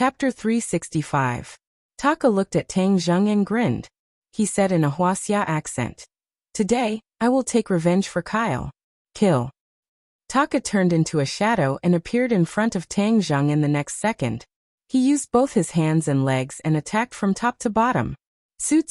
Chapter 365. Taka looked at Tang Zheng and grinned. He said in a Huaxia accent, "Today, I will take revenge for Kyle. Kill." Taka turned into a shadow and appeared in front of Tang Zheng in the next second. He used both his hands and legs and attacked from top to bottom. Suit.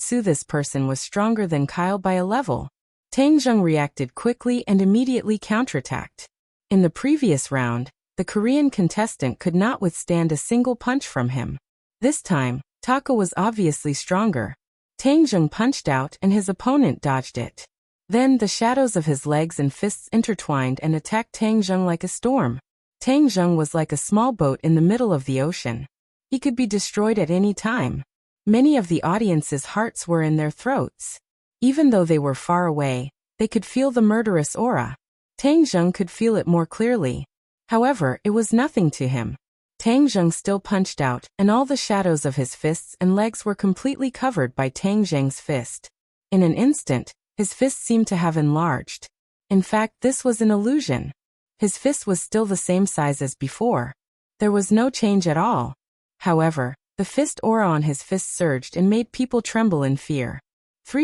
This person was stronger than Kyle by a level. Tang Zheng reacted quickly and immediately counterattacked. In the previous round, the Korean contestant could not withstand a single punch from him. This time, Taka was obviously stronger. Tang Zheng punched out and his opponent dodged it. Then the shadows of his legs and fists intertwined and attacked Tang Zheng like a storm. Tang Zheng was like a small boat in the middle of the ocean. He could be destroyed at any time. Many of the audience's hearts were in their throats. Even though they were far away, they could feel the murderous aura. Tang Zheng could feel it more clearly. However, it was nothing to him. Tang Zheng still punched out, and all the shadows of his fists and legs were completely covered by Tang Zheng's fist. In an instant, his fist seemed to have enlarged. In fact, this was an illusion. His fist was still the same size as before. There was no change at all. However, the fist aura on his fist surged and made people tremble in fear.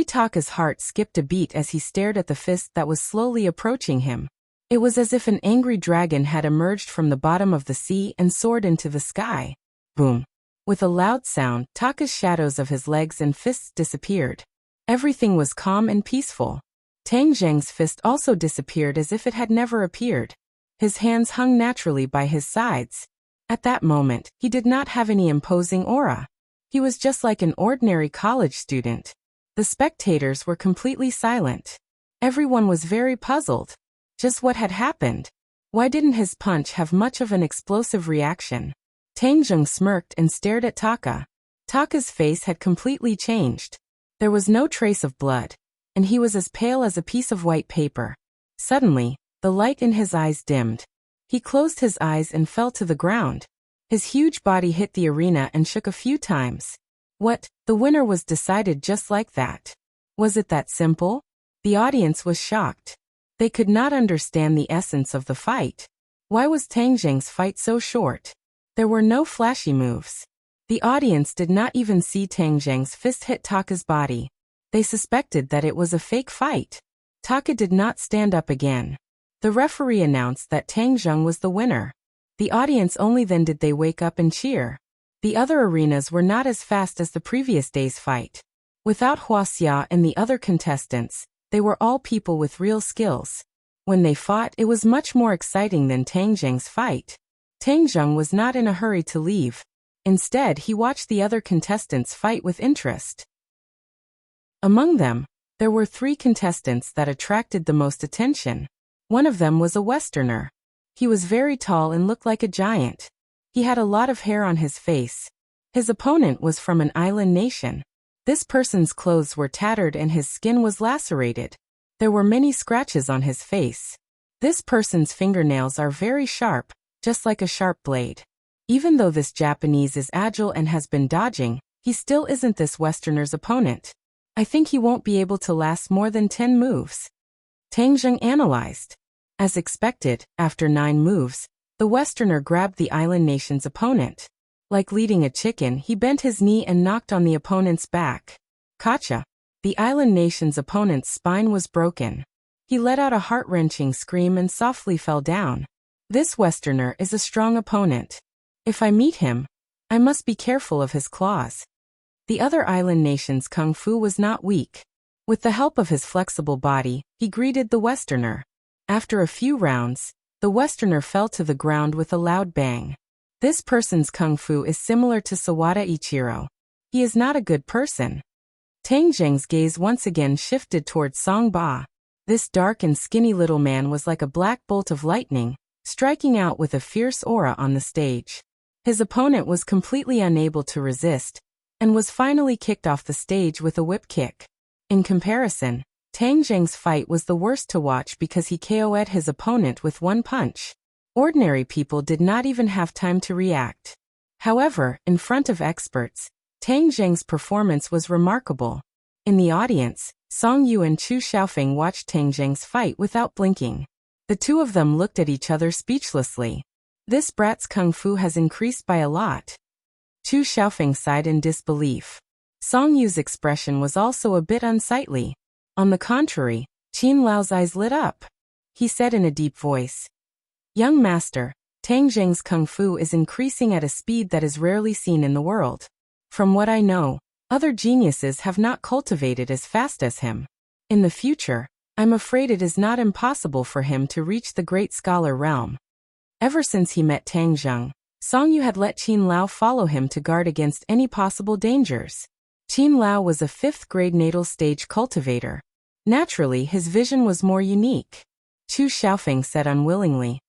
Taka's heart skipped a beat as he stared at the fist that was slowly approaching him. It was as if an angry dragon had emerged from the bottom of the sea and soared into the sky. Boom! With a loud sound, Taka's shadows of his legs and fists disappeared. Everything was calm and peaceful. Tang Zheng's fist also disappeared as if it had never appeared. His hands hung naturally by his sides. At that moment, he did not have any imposing aura. He was just like an ordinary college student. The spectators were completely silent. Everyone was very puzzled. Just what had happened? Why didn't his punch have much of an explosive reaction? Tang Zheng smirked and stared at Taka. Taka's face had completely changed. There was no trace of blood, and he was as pale as a piece of white paper. Suddenly, the light in his eyes dimmed. He closed his eyes and fell to the ground. His huge body hit the arena and shook a few times. What? The winner was decided just like that. Was it that simple? The audience was shocked. They could not understand the essence of the fight. Why was Tang Zheng's fight so short? There were no flashy moves. The audience did not even see Tang Zheng's fist hit Taka's body. They suspected that it was a fake fight. Taka did not stand up again. The referee announced that Tang Zheng was the winner. The audience only then did they wake up and cheer. The other arenas were not as fast as the previous day's fight. Without Huaxia and the other contestants, they were all people with real skills. When they fought, it was much more exciting than Tang Zheng's fight. Tang Zheng was not in a hurry to leave. Instead, he watched the other contestants fight with interest. Among them, there were 3 contestants that attracted the most attention. One of them was a Westerner. He was very tall and looked like a giant. He had a lot of hair on his face. His opponent was from an island nation. This person's clothes were tattered and his skin was lacerated. There were many scratches on his face. This person's fingernails are very sharp, just like a sharp blade. Even though this Japanese is agile and has been dodging, he still isn't this Westerner's opponent. I think he won't be able to last more than 10 moves. Tang Zheng analyzed. As expected, after 9 moves, the Westerner grabbed the island nation's opponent. Like leading a chicken, he bent his knee and knocked on the opponent's back. Gotcha! The island nation's opponent's spine was broken. He let out a heart-wrenching scream and softly fell down. This Westerner is a strong opponent. If I meet him, I must be careful of his claws. The other island nation's kung fu was not weak. With the help of his flexible body, he greeted the Westerner. After a few rounds, the Westerner fell to the ground with a loud bang. This person's kung fu is similar to Sawada Ichiro. He is not a good person. Tang Zheng's gaze once again shifted towards Song Ba. This dark and skinny little man was like a black bolt of lightning, striking out with a fierce aura on the stage. His opponent was completely unable to resist, and was finally kicked off the stage with a whip kick. In comparison, Tang Zheng's fight was the worst to watch because he KO'd his opponent with one punch. Ordinary people did not even have time to react. However, in front of experts, Tang Zheng's performance was remarkable. In the audience, Song Yu and Chu Xiaofeng watched Tang Zheng's fight without blinking. The two of them looked at each other speechlessly. This brat's kung fu has increased by a lot. Chu Xiaofeng sighed in disbelief. Song Yu's expression was also a bit unsightly. On the contrary, Qin Lao's eyes lit up. He said in a deep voice, "Young master, Tang Zheng's kung fu is increasing at a speed that is rarely seen in the world. From what I know, other geniuses have not cultivated as fast as him. In the future, I'm afraid it is not impossible for him to reach the great scholar realm." Ever since he met Tang Zheng, Song Yu had let Qin Lao follow him to guard against any possible dangers. Qin Lao was a 5th grade natal stage cultivator. Naturally, his vision was more unique. Chu Xiaofeng said unwillingly,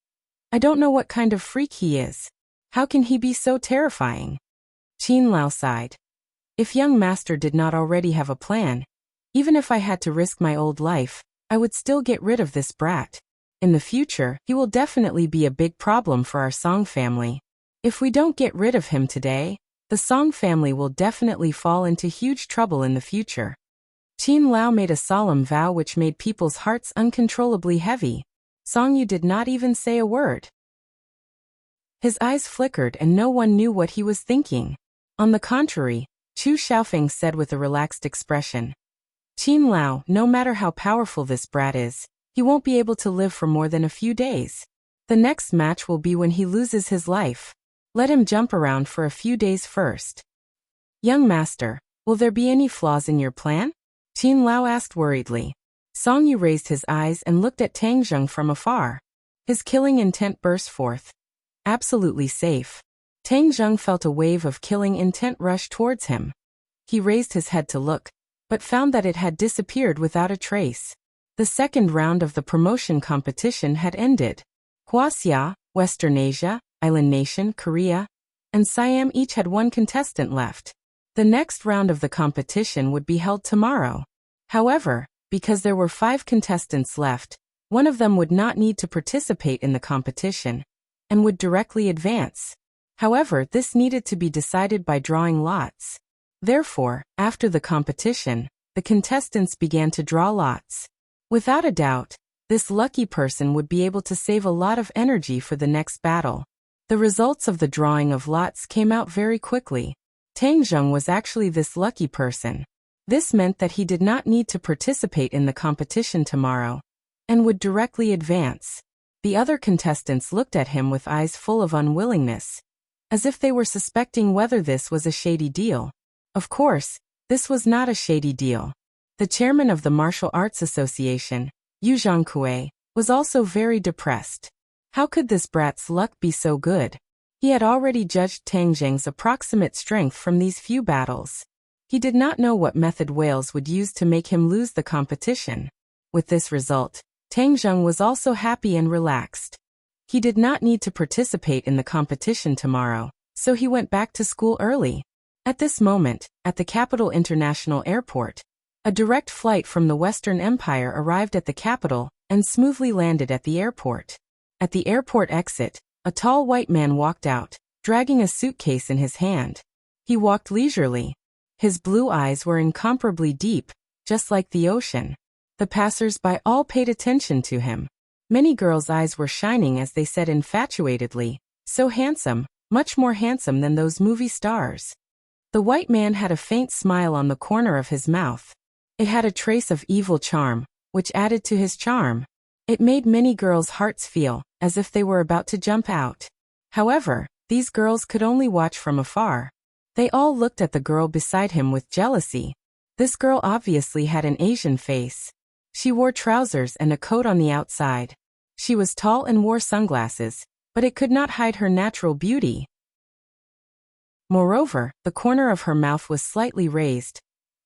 "I don't know what kind of freak he is. How can he be so terrifying?" Qin Lao sighed. "If young master did not already have a plan, even if I had to risk my old life, I would still get rid of this brat. In the future, he will definitely be a big problem for our Song family. If we don't get rid of him today, the Song family will definitely fall into huge trouble in the future." Qin Lao made a solemn vow which made people's hearts uncontrollably heavy. Song Yu did not even say a word. His eyes flickered and no one knew what he was thinking. On the contrary, Chu Xiaofeng said with a relaxed expression, "Qin Lao, no matter how powerful this brat is, he won't be able to live for more than a few days. The next match will be when he loses his life. Let him jump around for a few days first." "Young master, will there be any flaws in your plan?" Qin Lao asked worriedly. Song Yu raised his eyes and looked at Tang Zheng from afar. His killing intent burst forth. Absolutely safe. Tang Zheng felt a wave of killing intent rush towards him. He raised his head to look, but found that it had disappeared without a trace. The second round of the promotion competition had ended. Huaxia, Western Asia, Island Nation, Korea, and Siam each had one contestant left. The next round of the competition would be held tomorrow. However, because there were 5 contestants left, one of them would not need to participate in the competition, and would directly advance. However, this needed to be decided by drawing lots. Therefore, after the competition, the contestants began to draw lots. Without a doubt, this lucky person would be able to save a lot of energy for the next battle. The results of the drawing of lots came out very quickly. Tang Zheng was actually this lucky person. This meant that he did not need to participate in the competition tomorrow, and would directly advance. The other contestants looked at him with eyes full of unwillingness, as if they were suspecting whether this was a shady deal. Of course, this was not a shady deal. The chairman of the Martial Arts Association, Yu Zhangkue, was also very depressed. How could this brat's luck be so good? He had already judged Tang Zheng's approximate strength from these few battles. He did not know what method Wales would use to make him lose the competition. With this result, Tang Zheng was also happy and relaxed. He did not need to participate in the competition tomorrow, so he went back to school early. At this moment, at the capital international airport, a direct flight from the Western Empire arrived at the capital and smoothly landed at the airport. At the airport exit, a tall white man walked out, dragging a suitcase in his hand. He walked leisurely. His blue eyes were incomparably deep, just like the ocean. The passers-by all paid attention to him. Many girls' eyes were shining as they said infatuatedly, "So handsome, much more handsome than those movie stars." The white man had a faint smile on the corner of his mouth. It had a trace of evil charm, which added to his charm. It made many girls' hearts feel as if they were about to jump out. However, these girls could only watch from afar. They all looked at the girl beside him with jealousy. This girl obviously had an Asian face. She wore trousers and a coat on the outside. She was tall and wore sunglasses, but it could not hide her natural beauty. Moreover, the corner of her mouth was slightly raised,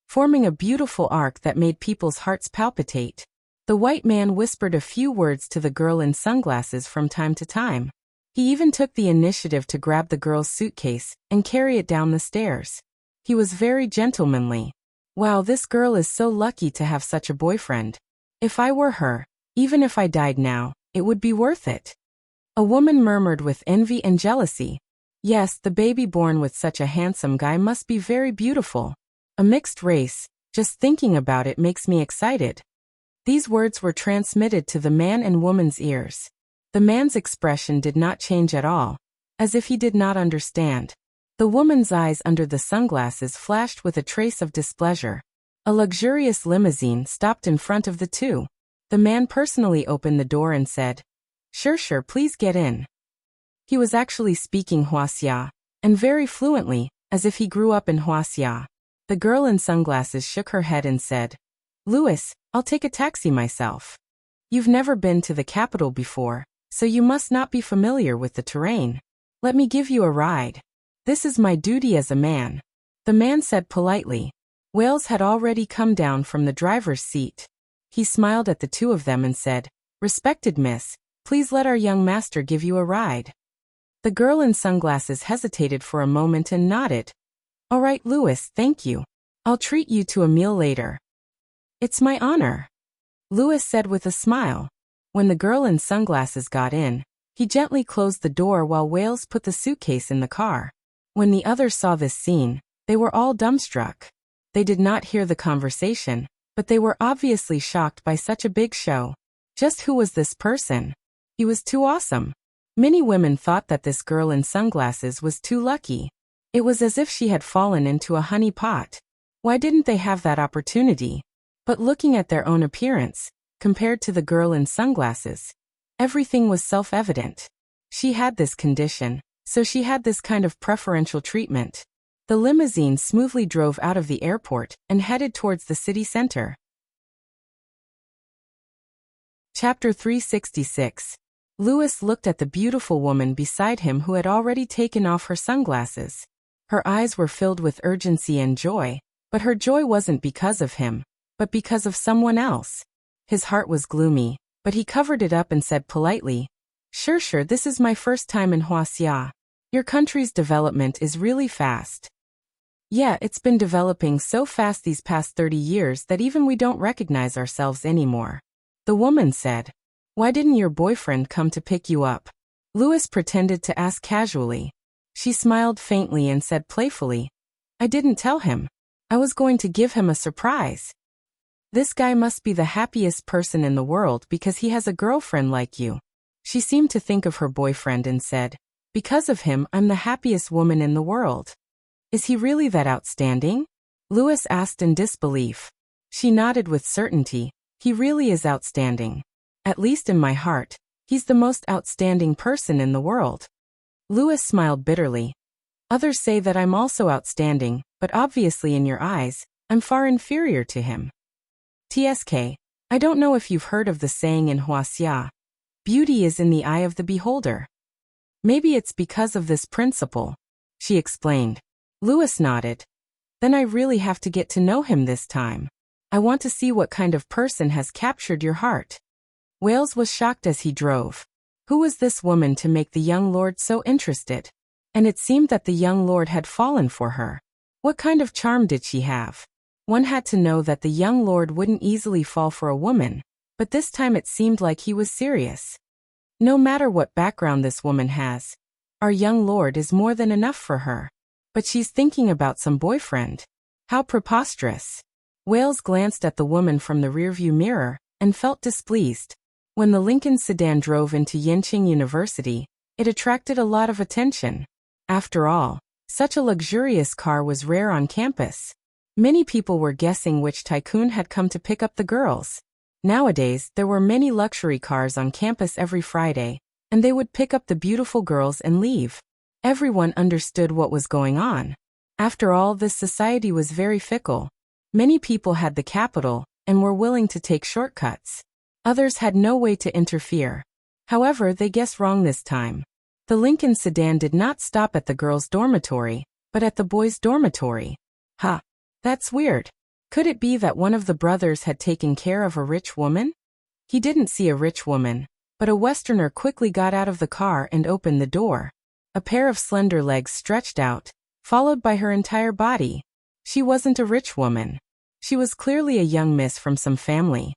forming a beautiful arc that made people's hearts palpitate. The white man whispered a few words to the girl in sunglasses from time to time. He even took the initiative to grab the girl's suitcase and carry it down the stairs. He was very gentlemanly. Wow, this girl is so lucky to have such a boyfriend. If I were her, even if I died now, it would be worth it. A woman murmured with envy and jealousy. Yes, the baby born with such a handsome guy must be very beautiful. A mixed race, just thinking about it makes me excited. These words were transmitted to the man and woman's ears. The man's expression did not change at all, as if he did not understand. The woman's eyes under the sunglasses flashed with a trace of displeasure. A luxurious limousine stopped in front of the two. The man personally opened the door and said, Sure, please get in. He was actually speaking Huaxia, and very fluently, as if he grew up in Huaxia. The girl in sunglasses shook her head and said, Louis, I'll take a taxi myself. You've never been to the capital before, so you must not be familiar with the terrain. Let me give you a ride. This is my duty as a man. The man said politely. Wales had already come down from the driver's seat. He smiled at the two of them and said, Respected miss, please let our young master give you a ride. The girl in sunglasses hesitated for a moment and nodded. All right, Louis, thank you. I'll treat you to a meal later. It's my honor, Louis said with a smile. When the girl in sunglasses got in, he gently closed the door while Wales put the suitcase in the car. When the others saw this scene, they were all dumbstruck. They did not hear the conversation, but they were obviously shocked by such a big show. Just who was this person? He was too awesome. Many women thought that this girl in sunglasses was too lucky. It was as if she had fallen into a honey pot. Why didn't they have that opportunity? But looking at their own appearance, compared to the girl in sunglasses, everything was self-evident. She had this condition, so she had this kind of preferential treatment. The limousine smoothly drove out of the airport and headed towards the city center. Chapter 366. Louis looked at the beautiful woman beside him who had already taken off her sunglasses. Her eyes were filled with urgency and joy, but her joy wasn't because of him, but because of someone else. His heart was gloomy, but he covered it up and said politely, Sure, this is my first time in Huaxia. Your country's development is really fast. Yeah, it's been developing so fast these past 30 years that even we don't recognize ourselves anymore. The woman said, Why didn't your boyfriend come to pick you up? Louis pretended to ask casually. She smiled faintly and said playfully, I didn't tell him. I was going to give him a surprise. This guy must be the happiest person in the world because he has a girlfriend like you. She seemed to think of her boyfriend and said, Because of him, I'm the happiest woman in the world. Is he really that outstanding? Louis asked in disbelief. She nodded with certainty. He really is outstanding. At least in my heart, he's the most outstanding person in the world. Louis smiled bitterly. Others say that I'm also outstanding, but obviously in your eyes, I'm far inferior to him. TSK, I don't know if you've heard of the saying in Huaxia. Beauty is in the eye of the beholder. Maybe it's because of this principle, she explained. Louis nodded. Then I really have to get to know him this time. I want to see what kind of person has captured your heart. Wales was shocked as he drove. Who was this woman to make the young lord so interested? And it seemed that the young lord had fallen for her. What kind of charm did she have? One had to know that the young lord wouldn't easily fall for a woman, but this time it seemed like he was serious. No matter what background this woman has, our young lord is more than enough for her. But she's thinking about some boyfriend. How preposterous. Wales glanced at the woman from the rearview mirror and felt displeased. When the Lincoln sedan drove into Yenching University, it attracted a lot of attention. After all, such a luxurious car was rare on campus. Many people were guessing which tycoon had come to pick up the girls. Nowadays, there were many luxury cars on campus every Friday, and they would pick up the beautiful girls and leave. Everyone understood what was going on. After all, this society was very fickle. Many people had the capital and were willing to take shortcuts. Others had no way to interfere. However, they guessed wrong this time. The Lincoln sedan did not stop at the girls' dormitory, but at the boys' dormitory. That's weird. Could it be that one of the brothers had taken care of a rich woman? He didn't see a rich woman, but a Westerner quickly got out of the car and opened the door. A pair of slender legs stretched out, followed by her entire body. She wasn't a rich woman. She was clearly a young miss from some family.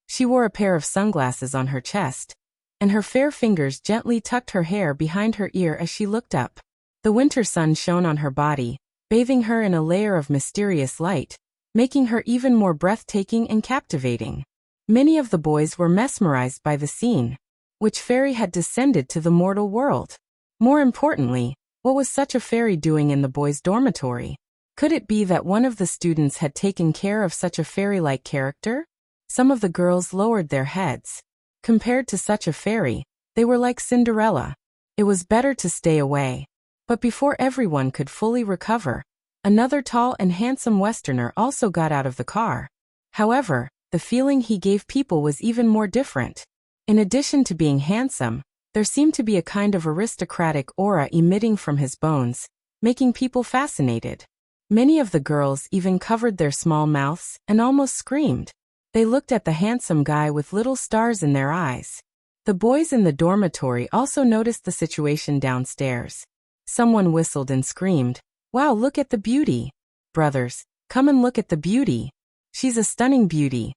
She wore a pair of sunglasses on her chest, and her fair fingers gently tucked her hair behind her ear as she looked up. The winter sun shone on her body, bathing her in a layer of mysterious light, making her even more breathtaking and captivating. Many of the boys were mesmerized by the scene. Which fairy had descended to the mortal world? More importantly, what was such a fairy doing in the boys' dormitory? Could it be that one of the students had taken care of such a fairy-like character? Some of the girls lowered their heads. Compared to such a fairy, they were like Cinderella. It was better to stay away. But before everyone could fully recover, another tall and handsome Westerner also got out of the car. However, the feeling he gave people was even more different. In addition to being handsome, there seemed to be a kind of aristocratic aura emitting from his bones, making people fascinated. Many of the girls even covered their small mouths and almost screamed. They looked at the handsome guy with little stars in their eyes. The boys in the dormitory also noticed the situation downstairs. Someone whistled and screamed, "Wow, look at the beauty! Brothers, come and look at the beauty! She's a stunning beauty!"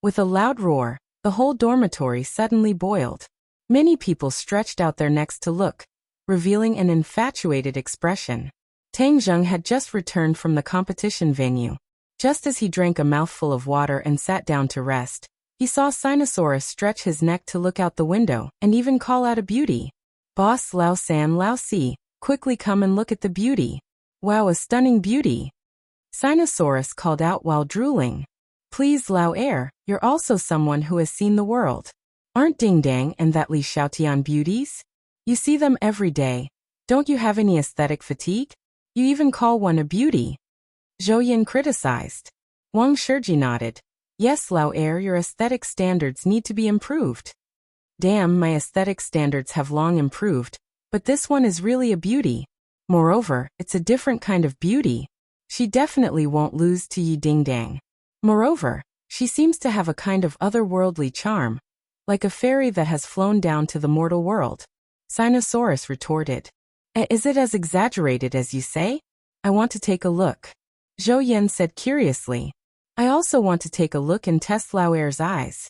With a loud roar, the whole dormitory suddenly boiled. Many people stretched out their necks to look, revealing an infatuated expression. Tang Zheng had just returned from the competition venue. Just as he drank a mouthful of water and sat down to rest, he saw Sinosaurus stretch his neck to look out the window and even call out a beauty. "Boss Lao San Lao Si, quickly come and look at the beauty. Wow, a stunning beauty!" Sinosaurus called out while drooling. "Please Lao Air, you're also someone who has seen the world. Aren't Ding Dang and that Li Xiaotian beauties? You see them every day. Don't you have any aesthetic fatigue? You even call one a beauty." Zhou Yin criticized. Wang Shiji nodded. "Yes Lao Air, your aesthetic standards need to be improved." "Damn, my aesthetic standards have long improved, but this one is really a beauty. Moreover, it's a different kind of beauty. She definitely won't lose to Yi Ding Dang. Moreover, she seems to have a kind of otherworldly charm, like a fairy that has flown down to the mortal world." Sinosaurus retorted. Is it as exaggerated as you say? I want to take a look." Zhou Yin said curiously. "I also want to take a look and test Lao Air's eyes."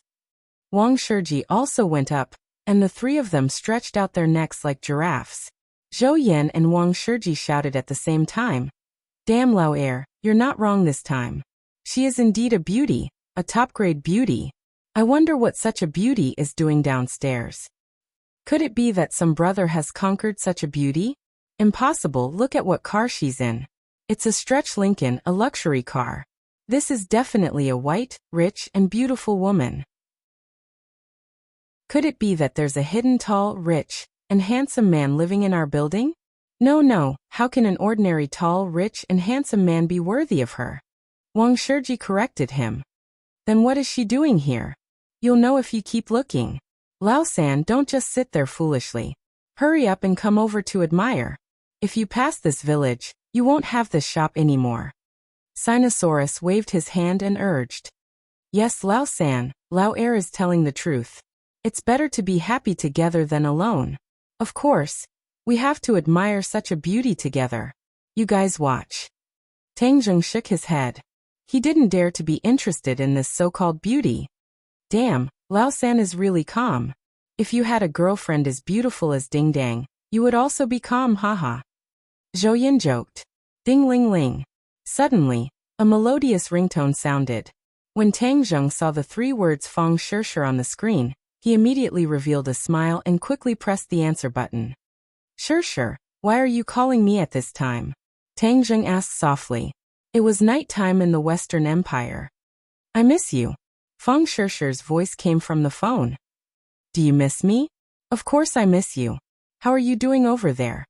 Wang Shiji also went up, and the three of them stretched out their necks like giraffes. Zhou Yin and Wang Shiji shouted at the same time. "Damn Lao Air, you're not wrong this time. She is indeed a beauty, a top-grade beauty. I wonder what such a beauty is doing downstairs. Could it be that some brother has conquered such a beauty? Impossible, look at what car she's in. It's a stretch Lincoln, a luxury car. This is definitely a white, rich, and beautiful woman. Could it be that there's a hidden tall, rich, and handsome man living in our building? No, how can an ordinary tall, rich, and handsome man be worthy of her?" Wang Shiji corrected him. "Then what is she doing here? You'll know if you keep looking. Lao San, don't just sit there foolishly. Hurry up and come over to admire. If you pass this village, you won't have this shop anymore." Sinosaurus waved his hand and urged. "Yes Lao San, Lao Air is telling the truth. It's better to be happy together than alone. Of course, we have to admire such a beauty together. You guys watch." Tang Zheng shook his head. He didn't dare to be interested in this so-called beauty. Damn, Lao San is really calm. If you had a girlfriend as beautiful as Ding Dang, you would also be calm, haha. Zhou Yin joked. Ding ling ling. Suddenly, a melodious ringtone sounded. When Tang Zheng saw the three words Feng Shishir on the screen, he immediately revealed a smile and quickly pressed the answer button. "Shishir, why are you calling me at this time?" Tang Zheng asked softly. It was night time in the Western Empire. "I miss you." Feng Shishir's voice came from the phone. "Do you miss me?" "Of course I miss you. How are you doing over there?"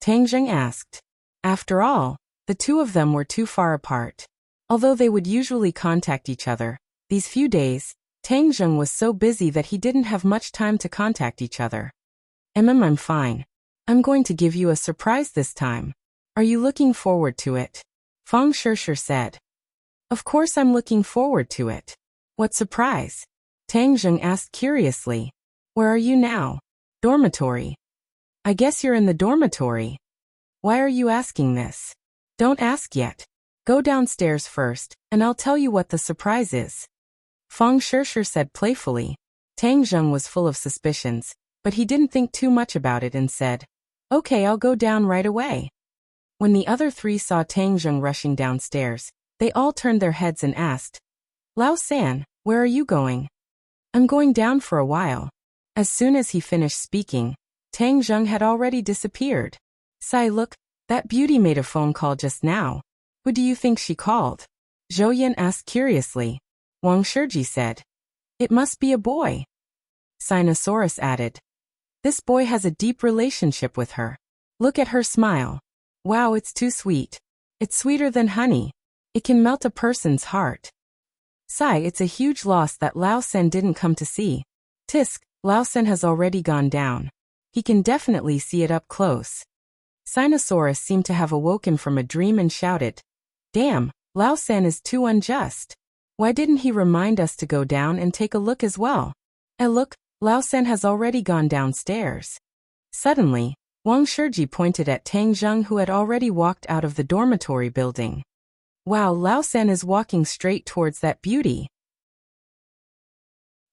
Tang Zheng asked. After all, the two of them were too far apart. Although they would usually contact each other, these few days, Tang Zheng was so busy that he didn't have much time to contact each other. I'm fine. I'm going to give you a surprise this time. Are you looking forward to it?" Feng Shishir said. "Of course I'm looking forward to it. What surprise?" Tang Zheng asked curiously. "Where are you now?" "Dormitory." "I guess you're in the dormitory. Why are you asking this?" "Don't ask yet. Go downstairs first, and I'll tell you what the surprise is." Feng Shishir said playfully. Tang Zheng was full of suspicions, but he didn't think too much about it and said, "Okay, I'll go down right away." When the other three saw Tang Zheng rushing downstairs, they all turned their heads and asked, "Lao San, where are you going?" I'm going down for a while. As soon as he finished speaking, Tang Zheng had already disappeared. Sai, look, that beauty made a phone call just now. Who do you think she called? Zhou Yan asked curiously. Wang Shiji said. It must be a boy. Sinosaurus added. This boy has a deep relationship with her. Look at her smile. Wow, it's too sweet. It's sweeter than honey. It can melt a person's heart. Sai, it's a huge loss that Lao Sen didn't come to see. Tisk, Lao Sen has already gone down. He can definitely see it up close. Sinosaurus seemed to have awoken from a dream and shouted, Damn, Lao Sen is too unjust. Why didn't he remind us to go down and take a look as well? Look, Lao Sen has already gone downstairs. Suddenly, Wang Shiji pointed at Tang Zheng, who had already walked out of the dormitory building. Wow, Lao Sen is walking straight towards that beauty.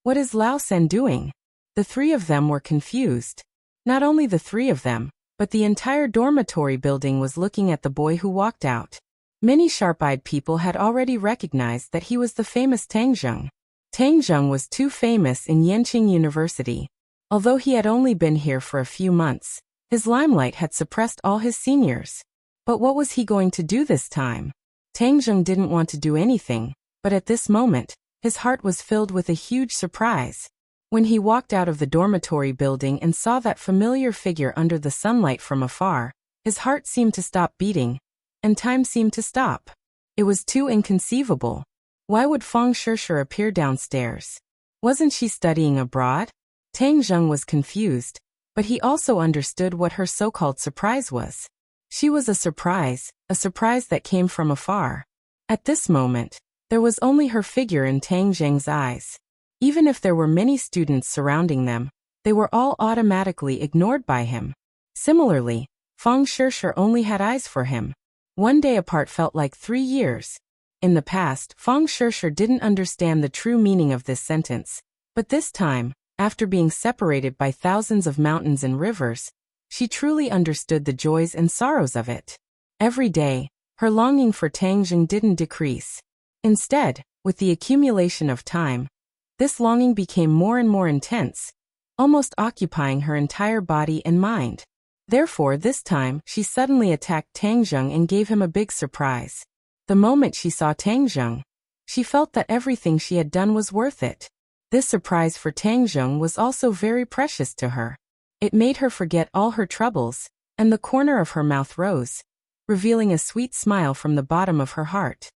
What is Lao Sen doing? The three of them were confused. Not only the three of them, but the entire dormitory building was looking at the boy who walked out. Many sharp-eyed people had already recognized that he was the famous Tang Zheng. Tang Zheng was too famous in Yanqing University. Although he had only been here for a few months, his limelight had suppressed all his seniors. But what was he going to do this time? Tang Zheng didn't want to do anything, but at this moment, his heart was filled with a huge surprise. When he walked out of the dormitory building and saw that familiar figure under the sunlight from afar, his heart seemed to stop beating, and time seemed to stop. It was too inconceivable. Why would Feng Shishir appear downstairs? Wasn't she studying abroad? Tang Zheng was confused, but he also understood what her so-called surprise was. She was a surprise that came from afar. At this moment, there was only her figure in Tang Zheng's eyes. Even if there were many students surrounding them, they were all automatically ignored by him. Similarly, Feng Shishir only had eyes for him. One day apart felt like 3 years. In the past, Feng Shishir didn't understand the true meaning of this sentence, but this time, after being separated by thousands of mountains and rivers, she truly understood the joys and sorrows of it. Every day, her longing for Tang Zheng didn't decrease. Instead, with the accumulation of time, this longing became more and more intense, almost occupying her entire body and mind. Therefore, this time, she suddenly attacked Tang Zheng and gave him a big surprise. The moment she saw Tang Zheng, she felt that everything she had done was worth it. This surprise for Tang Zheng was also very precious to her. It made her forget all her troubles, and the corner of her mouth rose, revealing a sweet smile from the bottom of her heart.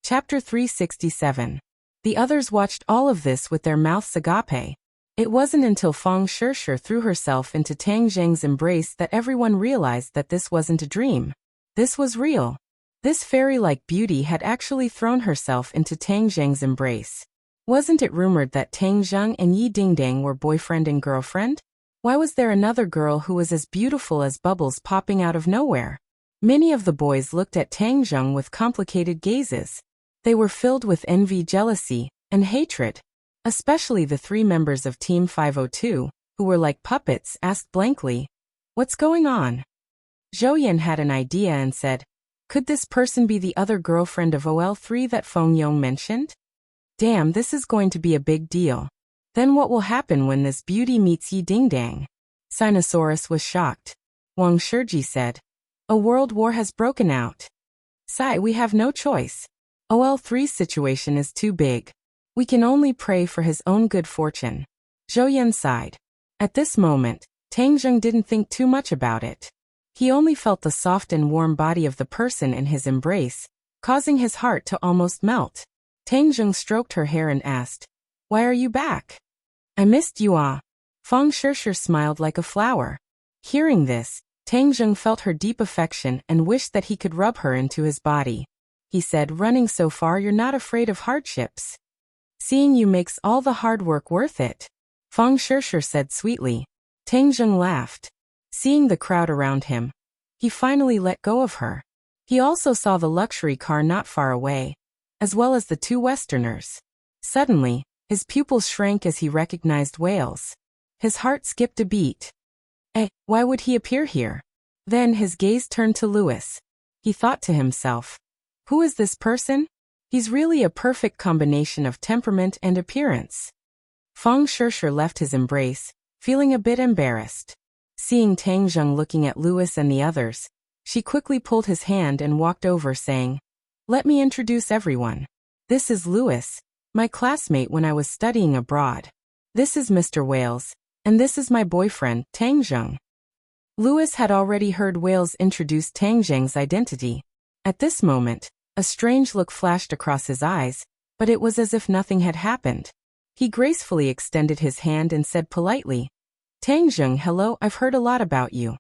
Chapter 367. The others watched all of this with their mouths agape. It wasn't until Feng Shishir threw herself into Tang Zheng's embrace that everyone realized that this wasn't a dream. This was real. This fairy-like beauty had actually thrown herself into Tang Zheng's embrace. Wasn't it rumored that Tang Zheng and Yi Dingdang were boyfriend and girlfriend? Why was there another girl who was as beautiful as bubbles popping out of nowhere? Many of the boys looked at Tang Zheng with complicated gazes. They were filled with envy, jealousy, and hatred. Especially the 3 members of Team 502, who were like puppets, asked blankly, "What's going on?" Zhou Yan had an idea and said, "Could this person be the other girlfriend of OL3 that Feng Yong mentioned? Damn, this is going to be a big deal. Then what will happen when this beauty meets Yi Dingdang?" Sinosaurus was shocked. Wang Shiji said, "A world war has broken out. Sai, we have no choice. OL3's situation is too big. We can only pray for his own good fortune." Zhou Yan sighed. At this moment, Tang Zheng didn't think too much about it. He only felt the soft and warm body of the person in his embrace, causing his heart to almost melt. Tang Zheng stroked her hair and asked, "Why are you back?" "I missed you ah." Feng Shishir smiled like a flower. Hearing this, Tang Zheng felt her deep affection and wished that he could rub her into his body. He said, "Running so far, you're not afraid of hardships. Seeing you makes all the hard work worth it." Feng Shishir said sweetly. Tang Zheng laughed. Seeing the crowd around him, he finally let go of her. He also saw the luxury car not far away, as well as the 2 Westerners. Suddenly, his pupils shrank as he recognized Wales. His heart skipped a beat. Why would he appear here? Then his gaze turned to Louis. He thought to himself, "Who is this person?" He's really a perfect combination of temperament and appearance. Feng Shisher left his embrace, feeling a bit embarrassed. Seeing Tang Zheng looking at Louis and the others, she quickly pulled his hand and walked over saying, "Let me introduce everyone. This is Louis, my classmate when I was studying abroad. This is Mr. Wales, and this is my boyfriend, Tang Zheng." Louis had already heard Wales introduce Tang Zheng's identity. At this moment, a strange look flashed across his eyes, but it was as if nothing had happened. He gracefully extended his hand and said politely, "Tang Zheng, hello, I've heard a lot about you."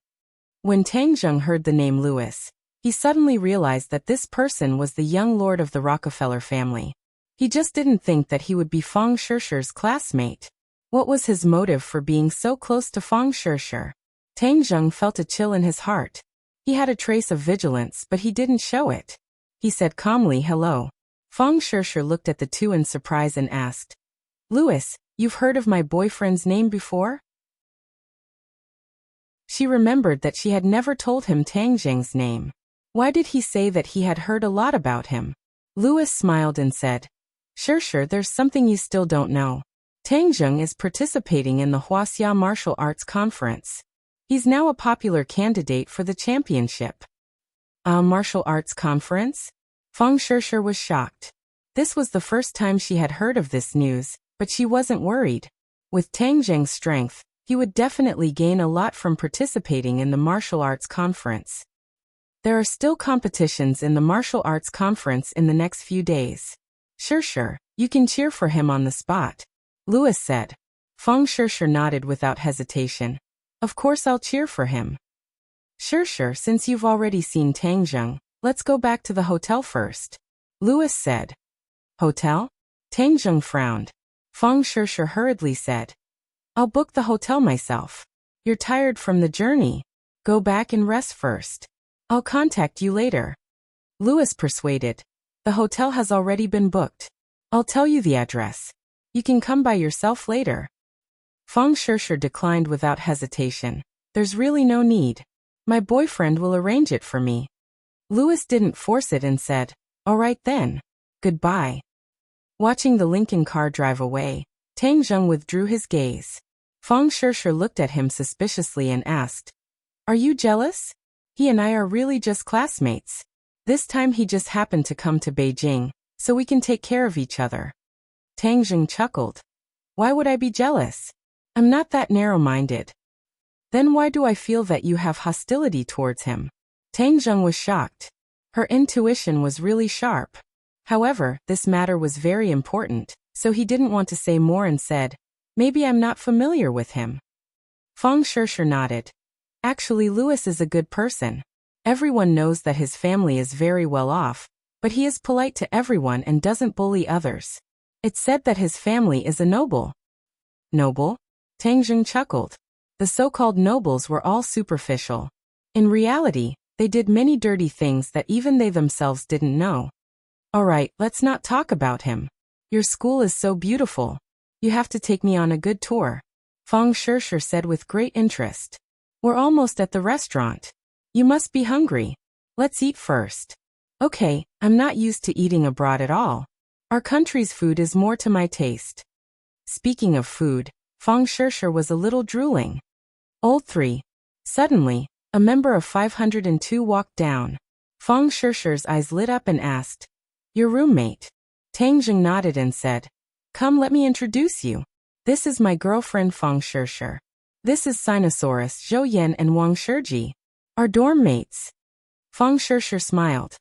When Tang Zheng heard the name Louis, he suddenly realized that this person was the young lord of the Rockefeller family. He just didn't think that he would be Feng Shisher's classmate. What was his motive for being so close to Feng Shisher? Tang Zheng felt a chill in his heart. He had a trace of vigilance, but he didn't show it. He said calmly, "Hello." Feng Shisher looked at the two in surprise and asked, "Louis, you've heard of my boyfriend's name before?" She remembered that she had never told him Tang Zheng's name. Why did he say that he had heard a lot about him? Louis smiled and said, Sure, there's something you still don't know. Tang Zheng is participating in the Huaxia Martial Arts Conference. He's now a popular candidate for the championship." "A martial arts conference?" Feng Shisher was shocked. This was the first time she had heard of this news, but she wasn't worried. With Tang Zheng's strength, he would definitely gain a lot from participating in the martial arts conference. There are still competitions in the martial arts conference in the next few days. Sure, you can cheer for him on the spot," Louis said. Feng Shisher nodded without hesitation. "Of course I'll cheer for him." Sure, since you've already seen Tang Zheng, let's go back to the hotel first," Louis said. "Hotel?" Tang Zheng frowned. Feng Shisher hurriedly said, "I'll book the hotel myself. You're tired from the journey. Go back and rest first. I'll contact you later." Louis persuaded. "The hotel has already been booked. I'll tell you the address. You can come by yourself later." Feng Shisher declined without hesitation. "There's really no need. My boyfriend will arrange it for me." Louis didn't force it and said, "All right then. Goodbye." Watching the Lincoln car drive away, Tang Zheng withdrew his gaze. Feng Shisher looked at him suspiciously and asked, "Are you jealous? He and I are really just classmates. This time he just happened to come to Beijing, so we can take care of each other." Tang Zheng chuckled. "Why would I be jealous? I'm not that narrow-minded." "Then why do I feel that you have hostility towards him?" Tang Zheng was shocked. Her intuition was really sharp. However, this matter was very important, so he didn't want to say more and said, "Maybe I'm not familiar with him." Feng Shisher nodded. "Actually, Louis is a good person. Everyone knows that his family is very well off, but he is polite to everyone and doesn't bully others. It's said that his family is a noble." "Noble?" Tang Zheng chuckled. The so-called nobles were all superficial. In reality, they did many dirty things that even they themselves didn't know. "All right, let's not talk about him. Your school is so beautiful. You have to take me on a good tour," Feng Shisher said with great interest. "We're almost at the restaurant. You must be hungry. Let's eat first." "Okay, I'm not used to eating abroad at all. Our country's food is more to my taste." Speaking of food, Feng Shisher was a little drooling. Old 3. Suddenly, a member of 502 walked down. Feng Shisher's eyes lit up and asked, "Your roommate?" Tang Zheng nodded and said, "Come, let me introduce you. This is my girlfriend Feng Shisher. This is Sinosaurus Zhou Yan and Wang Shiji, our dorm mates." Feng Shisher smiled.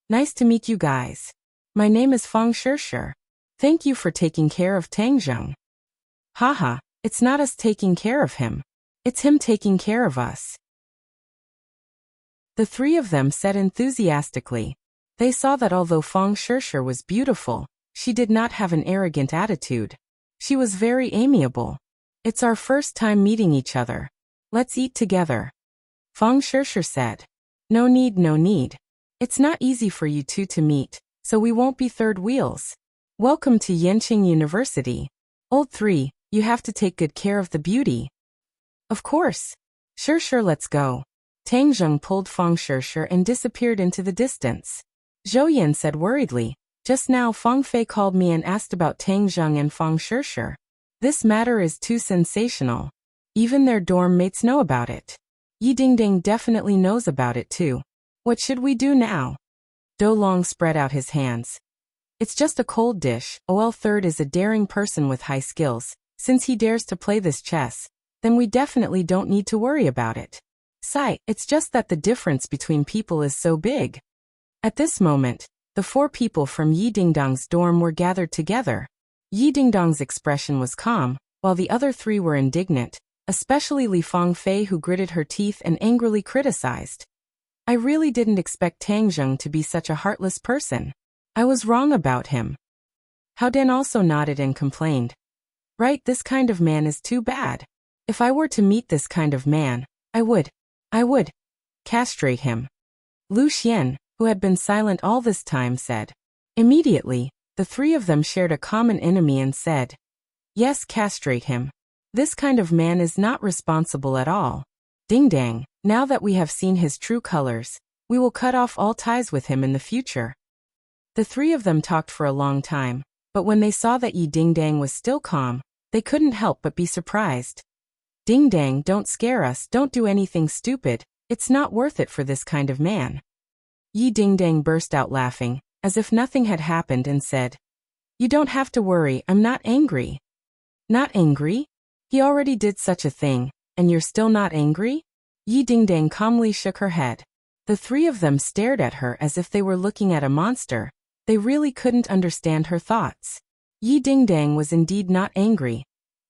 "Nice to meet you guys. My name is Feng Shisher. Thank you for taking care of Tang Zheng." "Haha, it's not us taking care of him. It's him taking care of us," the three of them said enthusiastically. They saw that although Feng Shisher was beautiful, she did not have an arrogant attitude. She was very amiable. "It's our first time meeting each other. Let's eat together," Feng Shisher said. No need. It's not easy for you two to meet, so we won't be third wheels. Welcome to Yenqing University. Old 3, you have to take good care of the beauty." "Of course. Sure, let's go." Tang Zheng pulled Feng Shisher and disappeared into the distance. Zhou Yan said worriedly, Just now Feng Fei called me and asked about Tang Zheng and Feng Shishir. This matter is too sensational. Even their dorm mates know about it. Yi Dingding definitely knows about it too. What should we do now? Do Long spread out his hands. It's just a cold dish. OL Third is a daring person with high skills. Since he dares to play this chess, then we definitely don't need to worry about it. Sigh, it's just that the difference between people is so big. At this moment, the 4 people from Yi Dingdong's dorm were gathered together. Yi Dingdong's expression was calm, while the other 3 were indignant, especially Li Fengfei, who gritted her teeth and angrily criticized. I really didn't expect Tang Zheng to be such a heartless person. I was wrong about him. Hao Dan also nodded and complained. Right, this kind of man is too bad. If I were to meet this kind of man, I would castrate him. Lu Xian, who had been silent all this time, said. Immediately, the 3 of them shared a common enemy and said, yes, castrate him. This kind of man is not responsible at all. Ding Dang, now that we have seen his true colors, we will cut off all ties with him in the future. The 3 of them talked for a long time, but when they saw that Yi Dingdang was still calm, they couldn't help but be surprised. Ding Dang, don't scare us, don't do anything stupid, it's not worth it for this kind of man. Yi Dingdang burst out laughing, as if nothing had happened, and said, you don't have to worry, I'm not angry. Not angry? He already did such a thing, and you're still not angry? Yi Dingdang calmly shook her head. The 3 of them stared at her as if they were looking at a monster. They really couldn't understand her thoughts. Yi Dingdang was indeed not angry.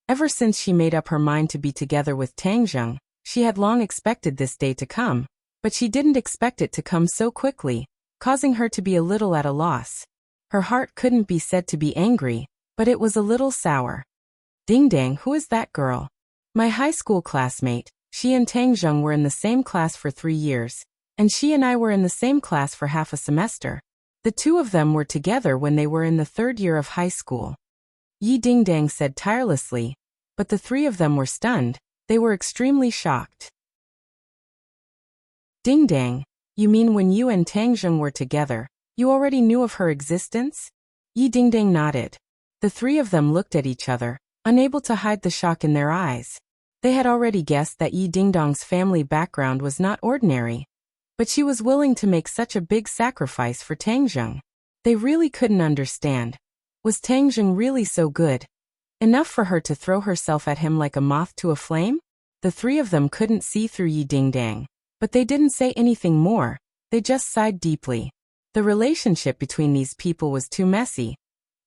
Ever since she made up her mind to be together with Tang Zheng, she had long expected this day to come, but she didn't expect it to come so quickly, causing her to be a little at a loss. Her heart couldn't be said to be angry, but it was a little sour. Ding Dang, who is that girl? My high school classmate. She and Tang Zheng were in the same class for 3 years, and she and I were in the same class for half a semester. The 2 of them were together when they were in the 3rd year of high school. Yi Dingdang said tirelessly, but the 3 of them were stunned. They were extremely shocked. Ding Dang, you mean when you and Tang Zheng were together, you already knew of her existence? Yi Dingdang nodded. The 3 of them looked at each other, unable to hide the shock in their eyes. They had already guessed that Yi Dingdong's family background was not ordinary, but she was willing to make such a big sacrifice for Tang Zheng. They really couldn't understand. Was Tang Zheng really so good? Enough for her to throw herself at him like a moth to a flame? The 3 of them couldn't see through Yi Dingdang, but they didn't say anything more. They just sighed deeply. The relationship between these people was too messy.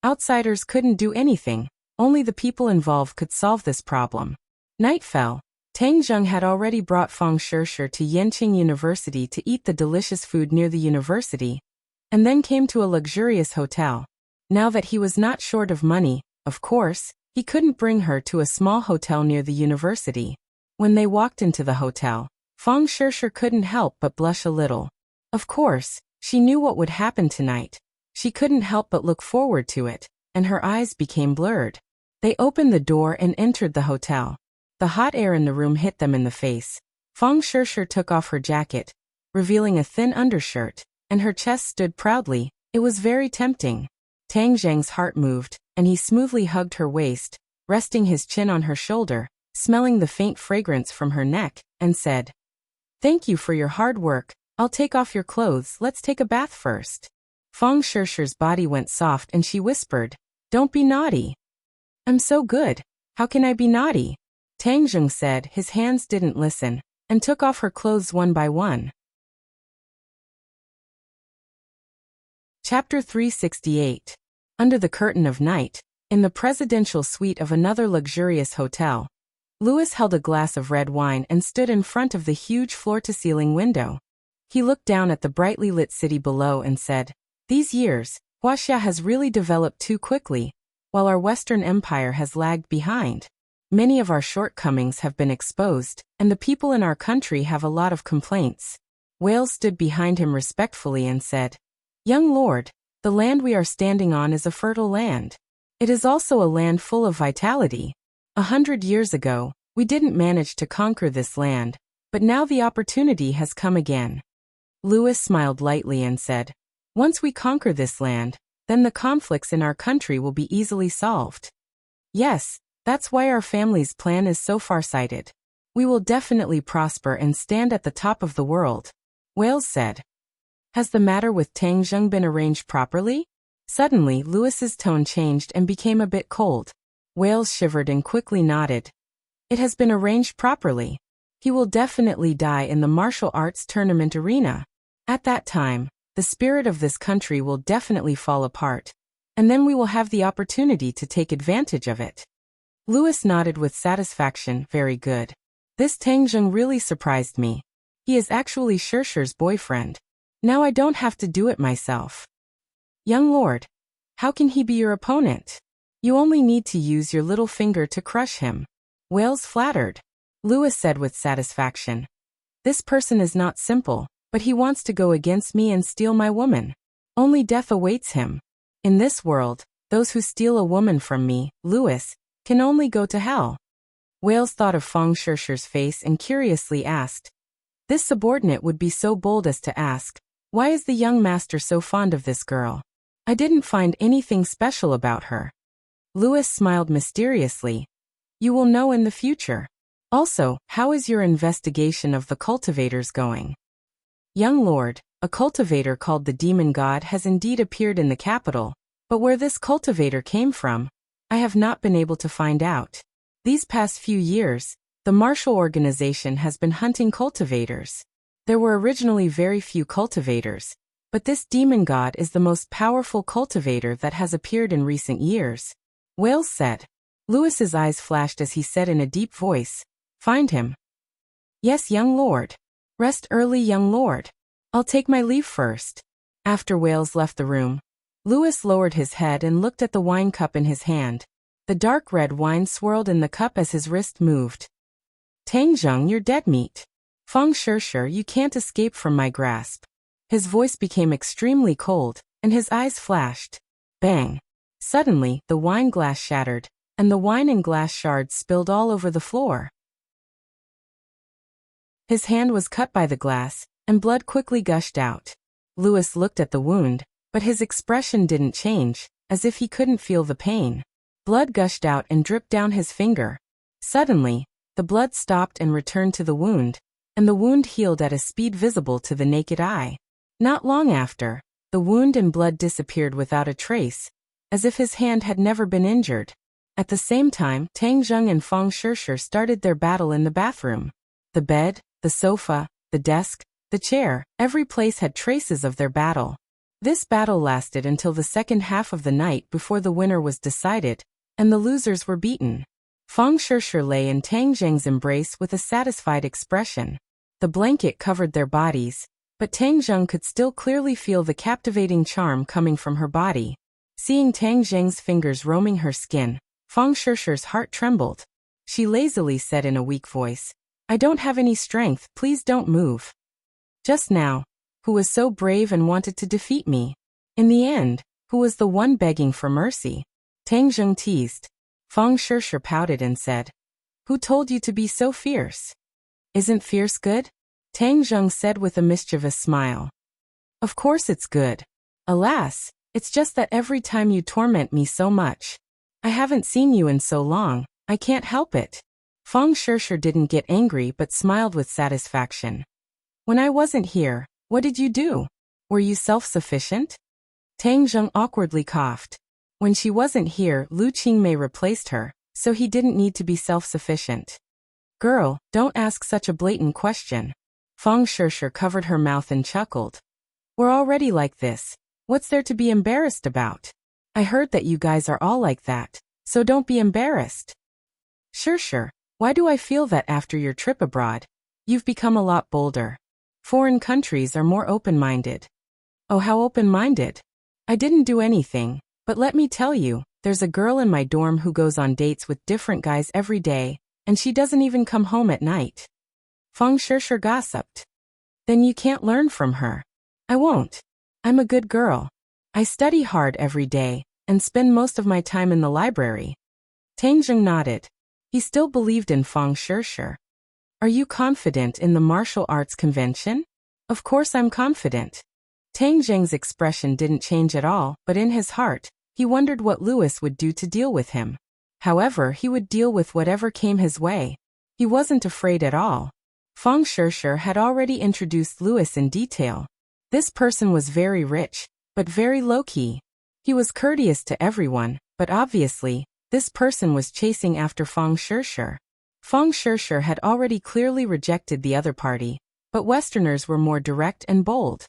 Outsiders couldn't do anything. Only the people involved could solve this problem. Night fell. Tang Zheng had already brought Feng Shishir to Yenqing University to eat the delicious food near the university, and then came to a luxurious hotel. Now that he was not short of money, of course, he couldn't bring her to a small hotel near the university. When they walked into the hotel, Feng Shishir couldn't help but blush a little. Of course, she knew what would happen tonight. She couldn't help but look forward to it, and her eyes became blurred. They opened the door and entered the hotel. The hot air in the room hit them in the face. Feng Shishir took off her jacket, revealing a thin undershirt, and her chest stood proudly. It was very tempting. Tang Zheng's heart moved, and he smoothly hugged her waist, resting his chin on her shoulder, smelling the faint fragrance from her neck, and said, "Thank you for your hard work. I'll take off your clothes. Let's take a bath first." Feng Shishir's body went soft and she whispered, "Don't be naughty." "I'm so good. How can I be naughty?" Tang Zheng said. His hands didn't listen, and took off her clothes one by one. Chapter 368. Under the curtain of night, in the presidential suite of another luxurious hotel, Louis held a glass of red wine and stood in front of the huge floor-to-ceiling window. He looked down at the brightly lit city below and said, "These years, Huaxia has really developed too quickly, while our Western Empire has lagged behind. Many of our shortcomings have been exposed, and the people in our country have a lot of complaints." Wales stood behind him respectfully and said, "Young lord, the land we are standing on is a fertile land. It is also a land full of vitality. 100 years ago, we didn't manage to conquer this land, but now the opportunity has come again." Louis smiled lightly and said, "Once we conquer this land, then the conflicts in our country will be easily solved. Yes, that's why our family's plan is so farsighted. We will definitely prosper and stand at the top of the world, Wales said. Has the matter with Tang Zheng been arranged properly? Suddenly, Louis's tone changed and became a bit cold. Wales shivered and quickly nodded. It has been arranged properly. He will definitely die in the martial arts tournament arena. At that time, the spirit of this country will definitely fall apart, and then we will have the opportunity to take advantage of it. Louis nodded with satisfaction. Very good. This Tang Zheng really surprised me. He is actually Shershur's boyfriend. Now I don't have to do it myself. Young lord, how can he be your opponent? You only need to use your little finger to crush him. Wales flattered. Louis said with satisfaction. This person is not simple, but he wants to go against me and steal my woman. Only death awaits him. In this world, those who steal a woman from me, Louis, can only go to hell. Wales thought of Feng Shershur's face and curiously asked. This subordinate would be so bold as to ask, why is the young master so fond of this girl? I didn't find anything special about her. Louis smiled mysteriously. You will know in the future. Also, how is your investigation of the cultivators going? Young lord, a cultivator called the demon god has indeed appeared in the capital, but where this cultivator came from, I have not been able to find out. These past few years, the martial organization has been hunting cultivators. There were originally very few cultivators, but this demon god is the most powerful cultivator that has appeared in recent years. Wales said. Louis's eyes flashed as he said in a deep voice, Find him. Yes, young lord. Rest early, young lord. I'll take my leave first. After Wales left the room, Louis lowered his head and looked at the wine cup in his hand. The dark red wine swirled in the cup as his wrist moved. Tang Zheng, you're dead meat. Feng Shershur, you can't escape from my grasp. His voice became extremely cold, and his eyes flashed. Bang! Suddenly, the wine glass shattered, and the wine and glass shards spilled all over the floor. His hand was cut by the glass, and blood quickly gushed out. Louis looked at the wound, but his expression didn't change, as if he couldn't feel the pain. Blood gushed out and dripped down his finger. Suddenly, the blood stopped and returned to the wound, and the wound healed at a speed visible to the naked eye. Not long after, the wound and blood disappeared without a trace, as if his hand had never been injured. At the same time, Tang Zheng and Feng Shershur started their battle in the bathroom. The bed, the sofa, the desk, the chair, every place had traces of their battle. This battle lasted until the second half of the night before the winner was decided, and the losers were beaten. Feng Shershur lay in Tang Zheng's embrace with a satisfied expression. The blanket covered their bodies, but Tang Zheng could still clearly feel the captivating charm coming from her body. Seeing Tang Zheng's fingers roaming her skin, Feng Shershur's heart trembled. She lazily said in a weak voice, I don't have any strength, please don't move. Just now, who was so brave and wanted to defeat me? In the end, who was the one begging for mercy? Tang Zheng teased. Feng Shershur pouted and said, Who told you to be so fierce? Isn't fierce good? Tang Zheng said with a mischievous smile. Of course it's good. Alas, it's just that every time you torment me so much. I haven't seen you in so long, I can't help it. Feng Shershur didn't get angry but smiled with satisfaction. When I wasn't here, what did you do? Were you self-sufficient? Tang Zheng awkwardly coughed. When she wasn't here, Lu Qingmei replaced her, so he didn't need to be self-sufficient. Girl, don't ask such a blatant question. Feng Shershur covered her mouth and chuckled. We're already like this. What's there to be embarrassed about? I heard that you guys are all like that, so don't be embarrassed. Shershur, why do I feel that after your trip abroad, you've become a lot bolder? Foreign countries are more open-minded. Oh, how open-minded? I didn't do anything, but let me tell you, there's a girl in my dorm who goes on dates with different guys every day, and she doesn't even come home at night. Feng Shershur gossiped. Then you can't learn from her. I won't. I'm a good girl. I study hard every day, and spend most of my time in the library. Tang Zheng nodded. He still believed in Feng Shershur. Are you confident in the martial arts convention? Of course I'm confident. Tang Zheng's expression didn't change at all, but in his heart, he wondered what Louis would do to deal with him. However, he would deal with whatever came his way. He wasn't afraid at all. Feng Shishir had already introduced Louis in detail. This person was very rich, but very low-key. He was courteous to everyone, but obviously, this person was chasing after Feng Shishir. Feng Shishir had already clearly rejected the other party, but Westerners were more direct and bold.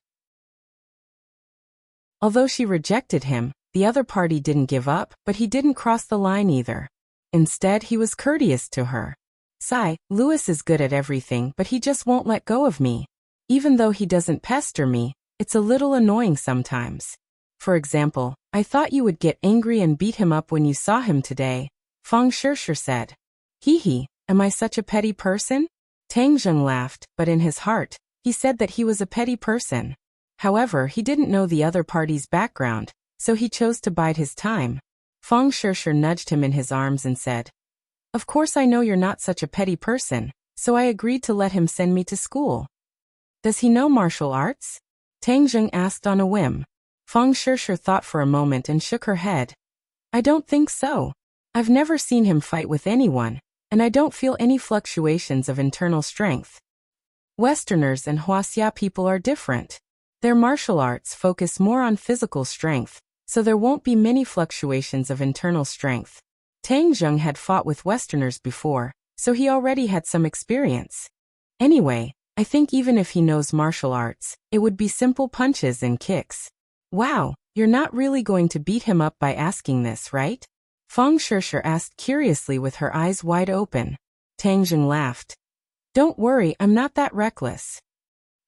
Although she rejected him, the other party didn't give up, but he didn't cross the line either. Instead, he was courteous to her. "Sigh, Louis is good at everything, but he just won't let go of me. Even though he doesn't pester me, it's a little annoying sometimes. For example, I thought you would get angry and beat him up when you saw him today," Feng Shishir said. "Hee, am I such a petty person?" Tang Zheng laughed, but in his heart, he said that he was a petty person. However, he didn't know the other party's background, so he chose to bide his time. Feng Shishir nudged him in his arms and said, "Of course I know you're not such a petty person, so I agreed to let him send me to school." "Does he know martial arts?" Tang Zheng asked on a whim. Feng Shishir thought for a moment and shook her head. "I don't think so. I've never seen him fight with anyone, and I don't feel any fluctuations of internal strength. Westerners and Huaxia people are different. Their martial arts focus more on physical strength, so there won't be many fluctuations of internal strength." Tang Zheng had fought with Westerners before, so he already had some experience. "Anyway, I think even if he knows martial arts, it would be simple punches and kicks." "Wow, you're not really going to beat him up by asking this, right?" Feng Shishir asked curiously with her eyes wide open. Tang Zheng laughed. "Don't worry, I'm not that reckless."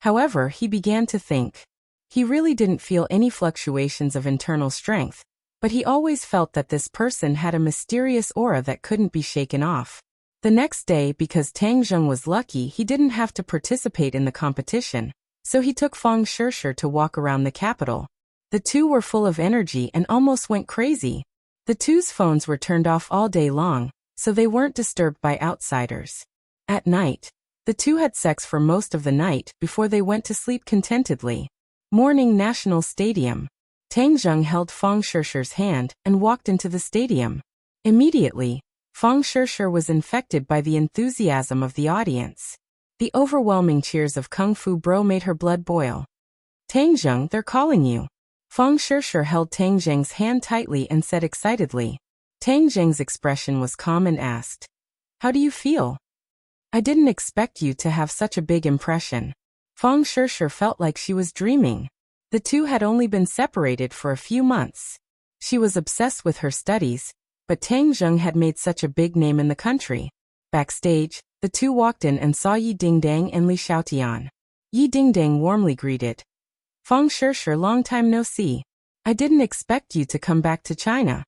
However, he began to think. He really didn't feel any fluctuations of internal strength, but he always felt that this person had a mysterious aura that couldn't be shaken off. The next day, because Tang Zheng was lucky he didn't have to participate in the competition, so he took Feng Shishir to walk around the capital. The two were full of energy and almost went crazy. The two's phones were turned off all day long, so they weren't disturbed by outsiders. At night, the two had sex for most of the night before they went to sleep contentedly. Morning, National Stadium. Tang Zheng held Feng Shishir's hand and walked into the stadium. Immediately, Feng Shishir was infected by the enthusiasm of the audience. The overwhelming cheers of Kung Fu Bro made her blood boil. "Tang Zheng, they're calling you." Feng Shishir held Tang Zheng's hand tightly and said excitedly. Tang Zheng's expression was calm and asked, "How do you feel?" "I didn't expect you to have such a big impression." Feng Shishir felt like she was dreaming. The two had only been separated for a few months. She was obsessed with her studies, but Tang Zheng had made such a big name in the country. Backstage, the two walked in and saw Yi Dingdang and Li Xiaotian. Yi Dingdang warmly greeted. "Feng Shishir, long time no see. I didn't expect you to come back to China."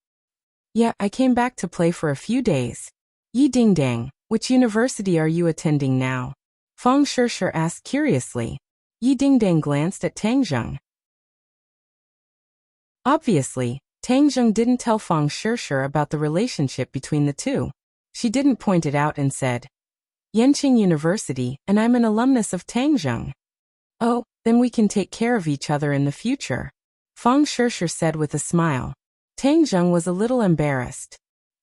"Yeah, I came back to play for a few days." "Yi Dingdang, which university are you attending now?" Feng Shishir asked curiously. Yi Dingdang glanced at Tang Zheng. Obviously, Tang Zheng didn't tell Feng Shishir about the relationship between the two. She didn't point it out and said, "Yanqing University, and I'm an alumnus of Tang Zheng." "Oh, then we can take care of each other in the future," Feng Shishir said with a smile. Tang Zheng was a little embarrassed.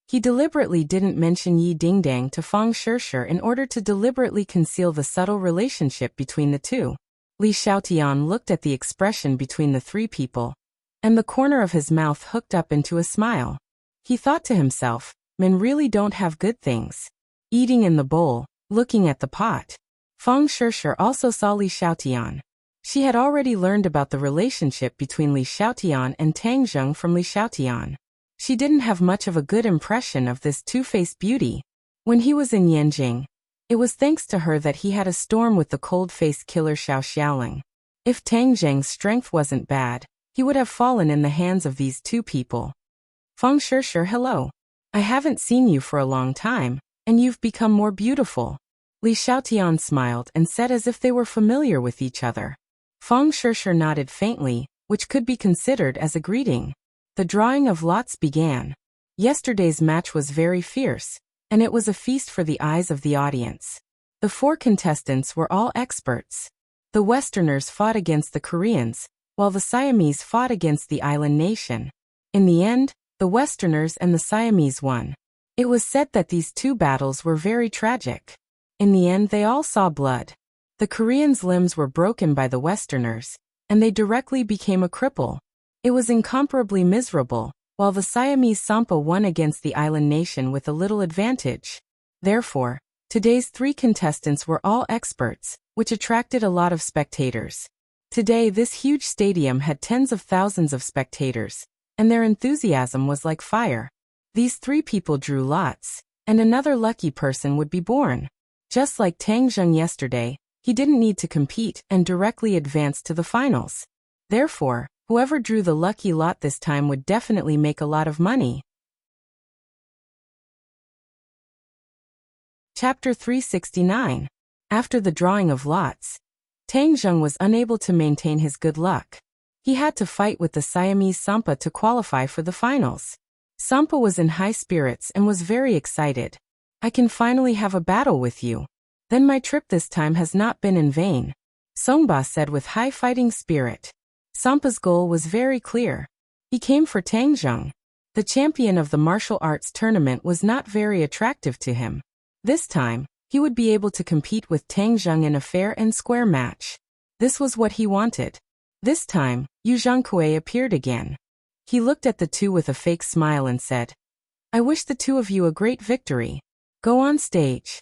He deliberately didn't mention Yi Dingdang to Feng Shishir in order to deliberately conceal the subtle relationship between the two. Li Xiaotian looked at the expression between the three people, and the corner of his mouth hooked up into a smile. He thought to himself, men really don't have good things. Eating in the bowl, looking at the pot. Feng Shishir also saw Li Xiaotian. She had already learned about the relationship between Li Xiaotian and Tang Zheng from Li Xiaotian. She didn't have much of a good impression of this two-faced beauty. When he was in Yanjing, it was thanks to her that he had a storm with the cold-faced killer Xiao Xiaoling. If Tang Zheng's strength wasn't bad, he would have fallen in the hands of these two people. "Feng Shishir, hello. I haven't seen you for a long time, and you've become more beautiful." Li Xiaotian smiled and said as if they were familiar with each other. Feng Shishir nodded faintly, which could be considered as a greeting. The drawing of lots began. Yesterday's match was very fierce, and it was a feast for the eyes of the audience. The four contestants were all experts. The Westerners fought against the Koreans, while the Siamese fought against the island nation. In the end, the Westerners and the Siamese won. It was said that these two battles were very tragic. In the end, they all saw blood. The Koreans' limbs were broken by the Westerners, and they directly became a cripple. It was incomparably miserable, while the Siamese Sampa won against the island nation with a little advantage. Therefore, today's 3 contestants were all experts, which attracted a lot of spectators. Today, this huge stadium had tens of thousands of spectators, and their enthusiasm was like fire. These 3 people drew lots, and another lucky person would be born. Just like Tang Zheng yesterday, he didn't need to compete and directly advanced to the finals. Therefore, whoever drew the lucky lot this time would definitely make a lot of money. Chapter 369. After the drawing of lots, Tang Zheng was unable to maintain his good luck. He had to fight with the Siamese Sampa to qualify for the finals. Sampa was in high spirits and was very excited. I can finally have a battle with you. Then my trip this time has not been in vain, Songba said with high fighting spirit. Sampa's goal was very clear. He came for Tang Zheng. The champion of the martial arts tournament was not very attractive to him. This time, he would be able to compete with Tang Zheng in a fair and square match. This was what he wanted. This time, Yu Zhangkui appeared again. He looked at the two with a fake smile and said, "I wish the two of you a great victory. Go on stage."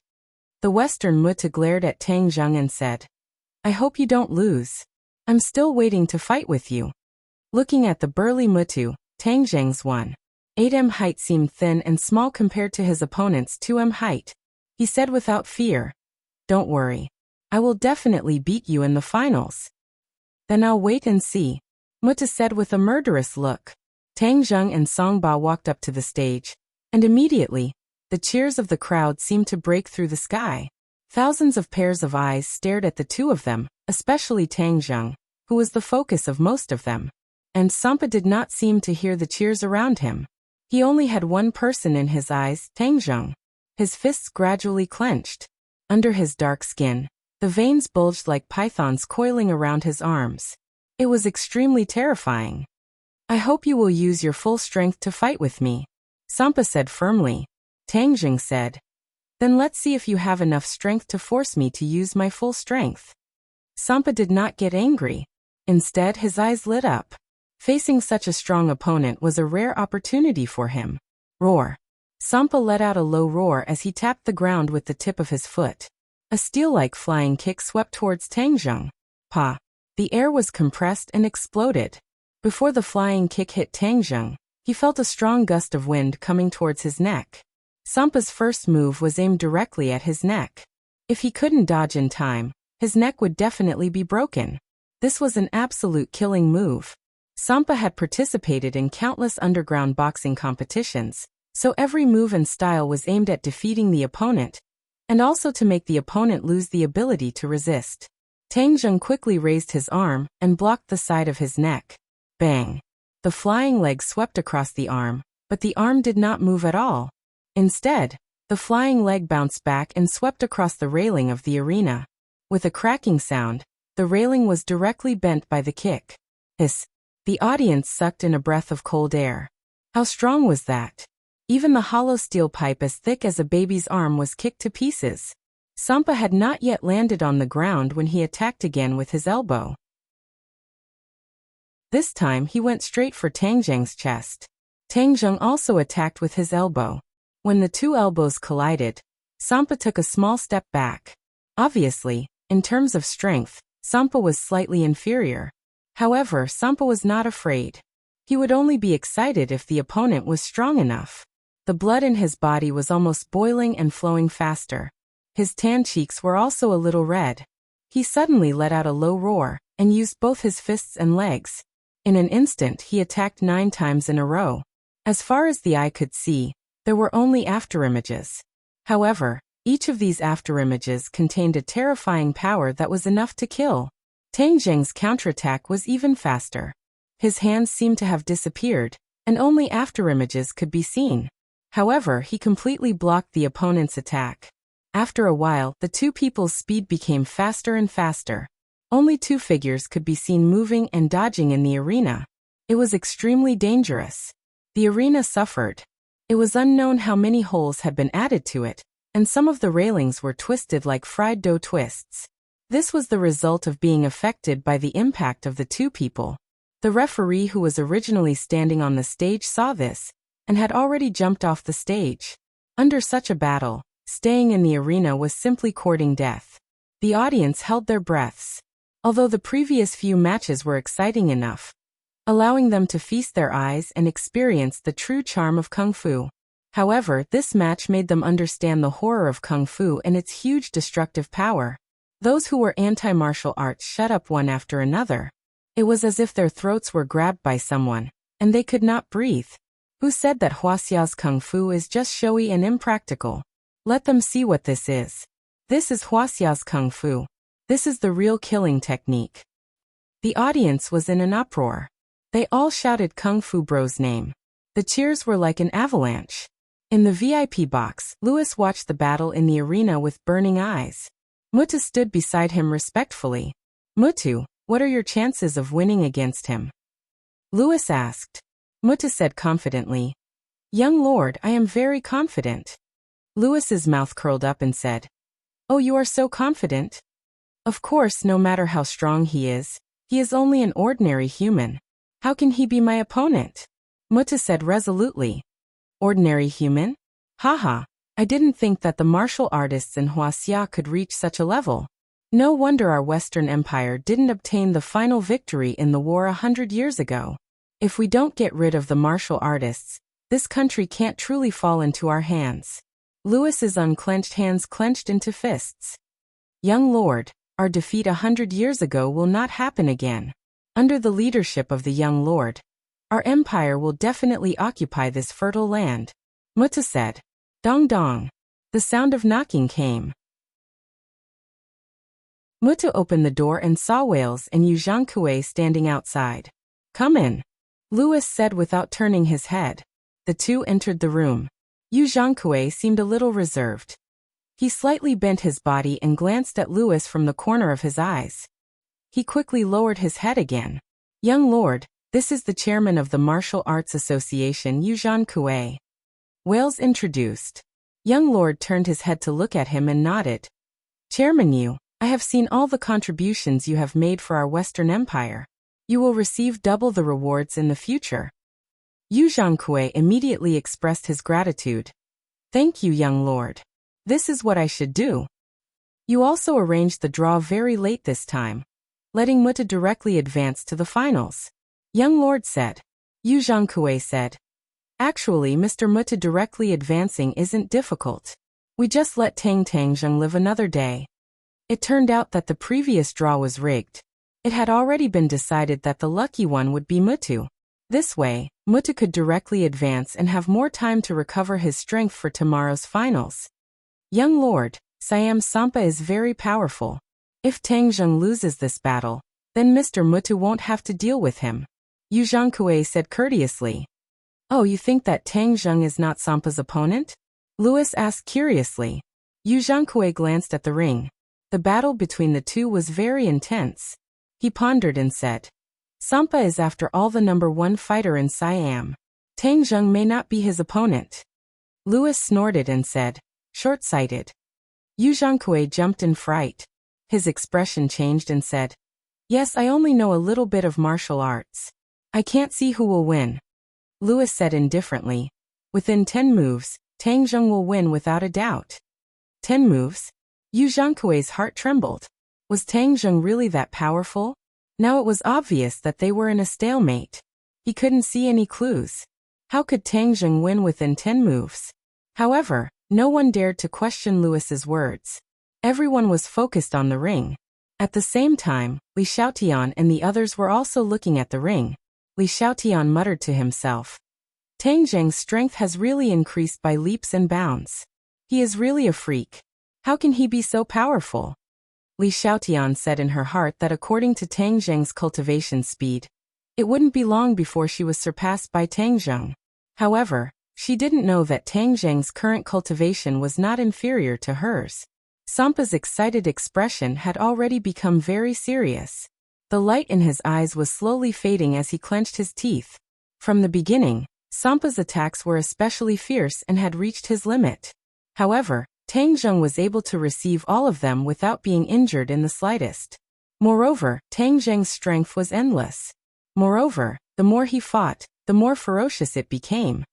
The Western Muta glared at Tang Zheng and said, "I hope you don't lose. I'm still waiting to fight with you." Looking at the burly Mutu, Tang Zheng's 1.8 m height seemed thin and small compared to his opponent's 2 m height. He said without fear, "Don't worry. I will definitely beat you in the finals." "Then I'll wait and see," Muta said with a murderous look. Tang Zheng and Songba walked up to the stage, and immediately, the cheers of the crowd seemed to break through the sky. Thousands of pairs of eyes stared at the two of them, especially Tang Zheng, who was the focus of most of them. And Sampa did not seem to hear the cheers around him. He only had one person in his eyes, Tang Zheng. His fists gradually clenched. Under his dark skin, the veins bulged like pythons coiling around his arms. It was extremely terrifying. "I hope you will use your full strength to fight with me," Sampa said firmly. Tang Zheng said, "Then let's see if you have enough strength to force me to use my full strength." Sampa did not get angry. Instead, his eyes lit up. Facing such a strong opponent was a rare opportunity for him. Roar. Sampa let out a low roar as he tapped the ground with the tip of his foot. A steel-like flying kick swept towards Tang Zheng. Pa! The air was compressed and exploded. Before the flying kick hit Tang Zheng, he felt a strong gust of wind coming towards his neck. Sampa's first move was aimed directly at his neck. If he couldn't dodge in time, his neck would definitely be broken. This was an absolute killing move. Sampa had participated in countless underground boxing competitions, so every move and style was aimed at defeating the opponent, and also to make the opponent lose the ability to resist. Tang Zheng quickly raised his arm and blocked the side of his neck. Bang! The flying leg swept across the arm, but the arm did not move at all. Instead, the flying leg bounced back and swept across the railing of the arena. With a cracking sound, the railing was directly bent by the kick. Hiss! The audience sucked in a breath of cold air. How strong was that? Even the hollow steel pipe as thick as a baby's arm was kicked to pieces. Sampa had not yet landed on the ground when he attacked again with his elbow. This time he went straight for Tang Zheng's chest. Tang Zheng also attacked with his elbow. When the two elbows collided, Sampa took a small step back. Obviously, in terms of strength, Sampa was slightly inferior. However, Sampa was not afraid. He would only be excited if the opponent was strong enough. The blood in his body was almost boiling and flowing faster. His tan cheeks were also a little red. He suddenly let out a low roar and used both his fists and legs. In an instant, he attacked 9 times in a row. As far as the eye could see, there were only afterimages. However, each of these afterimages contained a terrifying power that was enough to kill. Tang Zheng's counterattack was even faster. His hands seemed to have disappeared, and only afterimages could be seen. However, he completely blocked the opponent's attack. After a while, the two people's speed became faster and faster. Only two figures could be seen moving and dodging in the arena. It was extremely dangerous. The arena suffered. It was unknown how many holes had been added to it, and some of the railings were twisted like fried dough twists. This was the result of being affected by the impact of the two people. The referee who was originally standing on the stage saw this, and had already jumped off the stage. Under such a battle, staying in the arena was simply courting death. The audience held their breaths. Although the previous few matches were exciting enough, allowing them to feast their eyes and experience the true charm of Kung Fu. However, this match made them understand the horror of Kung Fu and its huge destructive power. Those who were anti-martial arts shut up one after another. It was as if their throats were grabbed by someone, and they could not breathe. Who said that Huaxia's Kung Fu is just showy and impractical? Let them see what this is. This is Huaxia's Kung Fu. This is the real killing technique. The audience was in an uproar. They all shouted Kung Fu Bro's name. The cheers were like an avalanche. In the VIP box, Louis watched the battle in the arena with burning eyes. Mutu stood beside him respectfully. Mutu, what are your chances of winning against him? Louis asked. Mutu said confidently. Young lord, I am very confident. Louis's mouth curled up and said, Oh, you are so confident? Of course, no matter how strong he is only an ordinary human. How can he be my opponent? Mutu said resolutely. Ordinary human? Haha, I didn't think that the martial artists in Huaxia could reach such a level. No wonder our Western Empire didn't obtain the final victory in the war 100 years ago. If we don't get rid of the martial artists, this country can't truly fall into our hands. Louis's unclenched hands clenched into fists. Young lord, our defeat 100 years ago will not happen again. Under the leadership of the young lord, our empire will definitely occupy this fertile land. Mutu said. Dong dong. The sound of knocking came. Mutu opened the door and saw Wales and Yu Zhangkue standing outside. Come in, Louis said without turning his head. The two entered the room. Yu Zhangkue seemed a little reserved. He slightly bent his body and glanced at Louis from the corner of his eyes. He quickly lowered his head again. Young lord, this is the chairman of the Martial Arts Association, Yu Zhangkue. Wales introduced. Young lord turned his head to look at him and nodded. Chairman Yu, I have seen all the contributions you have made for our Western Empire. You will receive double the rewards in the future. Yu Zhangkue immediately expressed his gratitude. Thank you, young lord. This is what I should do. You also arranged the draw very late this time, letting Mutu directly advance to the finals. Young lord said. Yu Zhangkue said. Actually, Mr. Mutu directly advancing isn't difficult. We just let Tang Zheng live another day. It turned out that the previous draw was rigged. It had already been decided that the lucky one would be Mutu. This way, Mutu could directly advance and have more time to recover his strength for tomorrow's finals. Young lord, Siam Sampa is very powerful. If Tang Zheng loses this battle, then Mr. Mutu won't have to deal with him. Yu Zhangkue said courteously. Oh, you think that Tang Zheng is not Sampa's opponent? Louis asked curiously. Yu Zhangkue glanced at the ring. The battle between the two was very intense. He pondered and said, Sampa is after all the #1 fighter in Siam. Tang Zheng may not be his opponent. Louis snorted and said, short-sighted. Yu Zhangkue jumped in fright. His expression changed and said, Yes, I only know a little bit of martial arts. I can't see who will win. Louis said indifferently, Within 10 moves, Tang Zheng will win without a doubt. 10 moves? Yu Zhangkue's heart trembled. Was Tang Zheng really that powerful? Now it was obvious that they were in a stalemate. He couldn't see any clues. How could Tang Zheng win within 10 moves? However, no one dared to question Louis's words. Everyone was focused on the ring. At the same time, Li Xiaotian and the others were also looking at the ring. Li Xiaotian muttered to himself. Tang Zheng's strength has really increased by leaps and bounds. He is really a freak. How can he be so powerful? Li Xiaotian said in her heart that according to Tang Zheng's cultivation speed, it wouldn't be long before she was surpassed by Tang Zheng. However, she didn't know that Tang Zheng's current cultivation was not inferior to hers. Sampa's excited expression had already become very serious. The light in his eyes was slowly fading as he clenched his teeth. From the beginning, Sampa's attacks were especially fierce and had reached his limit. However, Tang Zheng was able to receive all of them without being injured in the slightest. Moreover, Tang Zheng's strength was endless. Moreover, the more he fought, the more ferocious it became.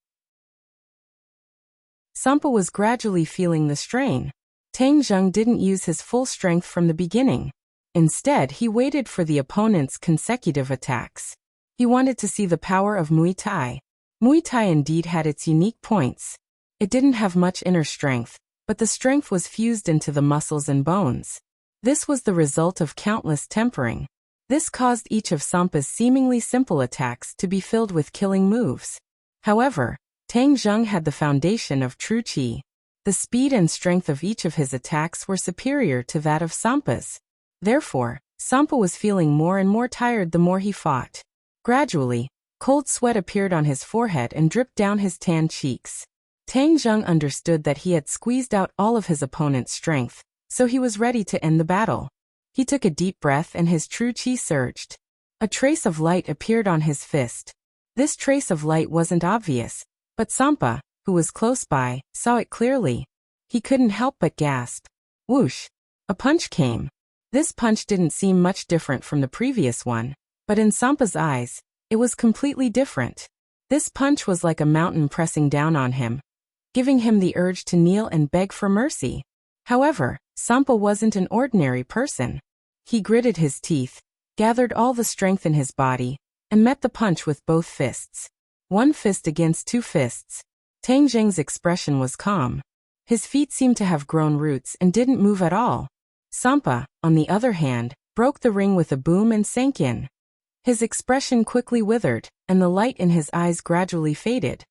Sampa was gradually feeling the strain. Tang Zheng didn't use his full strength from the beginning. Instead, he waited for the opponent's consecutive attacks. He wanted to see the power of Muay Thai. Muay Thai indeed had its unique points. It didn't have much inner strength, but the strength was fused into the muscles and bones. This was the result of countless tempering. This caused each of Sampa's seemingly simple attacks to be filled with killing moves. However, Tang Zheng had the foundation of true qi. The speed and strength of each of his attacks were superior to that of Sampa's. Therefore, Sampa was feeling more and more tired the more he fought. Gradually, cold sweat appeared on his forehead and dripped down his tanned cheeks. Tang Zheng understood that he had squeezed out all of his opponent's strength, so he was ready to end the battle. He took a deep breath and his true qi surged. A trace of light appeared on his fist. This trace of light wasn't obvious, but Sampa, who was close by, saw it clearly. He couldn't help but gasp. Whoosh! A punch came. This punch didn't seem much different from the previous one, but in Sampa's eyes, it was completely different. This punch was like a mountain pressing down on him, giving him the urge to kneel and beg for mercy. However, Sampa wasn't an ordinary person. He gritted his teeth, gathered all the strength in his body, and met the punch with both fists. One fist against two fists. Tang Zheng's expression was calm. His feet seemed to have grown roots and didn't move at all. Sampa, on the other hand, broke the ring with a boom and sank in. His expression quickly withered, and the light in his eyes gradually faded.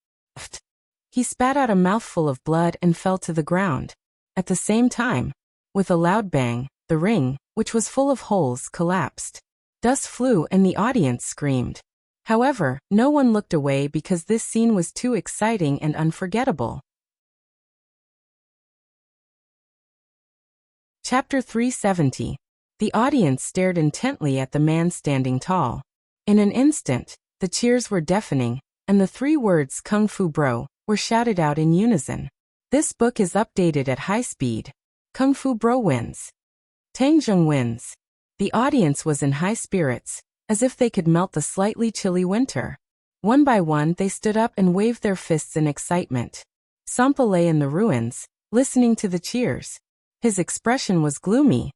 He spat out a mouthful of blood and fell to the ground. At the same time, with a loud bang, the ring, which was full of holes, collapsed. Dust flew and the audience screamed. However, no one looked away because this scene was too exciting and unforgettable. Chapter 370. The audience stared intently at the man standing tall. In an instant, the cheers were deafening, and the three words Kung Fu Bro were shouted out in unison. This book is updated at high speed. Kung Fu Bro wins. Tang Zheng wins. The audience was in high spirits, as if they could melt the slightly chilly winter. One by one they stood up and waved their fists in excitement. Sampa lay in the ruins, listening to the cheers. His expression was gloomy.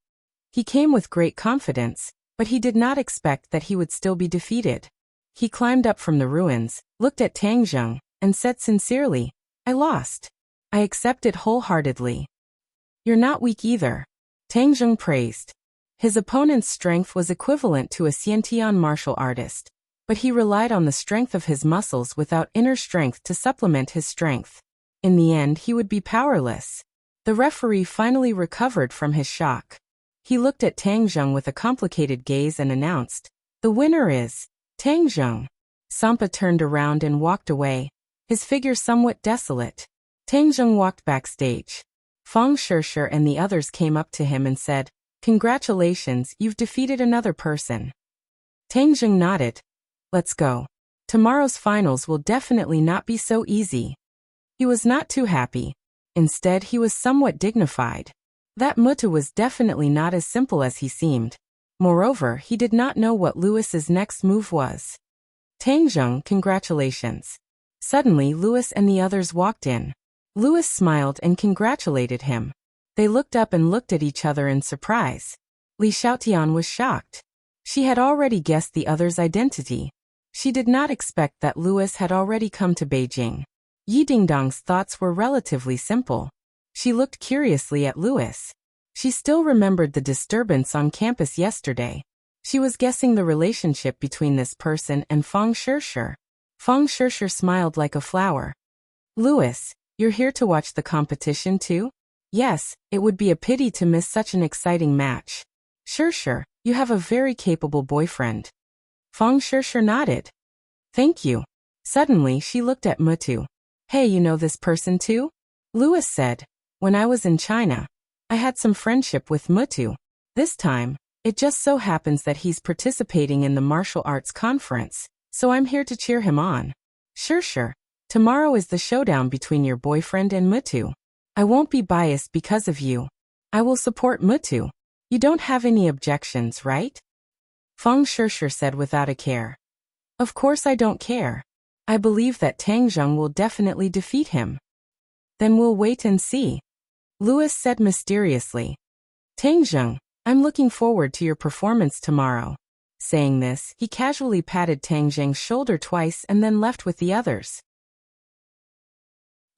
He came with great confidence, but he did not expect that he would still be defeated. He climbed up from the ruins, looked at Tang Zheng, and said sincerely, "I lost. I accept it wholeheartedly." "You're not weak either," Tang Zheng praised. His opponent's strength was equivalent to a Xiantian martial artist, but he relied on the strength of his muscles without inner strength to supplement his strength. In the end, he would be powerless. The referee finally recovered from his shock. He looked at Tang Zheng with a complicated gaze and announced, "The winner is Tang Zheng." Sampa turned around and walked away, his figure somewhat desolate. Tang Zheng walked backstage. Fang Shishir and the others came up to him and said, "Congratulations, you've defeated another person." Tang Zheng nodded. "Let's go. Tomorrow's finals will definitely not be so easy." He was not too happy. Instead, he was somewhat dignified. That mutu was definitely not as simple as he seemed. Moreover, he did not know what Lewis's next move was. "Tang Zheng, congratulations." Suddenly, Lewis and the others walked in. Lewis smiled and congratulated him. They looked up and looked at each other in surprise. Li Xiaotian was shocked. She had already guessed the other's identity. She did not expect that Lewis had already come to Beijing. Yi Dingdong's thoughts were relatively simple. She looked curiously at Lewis. She still remembered the disturbance on campus yesterday. She was guessing the relationship between this person and Fang Shishir. Fang Shishir smiled like a flower. "Lewis, you're here to watch the competition too?" "Yes, it would be a pity to miss such an exciting match." "Shishir, you have a very capable boyfriend." Fang Shishir nodded. "Thank you." Suddenly she looked at Mutu. "Hey, you know this person too?" Lewis said, "When I was in China, I had some friendship with Mutu. This time, it just so happens that he's participating in the martial arts conference, so I'm here to cheer him on. Sure. Tomorrow is the showdown between your boyfriend and Mutu. I won't be biased because of you. I will support Mutu. You don't have any objections, right? Feng Shishir said without a care. Of course I don't care. I believe that Tang Zheng will definitely defeat him. Then we'll wait and see. Louis said mysteriously. Tang Zheng, I'm looking forward to your performance tomorrow. Saying this, he casually patted Tang Zheng's shoulder twice and then left with the others.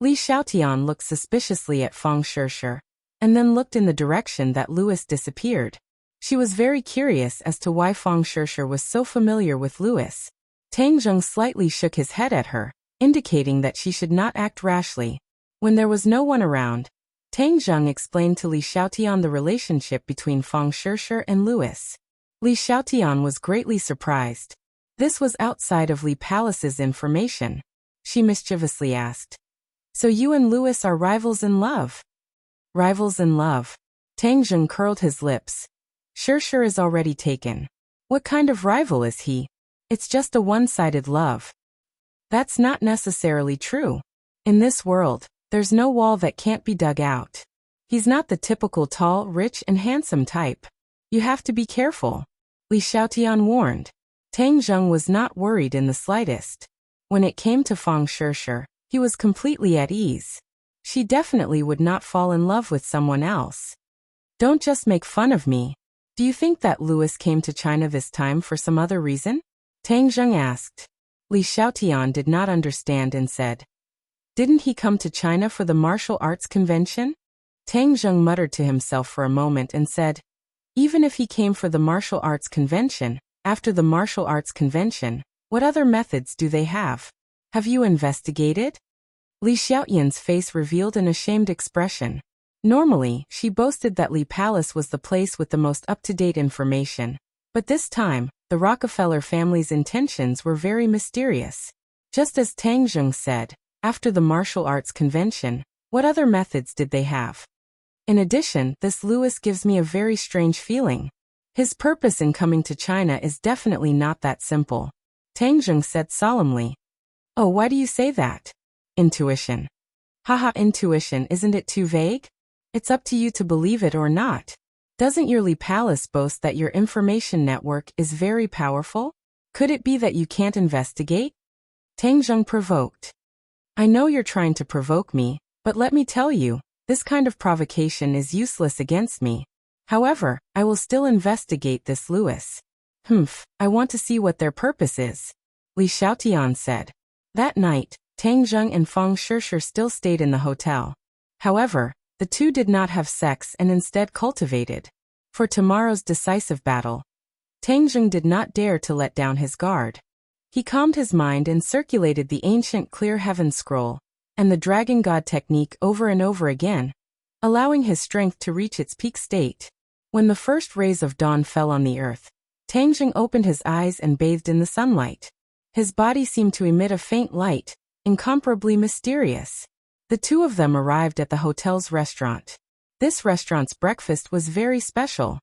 Li Xiaotian looked suspiciously at Feng Shishir, and then looked in the direction that Louis disappeared. She was very curious as to why Feng Shishir was so familiar with Louis. Tang Zheng slightly shook his head at her, indicating that she should not act rashly. When there was no one around, Tang Zheng explained to Li Xiaotian the relationship between Feng Shishir and Louis. Li Xiaotian was greatly surprised. This was outside of Li Palace's information. She mischievously asked. So you and Louis are rivals in love? Rivals in love. Tang Zheng curled his lips. Shishir is already taken. What kind of rival is he? It's just a one-sided love. That's not necessarily true. In this world, there's no wall that can't be dug out. He's not the typical tall, rich, and handsome type. You have to be careful. Li Xiaotian warned. Tang Zheng was not worried in the slightest. When it came to Feng Shishir, he was completely at ease. She definitely would not fall in love with someone else. Don't just make fun of me. Do you think that Louis came to China this time for some other reason? Tang Zheng asked. Li Xiaotian did not understand and said, Didn't he come to China for the martial arts convention? Tang Zheng muttered to himself for a moment and said, Even if he came for the martial arts convention, after the martial arts convention, what other methods do they have? Have you investigated? Li Xiaotian's face revealed an ashamed expression. Normally, she boasted that Li Palace was the place with the most up-to-date information. But this time, the Rockefeller family's intentions were very mysterious. Just as Tang Zheng said, after the martial arts convention, what other methods did they have? In addition, this Louis gives me a very strange feeling. His purpose in coming to China is definitely not that simple. Tang Zheng said solemnly. Oh, why do you say that? Intuition. Haha, intuition, isn't it too vague? It's up to you to believe it or not. Doesn't your Li Palace boast that your information network is very powerful? Could it be that you can't investigate? Tang Zheng provoked. I know you're trying to provoke me, but let me tell you, this kind of provocation is useless against me. However, I will still investigate this Louis. I want to see what their purpose is. Li Xiaotian said. That night, Tang Zheng and Feng Shishir still stayed in the hotel. However, the two did not have sex and instead cultivated. For tomorrow's decisive battle, Tang Zheng did not dare to let down his guard. He calmed his mind and circulated the ancient Clear Heaven scroll and the Dragon God technique over and over again, allowing his strength to reach its peak state. When the first rays of dawn fell on the earth, Tang Zheng opened his eyes and bathed in the sunlight. His body seemed to emit a faint light, incomparably mysterious. The two of them arrived at the hotel's restaurant. This restaurant's breakfast was very special.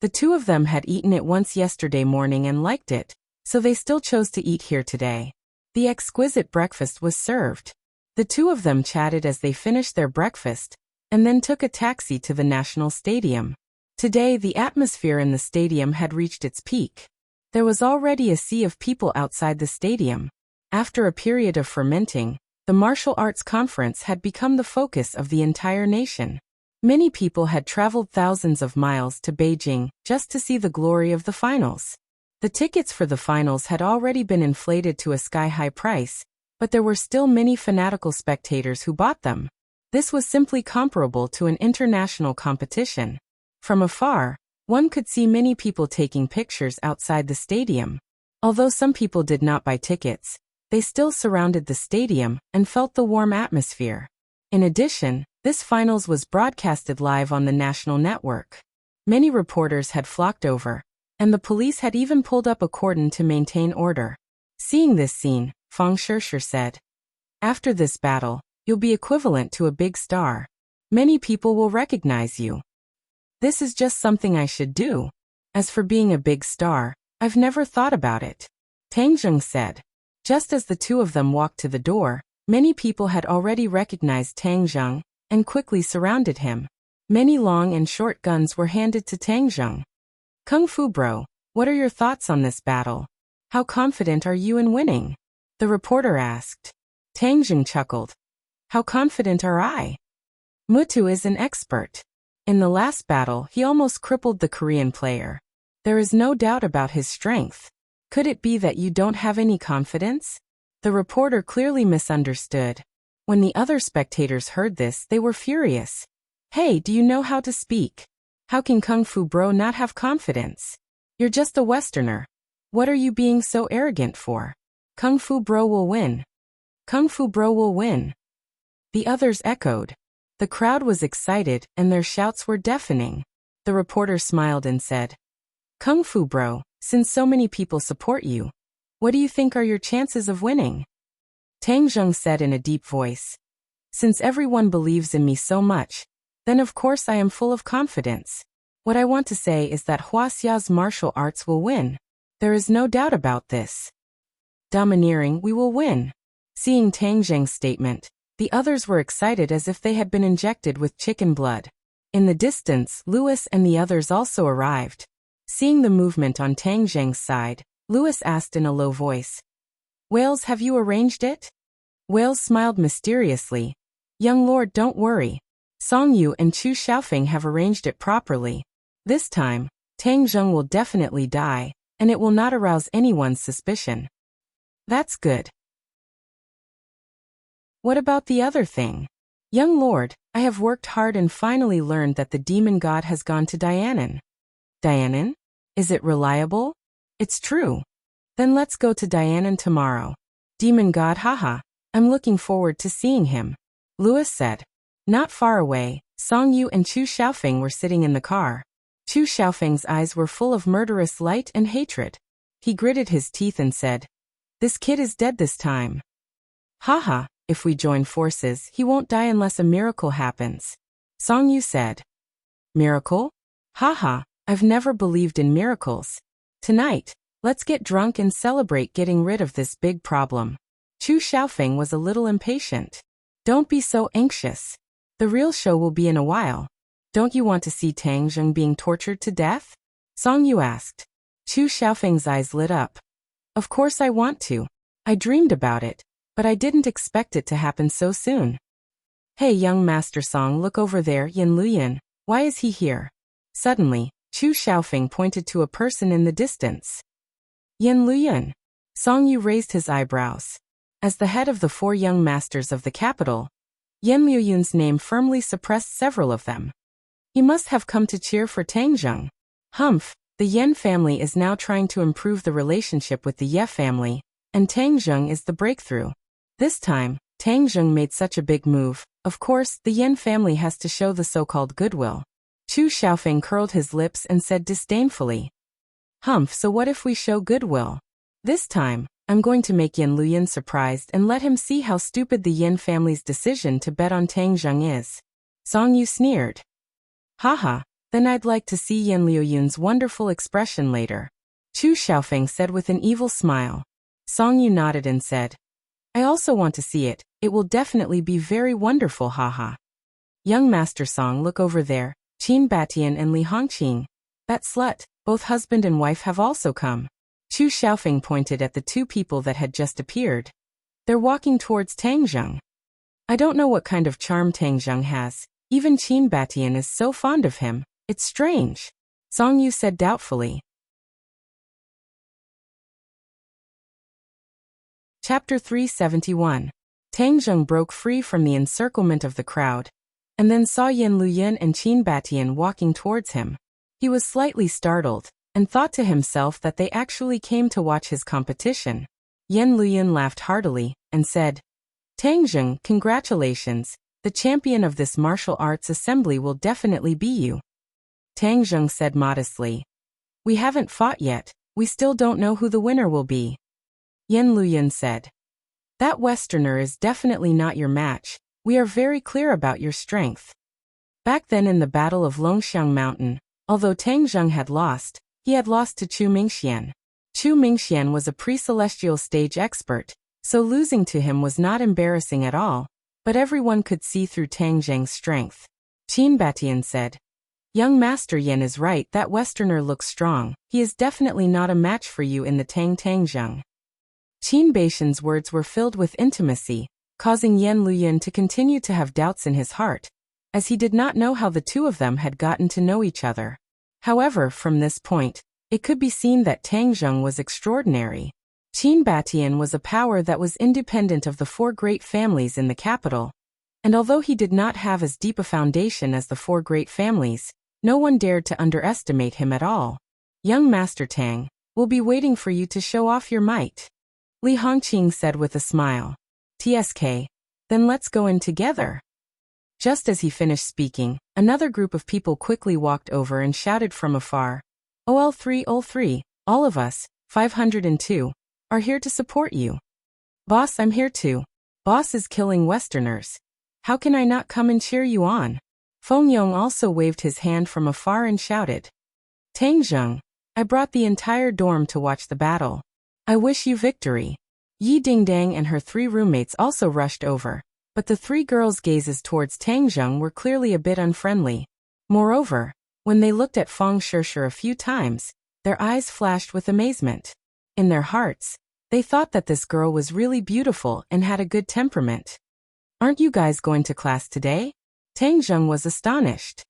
The two of them had eaten it once yesterday morning and liked it, so they still chose to eat here today. The exquisite breakfast was served. The two of them chatted as they finished their breakfast, and then took a taxi to the National Stadium. Today, the atmosphere in the stadium had reached its peak. There was already a sea of people outside the stadium. After a period of fermenting, the martial arts conference had become the focus of the entire nation. Many people had traveled thousands of miles to Beijing just to see the glory of the finals. The tickets for the finals had already been inflated to a sky-high price, but there were still many fanatical spectators who bought them. This was simply comparable to an international competition. From afar, one could see many people taking pictures outside the stadium. Although some people did not buy tickets, they still surrounded the stadium and felt the warm atmosphere. In addition, this finals was broadcasted live on the national network. Many reporters had flocked over, and the police had even pulled up a cordon to maintain order. Seeing this scene, Feng Shishir said, After this battle, you'll be equivalent to a big star. Many people will recognize you. This is just something I should do. As for being a big star, I've never thought about it. Tang Zheng said. Just as the two of them walked to the door, many people had already recognized Tang Zheng and quickly surrounded him. Many long and short guns were handed to Tang Zheng. Kung Fu Bro, what are your thoughts on this battle? How confident are you in winning? The reporter asked. Tang Zheng chuckled. How confident are I? Mutu is an expert. In the last battle, he almost crippled the Korean player. There is no doubt about his strength. Could it be that you don't have any confidence? The reporter clearly misunderstood. When the other spectators heard this, they were furious. Hey, do you know how to speak? How can Kung Fu Bro not have confidence? You're just a Westerner. What are you being so arrogant for? Kung Fu Bro will win. Kung Fu Bro will win. The others echoed. The crowd was excited, and their shouts were deafening. The reporter smiled and said, Kung Fu Bro, since so many people support you, what do you think are your chances of winning? Tang Zheng said in a deep voice. Since everyone believes in me so much, then of course I am full of confidence. What I want to say is that Huaxia's martial arts will win. There is no doubt about this. Domineering, we will win. Seeing Tang Zheng's statement, the others were excited as if they had been injected with chicken blood. In the distance, Louis and the others also arrived. Seeing the movement on Tang Zheng's side, Louis asked in a low voice, Wales, have you arranged it? Wales smiled mysteriously. Young lord, don't worry. Song Yu and Chu Xiaofeng have arranged it properly. This time, Tang Zheng will definitely die, and it will not arouse anyone's suspicion. That's good. What about the other thing? Young lord, I have worked hard and finally learned that the demon god has gone to Dianan. Dianan? Is it reliable? It's true. Then let's go to Dianan tomorrow. Demon god, haha. I'm looking forward to seeing him. Louis said. Not far away, Song Yu and Chu Xiaofeng were sitting in the car. Chu Xiaofeng's eyes were full of murderous light and hatred. He gritted his teeth and said, This kid is dead this time. Haha, if we join forces, he won't die unless a miracle happens. Song Yu said. Miracle? Haha, I've never believed in miracles. Tonight, let's get drunk and celebrate getting rid of this big problem. Chu Xiaofeng was a little impatient. Don't be so anxious. The real show will be in a while. Don't you want to see Tang Zheng being tortured to death? Song Yu asked. Chu Xiaofeng's eyes lit up. Of course I want to. I dreamed about it, but I didn't expect it to happen so soon. Hey young Master Song, look over there, Yin Luyan. Why is he here? Suddenly, Chu Xiaofeng pointed to a person in the distance. Yin Luyan. Song Yu raised his eyebrows. As the head of the 4 young masters of the capital, Yin Luyun's name firmly suppressed several of them. He must have come to cheer for Tang Zheng. Humph, the Yen family is now trying to improve the relationship with the Ye family, and Tang Zheng is the breakthrough. This time, Tang Zheng made such a big move. Of course, the Yen family has to show the so-called goodwill. Chu Xiaofeng curled his lips and said disdainfully. Humph, so what if we show goodwill? This time, I'm going to make Yin Luyan surprised and let him see how stupid the Yin family's decision to bet on Tang Zheng is. Song Yu sneered. Haha, then I'd like to see Yin Luyun's wonderful expression later. Chu Xiaofeng said with an evil smile. Song Yu nodded and said, I also want to see it. It will definitely be very wonderful, haha. Young Master Song, look over there. Qin Batian and Li Hongqing. That slut, both husband and wife have also come. Chu Xiaofeng pointed at the 2 people that had just appeared. They're walking towards Tang Zheng. I don't know what kind of charm Tang Zheng has. Even Qin Batian is so fond of him. It's strange. Song Yu said doubtfully. Chapter 371. Tang Zheng broke free from the encirclement of the crowd, and then saw Yin Luyan and Qin Batian walking towards him. He was slightly startled, and thought to himself that they actually came to watch his competition. Yin Luyan laughed heartily, and said, Tang Zheng, congratulations. The champion of this martial arts assembly will definitely be you. Tang Zheng said modestly. We haven't fought yet. We still don't know who the winner will be. Yin Luyan said. That Westerner is definitely not your match. We are very clear about your strength. Back then in the Battle of Longxiang Mountain, although Tang Zheng had lost, he had lost to Chu Mingxian. Chu Mingxian was a pre-celestial stage expert, so losing to him was not embarrassing at all, but everyone could see through Tang Zheng's strength. Qin Batian said, "Young Master Yan is right, that Westerner looks strong. He is definitely not a match for you in the Tang Zheng." Qin Batian's words were filled with intimacy, causing Yan Luyan to continue to have doubts in his heart, as he did not know how the two of them had gotten to know each other. However, from this point, it could be seen that Tang Zheng was extraordinary. Qin Batian was a power that was independent of the four great families in the capital, and although he did not have as deep a foundation as the four great families, no one dared to underestimate him at all. "Young Master Tang, we'll be waiting for you to show off your might," Li Hongqing said with a smile. "TSK, then let's go in together." Just as he finished speaking, another group of people quickly walked over and shouted from afar, "OL3, all of us, 502, are here to support you." "Boss, I'm here too. Boss is killing Westerners. How can I not come and cheer you on?" Feng Yong also waved his hand from afar and shouted, "Tang Zheng, I brought the entire dorm to watch the battle. I wish you victory." Yi Dingdang and her three roommates also rushed over, but the three girls' gazes towards Tang Zheng were clearly a bit unfriendly. Moreover, when they looked at Feng Shishir a few times, their eyes flashed with amazement. In their hearts, they thought that this girl was really beautiful and had a good temperament. "Aren't you guys going to class today?" Tang Zheng was astonished.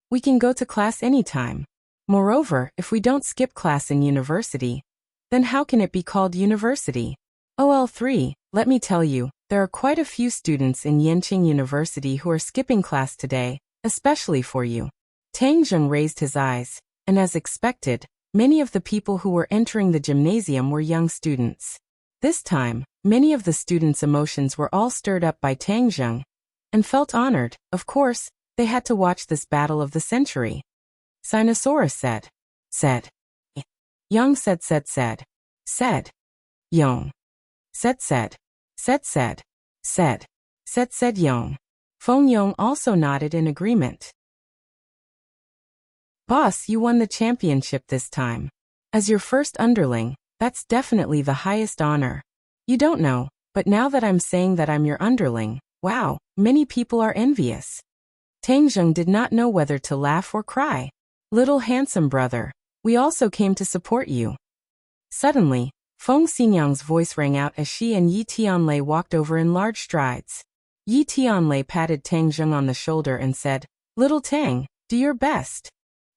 "We can go to class anytime. Moreover, if we don't skip class in university, then how can it be called university?" "OL3, let me tell you, there are quite a few students in Yanqing University who are skipping class today, especially for you." Tang Zheng raised his eyes, and as expected, many of the people who were entering the gymnasium were young students. This time, many of the students' emotions were all stirred up by Tang Zheng, and felt honored. Of course, they had to watch this battle of the century. Sinosaurus said. Young said. Yong. Said. Young. Feng Yong also nodded in agreement. "Boss, you won the championship this time. As your first underling, that's definitely the highest honor. You don't know, but now that I'm saying that I'm your underling, wow, many people are envious." Tang Zheng did not know whether to laugh or cry. "Little handsome brother, we also came to support you." Suddenly, Feng Xinyang's voice rang out as she and Yi Tianlei walked over in large strides. Yi Tianlei patted Tang Zheng on the shoulder and said, "Little Tang, do your best."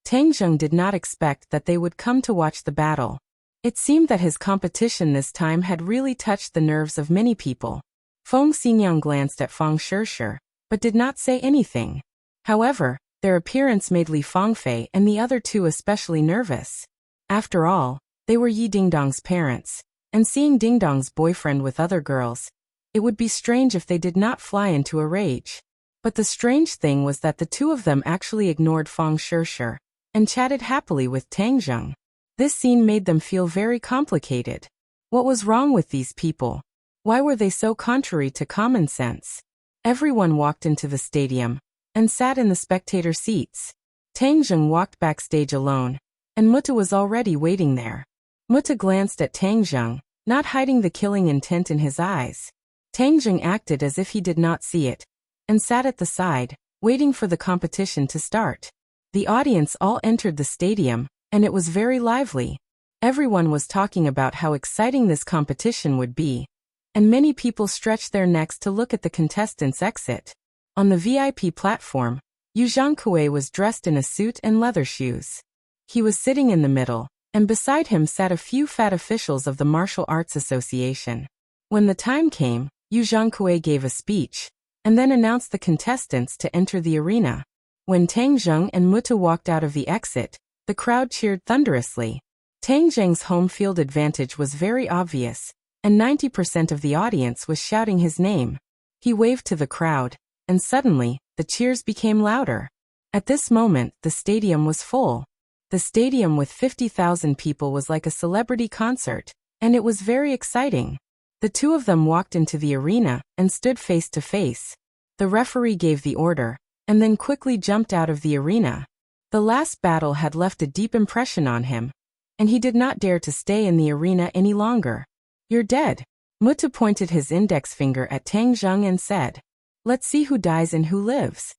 Tang Zheng did not expect that they would come to watch the battle. It seemed that his competition this time had really touched the nerves of many people. Feng Xinyang glanced at Feng Shishir, but did not say anything. However, their appearance made Li Fangfei and the other two especially nervous. After all, they were Yi Dingdong's parents, and seeing Dingdong's boyfriend with other girls, it would be strange if they did not fly into a rage. But the strange thing was that the two of them actually ignored Feng Shishir and chatted happily with Tang Zheng. This scene made them feel very complicated. What was wrong with these people? Why were they so contrary to common sense? Everyone walked into the stadium and sat in the spectator seats. Tang Zheng walked backstage alone, and Mutta was already waiting there. Mutta glanced at Tang Zheng, not hiding the killing intent in his eyes. Tang Zheng acted as if he did not see it, and sat at the side, waiting for the competition to start. The audience all entered the stadium, and it was very lively. Everyone was talking about how exciting this competition would be, and many people stretched their necks to look at the contestants' exit. On the VIP platform, Yu Zhangkue was dressed in a suit and leather shoes. He was sitting in the middle, and beside him sat a few fat officials of the Martial Arts Association. When the time came, Yu Zhangkue gave a speech, and then announced the contestants to enter the arena. When Tang Zheng and Mutta walked out of the exit, the crowd cheered thunderously. Tang Zheng's home field advantage was very obvious, and 90% of the audience was shouting his name. He waved to the crowd, and suddenly, the cheers became louder. At this moment, the stadium was full. The stadium with 50,000 people was like a celebrity concert, and it was very exciting. The two of them walked into the arena and stood face to face. The referee gave the order, and then quickly jumped out of the arena. The last battle had left a deep impression on him, and he did not dare to stay in the arena any longer. "You're dead." Mutu pointed his index finger at Tang Zheng and said, "Let's see who dies and who lives."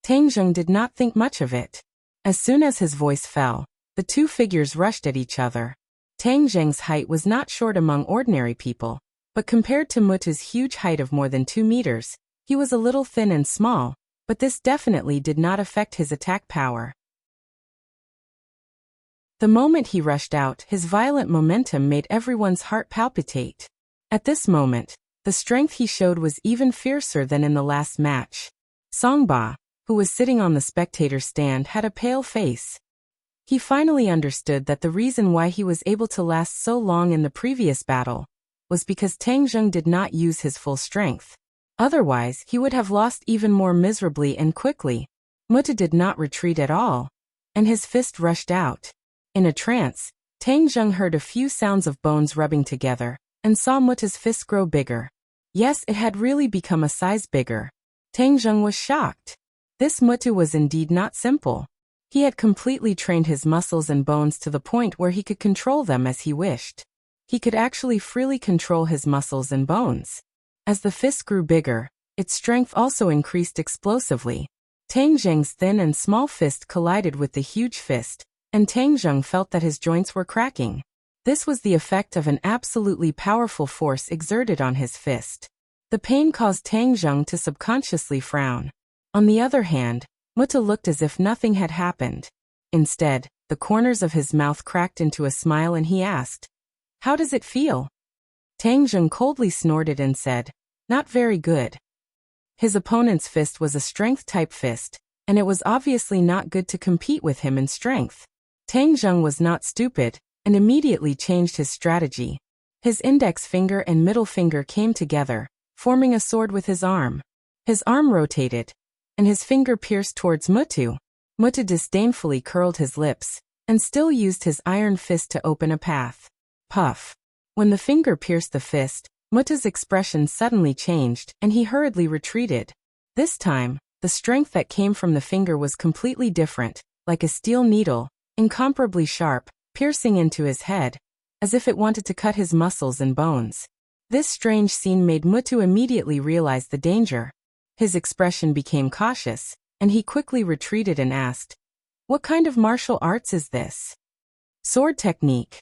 Tang Zheng did not think much of it. As soon as his voice fell, the two figures rushed at each other. Tang Zheng's height was not short among ordinary people, but compared to Mutu's huge height of more than 2 meters, he was a little thin and small, but this definitely did not affect his attack power. The moment he rushed out, his violent momentum made everyone's heart palpitate. At this moment, the strength he showed was even fiercer than in the last match. Songba, who was sitting on the spectator stand, had a pale face. He finally understood that the reason why he was able to last so long in the previous battle was because Tang Zheng did not use his full strength. Otherwise, he would have lost even more miserably and quickly. Mutu did not retreat at all, and his fist rushed out. In a trance, Tang Zheng heard a few sounds of bones rubbing together, and saw Mutu's fist grow bigger. Yes, it had really become a size bigger. Tang Zheng was shocked. This Mutu was indeed not simple. He had completely trained his muscles and bones to the point where he could control them as he wished. He could actually freely control his muscles and bones. As the fist grew bigger, its strength also increased explosively. Tang Zheng's thin and small fist collided with the huge fist, and Tang Zheng felt that his joints were cracking. This was the effect of an absolutely powerful force exerted on his fist. The pain caused Tang Zheng to subconsciously frown. On the other hand, Mutu looked as if nothing had happened. Instead, the corners of his mouth cracked into a smile and he asked, "How does it feel?" Tang Zheng coldly snorted and said, "Not very good." His opponent's fist was a strength-type fist, and it was obviously not good to compete with him in strength. Tang Zheng was not stupid, and immediately changed his strategy. His index finger and middle finger came together, forming a sword with his arm. His arm rotated, and his finger pierced towards Mutu. Mutu disdainfully curled his lips, and still used his iron fist to open a path. Puff. When the finger pierced the fist, Mutu's expression suddenly changed, and he hurriedly retreated. This time, the strength that came from the finger was completely different, like a steel needle, incomparably sharp, piercing into his head, as if it wanted to cut his muscles and bones. This strange scene made Mutu immediately realize the danger. His expression became cautious, and he quickly retreated and asked, "What kind of martial arts is this?" "Sword technique,"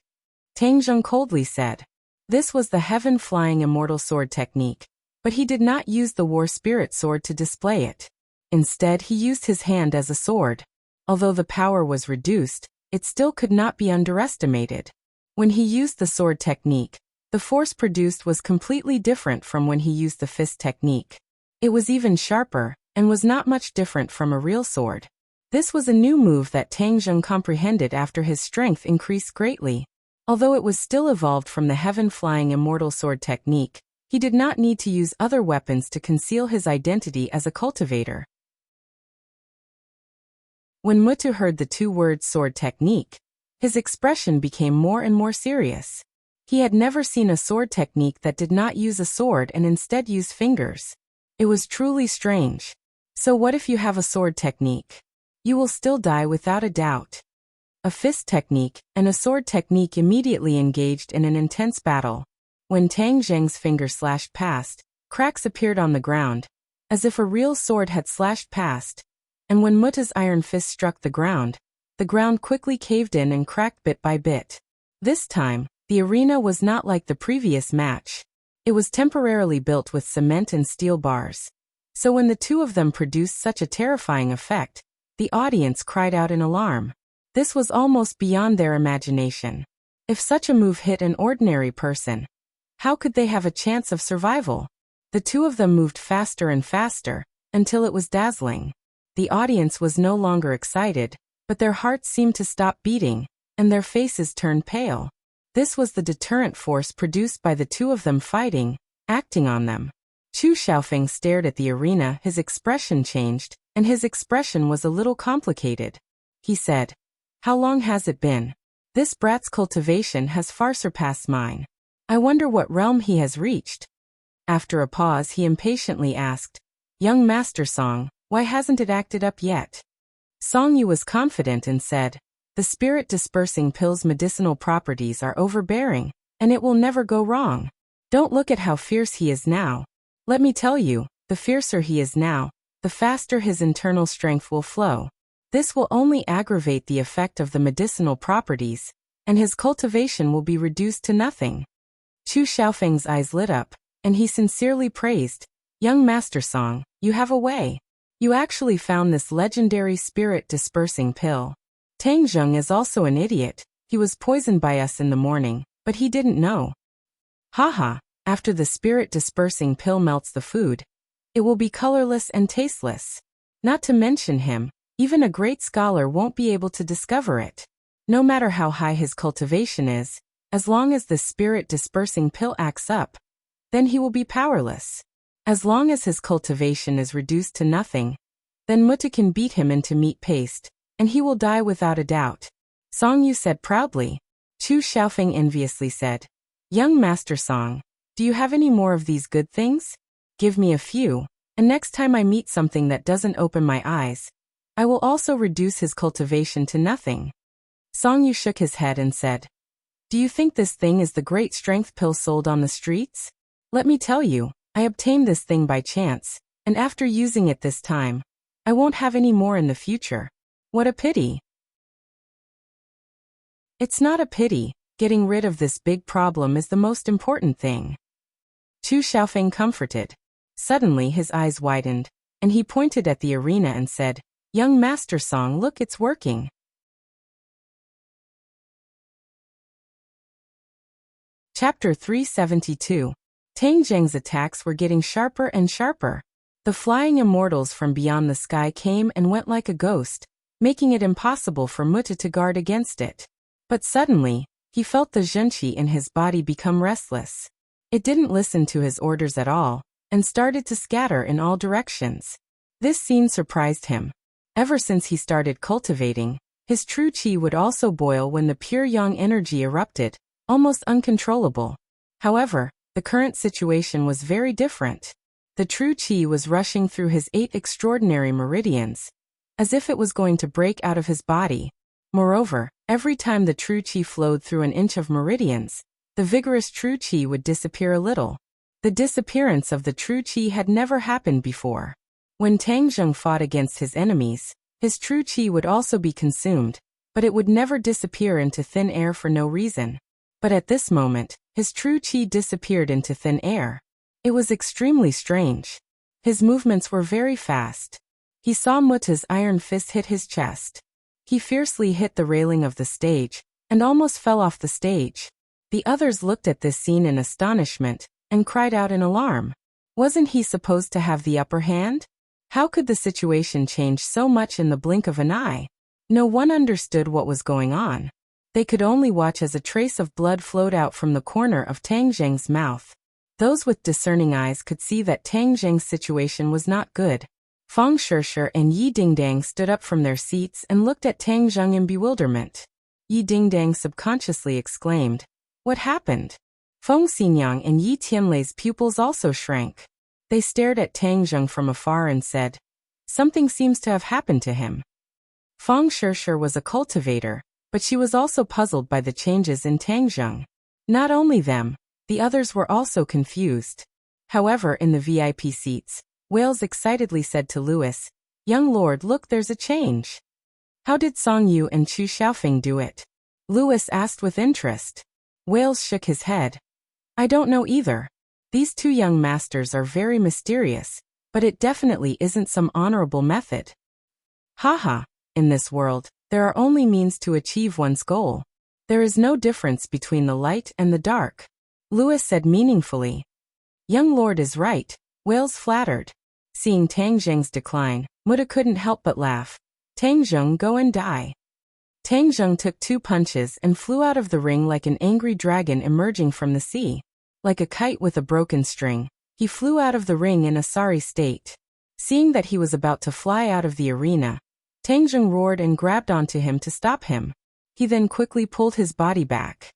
Tang Zheng coldly said. This was the heaven-flying immortal sword technique, but he did not use the war spirit sword to display it. Instead, he used his hand as a sword. Although the power was reduced, it still could not be underestimated. When he used the sword technique, the force produced was completely different from when he used the fist technique. It was even sharper, and was not much different from a real sword. This was a new move that Tang Zheng comprehended after his strength increased greatly. Although it was still evolved from the heaven-flying immortal sword technique, he did not need to use other weapons to conceal his identity as a cultivator. When Mutu heard the two words sword technique, his expression became more and more serious. He had never seen a sword technique that did not use a sword and instead used fingers. It was truly strange. So what if you have a sword technique? You will still die without a doubt. A fist technique and a sword technique immediately engaged in an intense battle. When Tang Zheng's finger slashed past, cracks appeared on the ground, as if a real sword had slashed past. And when Mutu's iron fist struck the ground quickly caved in and cracked bit by bit. This time, the arena was not like the previous match. It was temporarily built with cement and steel bars. So when the two of them produced such a terrifying effect, the audience cried out in alarm. This was almost beyond their imagination. If such a move hit an ordinary person, how could they have a chance of survival? The two of them moved faster and faster, until it was dazzling. The audience was no longer excited, but their hearts seemed to stop beating, and their faces turned pale. This was the deterrent force produced by the two of them fighting, acting on them. Chu Xiaofeng stared at the arena. His expression changed, and his expression was a little complicated. He said, "How long has it been? This brat's cultivation has far surpassed mine. I wonder what realm he has reached." After a pause, he impatiently asked, "Young Master Song, Why hasn't it acted up yet? Song Yu was confident and said, the spirit-dispersing pill's medicinal properties are overbearing, and it will never go wrong. Don't look at how fierce he is now. Let me tell you, the fiercer he is now, the faster his internal strength will flow. This will only aggravate the effect of the medicinal properties, and his cultivation will be reduced to nothing. Chu Xiaofeng's eyes lit up, and he sincerely praised, young Master Song, you have a way. You actually found this legendary spirit-dispersing pill. Tang Zheng is also an idiot. He was poisoned by us in the morning, but he didn't know. Haha, after the spirit-dispersing pill melts the food, it will be colorless and tasteless. Not to mention him, even a great scholar won't be able to discover it. No matter how high his cultivation is, as long as the spirit-dispersing pill acts up, then he will be powerless. As long as his cultivation is reduced to nothing, then Mutta can beat him into meat paste, and he will die without a doubt. Song Yu said proudly. Chu Xiaofeng enviously said, young Master Song, do you have any more of these good things? Give me a few, and next time I meet something that doesn't open my eyes, I will also reduce his cultivation to nothing. Song Yu shook his head and said, do you think this thing is the great strength pill sold on the streets? Let me tell you, I obtained this thing by chance, and after using it this time, I won't have any more in the future. What a pity. It's not a pity. Getting rid of this big problem is the most important thing. Chu Xiaofeng comforted. Suddenly his eyes widened, and he pointed at the arena and said, young Master Song, look, it's working. Chapter 372. Tang Zheng's attacks were getting sharper and sharper. The flying immortals from beyond the sky came and went like a ghost, making it impossible for Mutta to guard against it. But suddenly, he felt the zhenqi in his body become restless. It didn't listen to his orders at all, and started to scatter in all directions. This scene surprised him. Ever since he started cultivating, his true qi would also boil when the pure yang energy erupted, almost uncontrollable. However, the current situation was very different. The true qi was rushing through his 8 extraordinary meridians, as if it was going to break out of his body. Moreover, every time the true qi flowed through an inch of meridians, the vigorous true qi would disappear a little. The disappearance of the true qi had never happened before. When Tang Zheng fought against his enemies, his true qi would also be consumed, but it would never disappear into thin air for no reason. But at this moment, his true qi disappeared into thin air. It was extremely strange. His movements were very fast. He saw Mutta's iron fist hit his chest. He fiercely hit the railing of the stage, and almost fell off the stage. The others looked at this scene in astonishment, and cried out in alarm. Wasn't he supposed to have the upper hand? How could the situation change so much in the blink of an eye? No one understood what was going on. They could only watch as a trace of blood flowed out from the corner of Tang Zheng's mouth. Those with discerning eyes could see that Tang Zheng's situation was not good. Feng Shishir and Yi Dingdang stood up from their seats and looked at Tang Zheng in bewilderment. Yi Dingdang subconsciously exclaimed, what happened? Feng Xinyang and Yi Tianlei's pupils also shrank. They stared at Tang Zheng from afar and said, something seems to have happened to him. Feng Shishir was a cultivator, but she was also puzzled by the changes in Tang Zheng. Not only them, the others were also confused. However, in the VIP seats, Wales excitedly said to Louis, young lord, look, there's a change. How did Song Yu and Chu Xiaofeng do it? Louis asked with interest. Wales shook his head. I don't know either. These two young masters are very mysterious, but it definitely isn't some honorable method. Haha, in this world, there are only means to achieve one's goal. There is no difference between the light and the dark. Louis said meaningfully. Young lord is right, Wales flattered. Seeing Tang Zheng's decline, Mutta couldn't help but laugh. Tang Zheng, go and die. Tang Zheng took 2 punches and flew out of the ring like an angry dragon emerging from the sea. Like a kite with a broken string, he flew out of the ring in a sorry state. Seeing that he was about to fly out of the arena, Tang Zheng roared and grabbed onto him to stop him. He then quickly pulled his body back.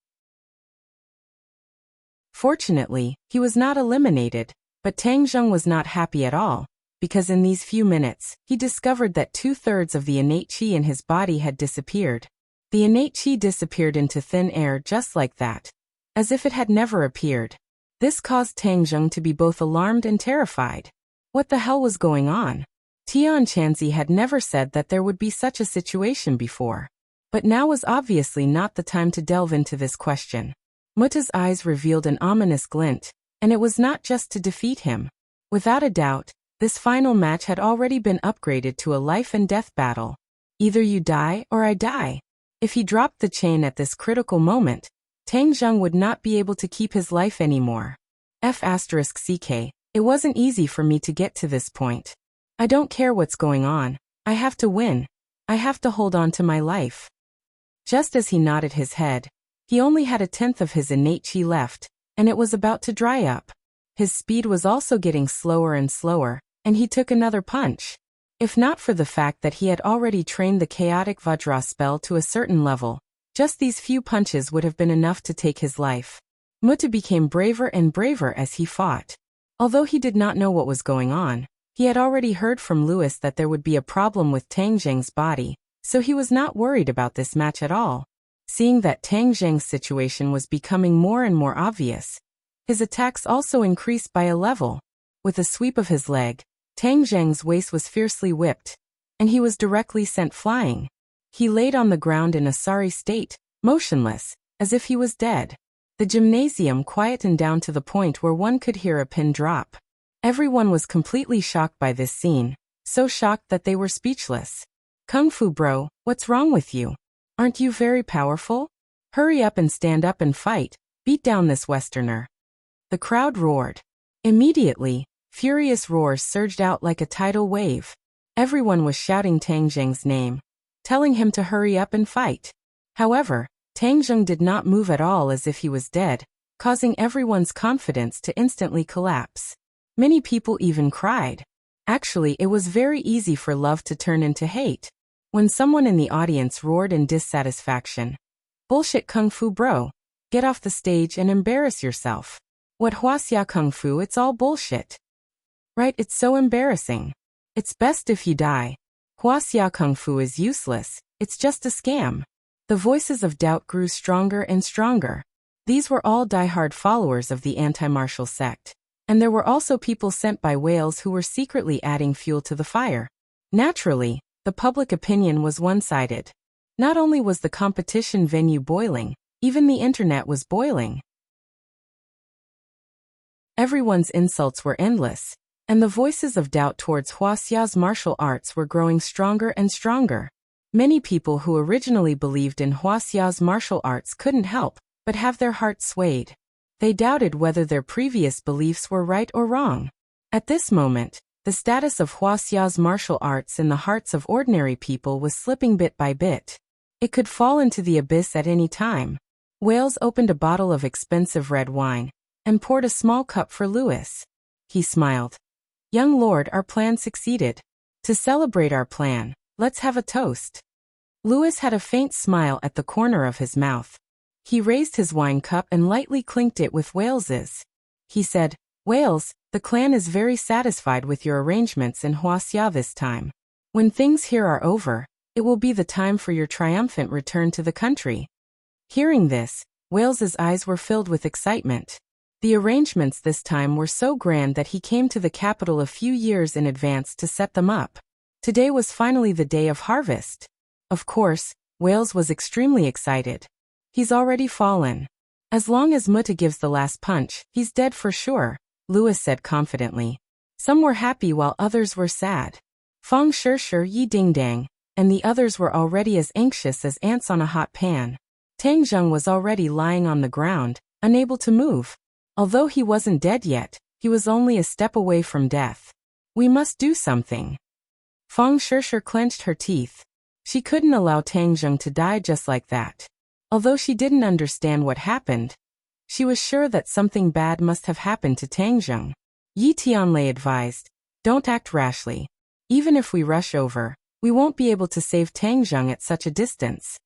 Fortunately, he was not eliminated, but Tang Zheng was not happy at all. because in these few minutes, he discovered that 2/3 of the innate qi in his body had disappeared. The innate qi disappeared into thin air just like that, as if it had never appeared. This caused Tang Zheng to be both alarmed and terrified. What the hell was going on? Tian Chanzi had never said that there would be such a situation before. But now was obviously not the time to delve into this question. Muta's eyes revealed an ominous glint, and it was not just to defeat him. Without a doubt, this final match had already been upgraded to a life and death battle. Either you die or I die. If he dropped the chain at this critical moment, Tang Zheng would not be able to keep his life anymore. F***ck, it wasn't easy for me to get to this point. I don't care what's going on. I have to win. I have to hold on to my life. Just as he nodded his head, he only had 1/10 of his innate qi left, and it was about to dry up. His speed was also getting slower and slower, and he took another punch. If not for the fact that he had already trained the chaotic Vajra spell to a certain level, just these few punches would have been enough to take his life. Muta became braver and braver as he fought. Although he did not know what was going on, he had already heard from Louis that there would be a problem with Tang Zheng's body, so he was not worried about this match at all. Seeing that Tang Zheng's situation was becoming more and more obvious, his attacks also increased by a level. With a sweep of his leg, Tang Zheng's waist was fiercely whipped, and he was directly sent flying. He laid on the ground in a sorry state, motionless, as if he was dead. The gymnasium quietened down to the point where one could hear a pin drop. Everyone was completely shocked by this scene, so shocked that they were speechless. Kung Fu bro, what's wrong with you? Aren't you very powerful? Hurry up and stand up and fight, beat down this Westerner. The crowd roared. Immediately, furious roars surged out like a tidal wave. Everyone was shouting Tang Zheng's name, telling him to hurry up and fight. However, Tang Zheng did not move at all, as if he was dead, causing everyone's confidence to instantly collapse. Many people even cried. Actually, it was very easy for love to turn into hate. When someone in the audience roared in dissatisfaction, "Bullshit Kung Fu bro! Get off the stage and embarrass yourself. What Huaxia Kung Fu, it's all bullshit. Right, it's so embarrassing. It's best if you die. Huaxia Kung Fu is useless, it's just a scam." The voices of doubt grew stronger and stronger. These were all die-hard followers of the anti-martial sect. And there were also people sent by whales who were secretly adding fuel to the fire. Naturally, the public opinion was one-sided. Not only was the competition venue boiling, even the internet was boiling. Everyone's insults were endless, and the voices of doubt towards Huaxia's martial arts were growing stronger and stronger. Many people who originally believed in Huaxia's martial arts couldn't help but have their hearts swayed. They doubted whether their previous beliefs were right or wrong. At this moment, the status of Huaxia's martial arts in the hearts of ordinary people was slipping bit by bit. It could fall into the abyss at any time. Wales opened a bottle of expensive red wine and poured a small cup for Louis. He smiled. "Young lord, our plan succeeded. To celebrate our plan, let's have a toast." Louis had a faint smile at the corner of his mouth. He raised his wine cup and lightly clinked it with Wales's. He said, "Wales, the clan is very satisfied with your arrangements in Huaxia this time. When things here are over, it will be the time for your triumphant return to the country." Hearing this, Wales's eyes were filled with excitement. The arrangements this time were so grand that he came to the capital a few years in advance to set them up. Today was finally the day of harvest. Of course, Wales was extremely excited. He's already fallen. As long as Muta gives the last punch, he's dead for sure, Louis said confidently. Some were happy while others were sad. Feng Shir Yi Ding Dang, and the others were already as anxious as ants on a hot pan. Tang Zheng was already lying on the ground, unable to move. Although he wasn't dead yet, he was only a step away from death. "We must do something." Feng Shir clenched her teeth. She couldn't allow Tang Zheng to die just like that. Although she didn't understand what happened, she was sure that something bad must have happened to Tang Zheng. Yi Tianlei advised, "Don't act rashly. Even if we rush over, we won't be able to save Tang Zheng at such a distance."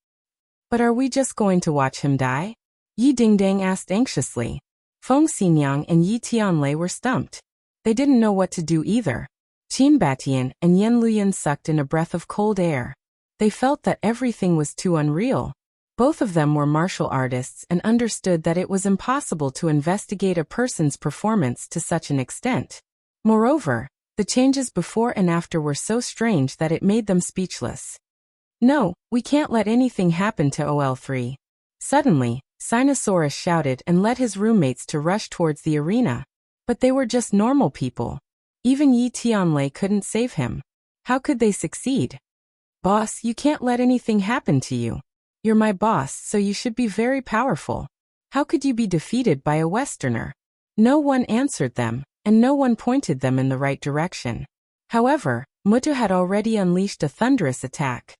"But are we just going to watch him die?" Yi Dingdang asked anxiously. Feng Xinyang and Yi Tianlei were stumped. They didn't know what to do either. Qin Batian and Yen Luyan sucked in a breath of cold air. They felt that everything was too unreal. Both of them were martial artists and understood that it was impossible to investigate a person's performance to such an extent. Moreover, the changes before and after were so strange that it made them speechless. "No, we can't let anything happen to OL3. Suddenly, Sinosaurus shouted and led his roommates to rush towards the arena. But they were just normal people. Even Yi Tianlei couldn't save him. How could they succeed? "Boss, you can't let anything happen to you. You're my boss, so you should be very powerful. How could you be defeated by a Westerner?" No one answered them, and no one pointed them in the right direction. However, Mutu had already unleashed a thunderous attack.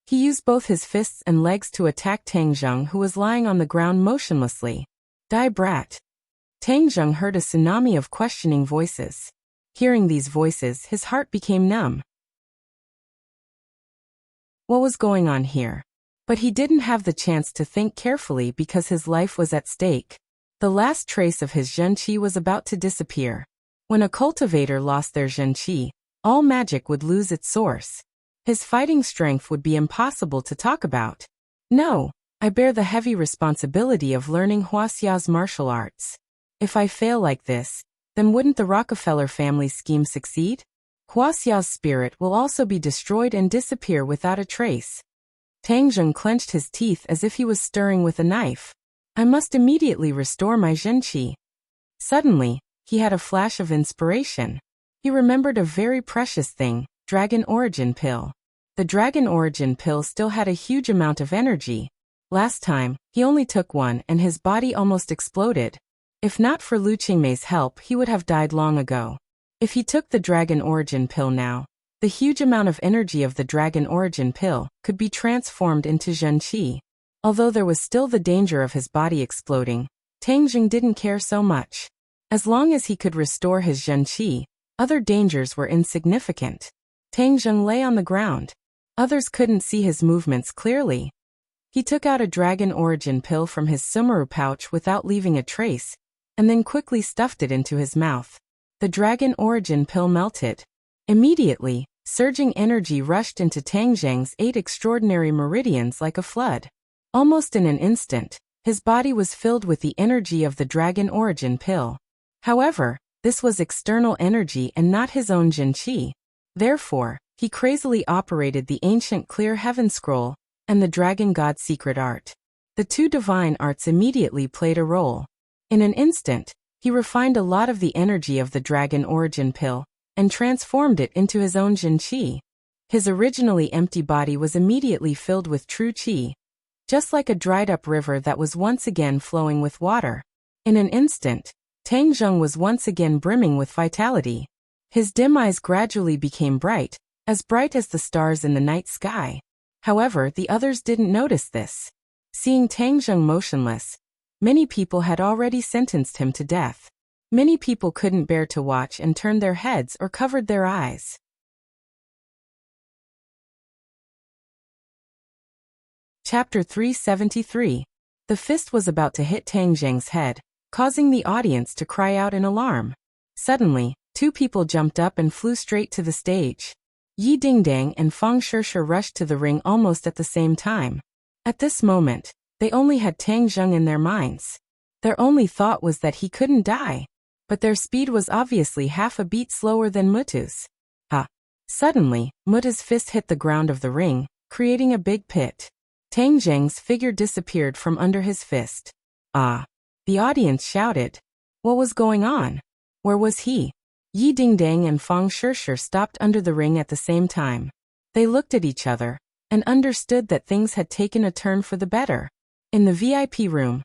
He used both his fists and legs to attack Tang Zheng, who was lying on the ground motionlessly. "Die, brat." Tang Zheng heard a tsunami of questioning voices. Hearing these voices, his heart became numb. What was going on here? But he didn't have the chance to think carefully because his life was at stake. The last trace of his Zhenqi was about to disappear. When a cultivator lost their Zhenqi, all magic would lose its source. His fighting strength would be impossible to talk about. "No, I bear the heavy responsibility of learning Huaxia's martial arts. If I fail like this, then wouldn't the Rockefeller family's scheme succeed? Huaxia's spirit will also be destroyed and disappear without a trace." Tang Zheng clenched his teeth as if he was stirring with a knife. "I must immediately restore my Zhenqi." Suddenly, he had a flash of inspiration. He remembered a very precious thing, Dragon Origin Pill. The Dragon Origin Pill still had a huge amount of energy. Last time, he only took one and his body almost exploded. If not for Lu Qingmei's help, he would have died long ago. If he took the Dragon Origin Pill now, the huge amount of energy of the Dragon Origin Pill could be transformed into Zhenqi. Although there was still the danger of his body exploding, Tang Zheng didn't care so much. As long as he could restore his Zhenqi, other dangers were insignificant. Tang Zheng lay on the ground. Others couldn't see his movements clearly. He took out a Dragon Origin Pill from his Sumeru pouch without leaving a trace, and then quickly stuffed it into his mouth. The Dragon Origin Pill melted. Immediately, surging energy rushed into Tang Zheng's 8 extraordinary meridians like a flood. Almost in an instant, his body was filled with the energy of the Dragon Origin Pill. However, this was external energy and not his own Zhenqi. Therefore, he crazily operated the ancient Clear Heaven Scroll and the Dragon God Secret Art. The two divine arts immediately played a role. In an instant, he refined a lot of the energy of the Dragon Origin Pill and transformed it into his own Zhenqi. His originally empty body was immediately filled with true qi, just like a dried-up river that was once again flowing with water. In an instant, Tang Zheng was once again brimming with vitality. His dim eyes gradually became bright as the stars in the night sky. However, the others didn't notice this. Seeing Tang Zheng motionless, many people had already sentenced him to death. Many people couldn't bear to watch and turned their heads or covered their eyes. Chapter 373. The fist was about to hit Tang Zheng's head, causing the audience to cry out in alarm. Suddenly, two people jumped up and flew straight to the stage. Yi Dingdang and Fang Shishir rushed to the ring almost at the same time. At this moment, they only had Tang Zheng in their minds. Their only thought was that he couldn't die. But their speed was obviously half a beat slower than Mutu's. Suddenly, Mutu's fist hit the ground of the ring, creating a big pit. Tang Zheng's figure disappeared from under his fist. The audience shouted. What was going on? Where was he? Yi Dingdang and Fang Shishir stopped under the ring at the same time. They looked at each other and understood that things had taken a turn for the better. In the VIP room,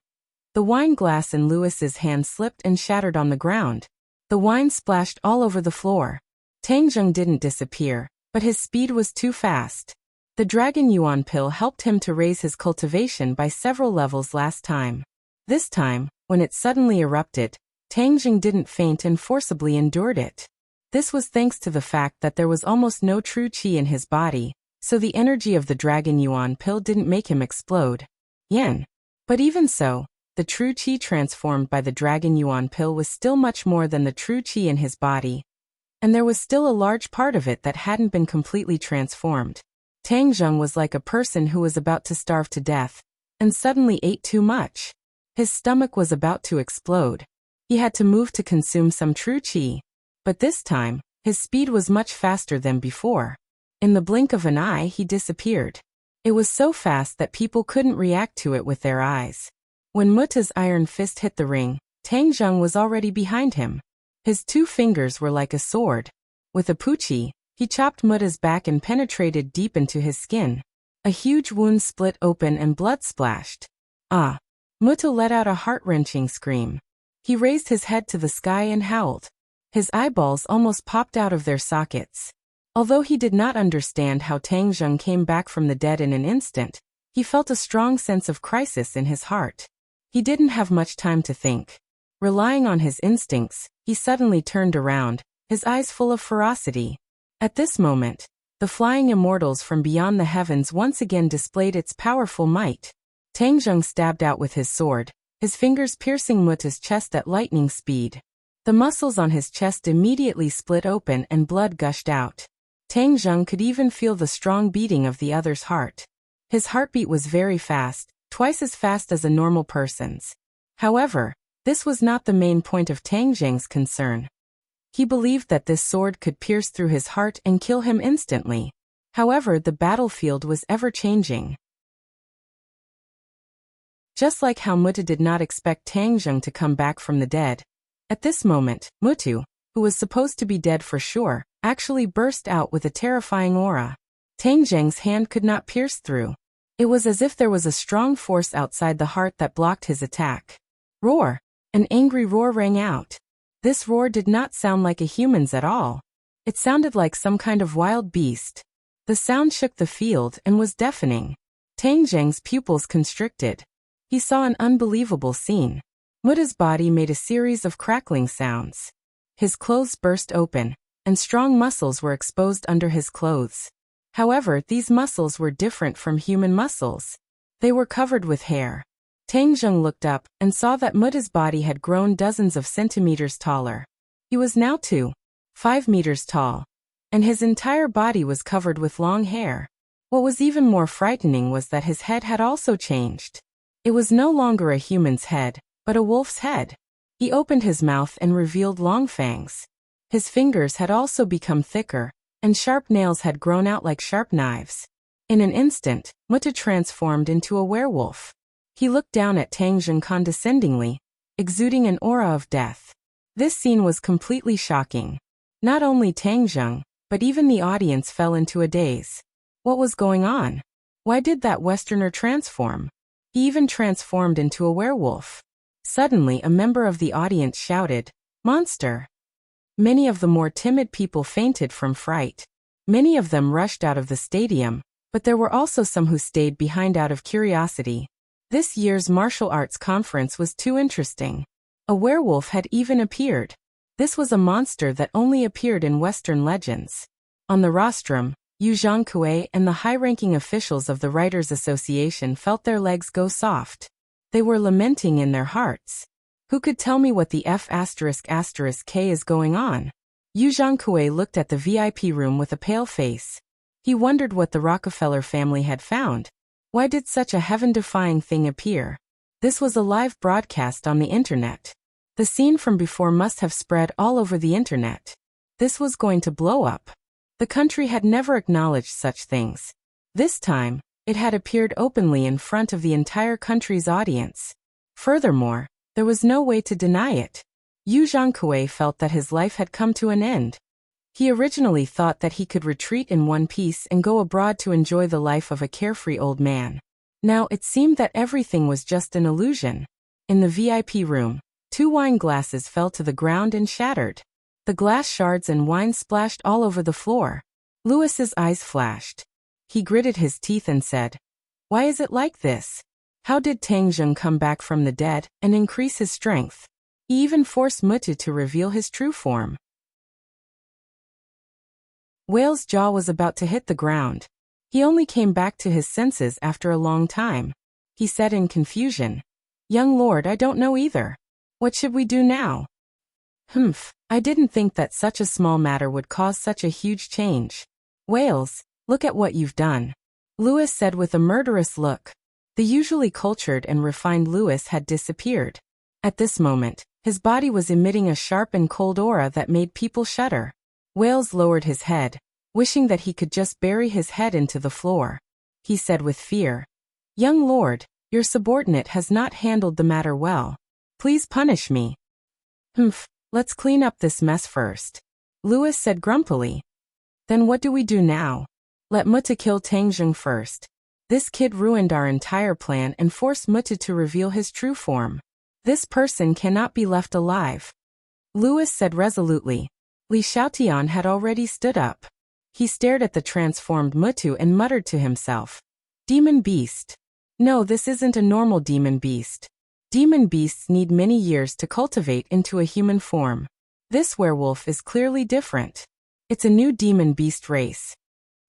the wine glass in Lewis's hand slipped and shattered on the ground. The wine splashed all over the floor. Tang Zheng didn't disappear, but his speed was too fast. The Dragon Yuan Pill helped him to raise his cultivation by several levels last time. This time, when it suddenly erupted, Tang Zheng didn't faint and forcibly endured it. This was thanks to the fact that there was almost no true qi in his body, so the energy of the Dragon Yuan Pill didn't make him explode. But even so, the true qi transformed by the Dragon Yuan Pill was still much more than the true qi in his body. and there was still a large part of it that hadn't been completely transformed. Tang Zheng was like a person who was about to starve to death, and suddenly ate too much. His stomach was about to explode. He had to move to consume some true qi. But this time, his speed was much faster than before. In the blink of an eye he disappeared. It was so fast that people couldn't react to it with their eyes. When Muta's iron fist hit the ring, Tang Zheng was already behind him. His 2 fingers were like a sword. With a puqi, he chopped Muta's back and penetrated deep into his skin. A huge wound split open and blood splashed. Ah! Muta let out a heart-wrenching scream. He raised his head to the sky and howled. His eyeballs almost popped out of their sockets. Although he did not understand how Tang Zheng came back from the dead in an instant, he felt a strong sense of crisis in his heart. He didn't have much time to think. Relying on his instincts, he suddenly turned around, his eyes full of ferocity. At this moment, the flying immortals from beyond the heavens once again displayed its powerful might. Tang Zheng stabbed out with his sword, his fingers piercing Muta's chest at lightning speed. The muscles on his chest immediately split open and blood gushed out. Tang Zheng could even feel the strong beating of the other's heart. His heartbeat was very fast, twice as fast as a normal person's. However, this was not the main point of Tang Zheng's concern. He believed that this sword could pierce through his heart and kill him instantly. However, the battlefield was ever-changing. Just like how Muta did not expect Tang Zheng to come back from the dead. At this moment, Mutu, who was supposed to be dead for sure, actually burst out with a terrifying aura. Tang Zheng's hand could not pierce through. It was as if there was a strong force outside the heart that blocked his attack. Roar! An angry roar rang out. This roar did not sound like a human's at all. It sounded like some kind of wild beast. The sound shook the field and was deafening. Tang Zheng's pupils constricted. He saw an unbelievable scene. Muta's body made a series of crackling sounds. His clothes burst open, and strong muscles were exposed under his clothes. However, these muscles were different from human muscles. They were covered with hair. Tang Zheng looked up and saw that Muta's body had grown dozens of centimeters taller. He was now 5 meters tall, and his entire body was covered with long hair. What was even more frightening was that his head had also changed. It was no longer a human's head, but a wolf's head. He opened his mouth and revealed long fangs. His fingers had also become thicker, and sharp nails had grown out like sharp knives. In an instant, Muta transformed into a werewolf. He looked down at Tang Zheng condescendingly, exuding an aura of death. This scene was completely shocking. Not only Tang Zheng, but even the audience fell into a daze. What was going on? Why did that Westerner transform? He even transformed into a werewolf. Suddenly, a member of the audience shouted, "Monster!" Many of the more timid people fainted from fright. Many of them rushed out of the stadium, but there were also some who stayed behind out of curiosity. This year's martial arts conference was too interesting. A werewolf had even appeared. This was a monster that only appeared in Western legends. On the rostrum, Yu Zhangkui and the high-ranking officials of the Writers' Association felt their legs go soft. They were lamenting in their hearts. Who could tell me what the F***K is going on? Yu Zhangkui looked at the VIP room with a pale face. He wondered what the Rockefeller family had found. Why did such a heaven-defying thing appear? This was a live broadcast on the internet. The scene from before must have spread all over the internet. This was going to blow up. The country had never acknowledged such things. This time, it had appeared openly in front of the entire country's audience. Furthermore, there was no way to deny it. Yu Zhangkui felt that his life had come to an end. He originally thought that he could retreat in one piece and go abroad to enjoy the life of a carefree old man. Now it seemed that everything was just an illusion. In the VIP room, 2 wine glasses fell to the ground and shattered. The glass shards and wine splashed all over the floor. Louis's eyes flashed. He gritted his teeth and said, "Why is it like this? How did Tang Zheng come back from the dead and increase his strength?" He even forced Mutu to reveal his true form. Whale's jaw was about to hit the ground. He only came back to his senses after a long time. He said in confusion, "Young lord, I don't know either. What should we do now?" I didn't think that such a small matter would cause such a huge change. Wales, look at what you've done. Lewis said with a murderous look. The usually cultured and refined Lewis had disappeared. At this moment, his body was emitting a sharp and cold aura that made people shudder. Wales lowered his head, wishing that he could just bury his head into the floor. He said with fear, "Young lord, your subordinate has not handled the matter well. Please punish me." Let's clean up this mess first. Lewis said grumpily. Then what do we do now? Let Mutta kill Tang Jung first. This kid ruined our entire plan and forced Mutta to reveal his true form. This person cannot be left alive. Lewis said resolutely. Li Xiaotian had already stood up. He stared at the transformed Mutu and muttered to himself. Demon beast. No, this isn't a normal demon beast. Demon beasts need many years to cultivate into a human form. This werewolf is clearly different. It's a new demon beast race.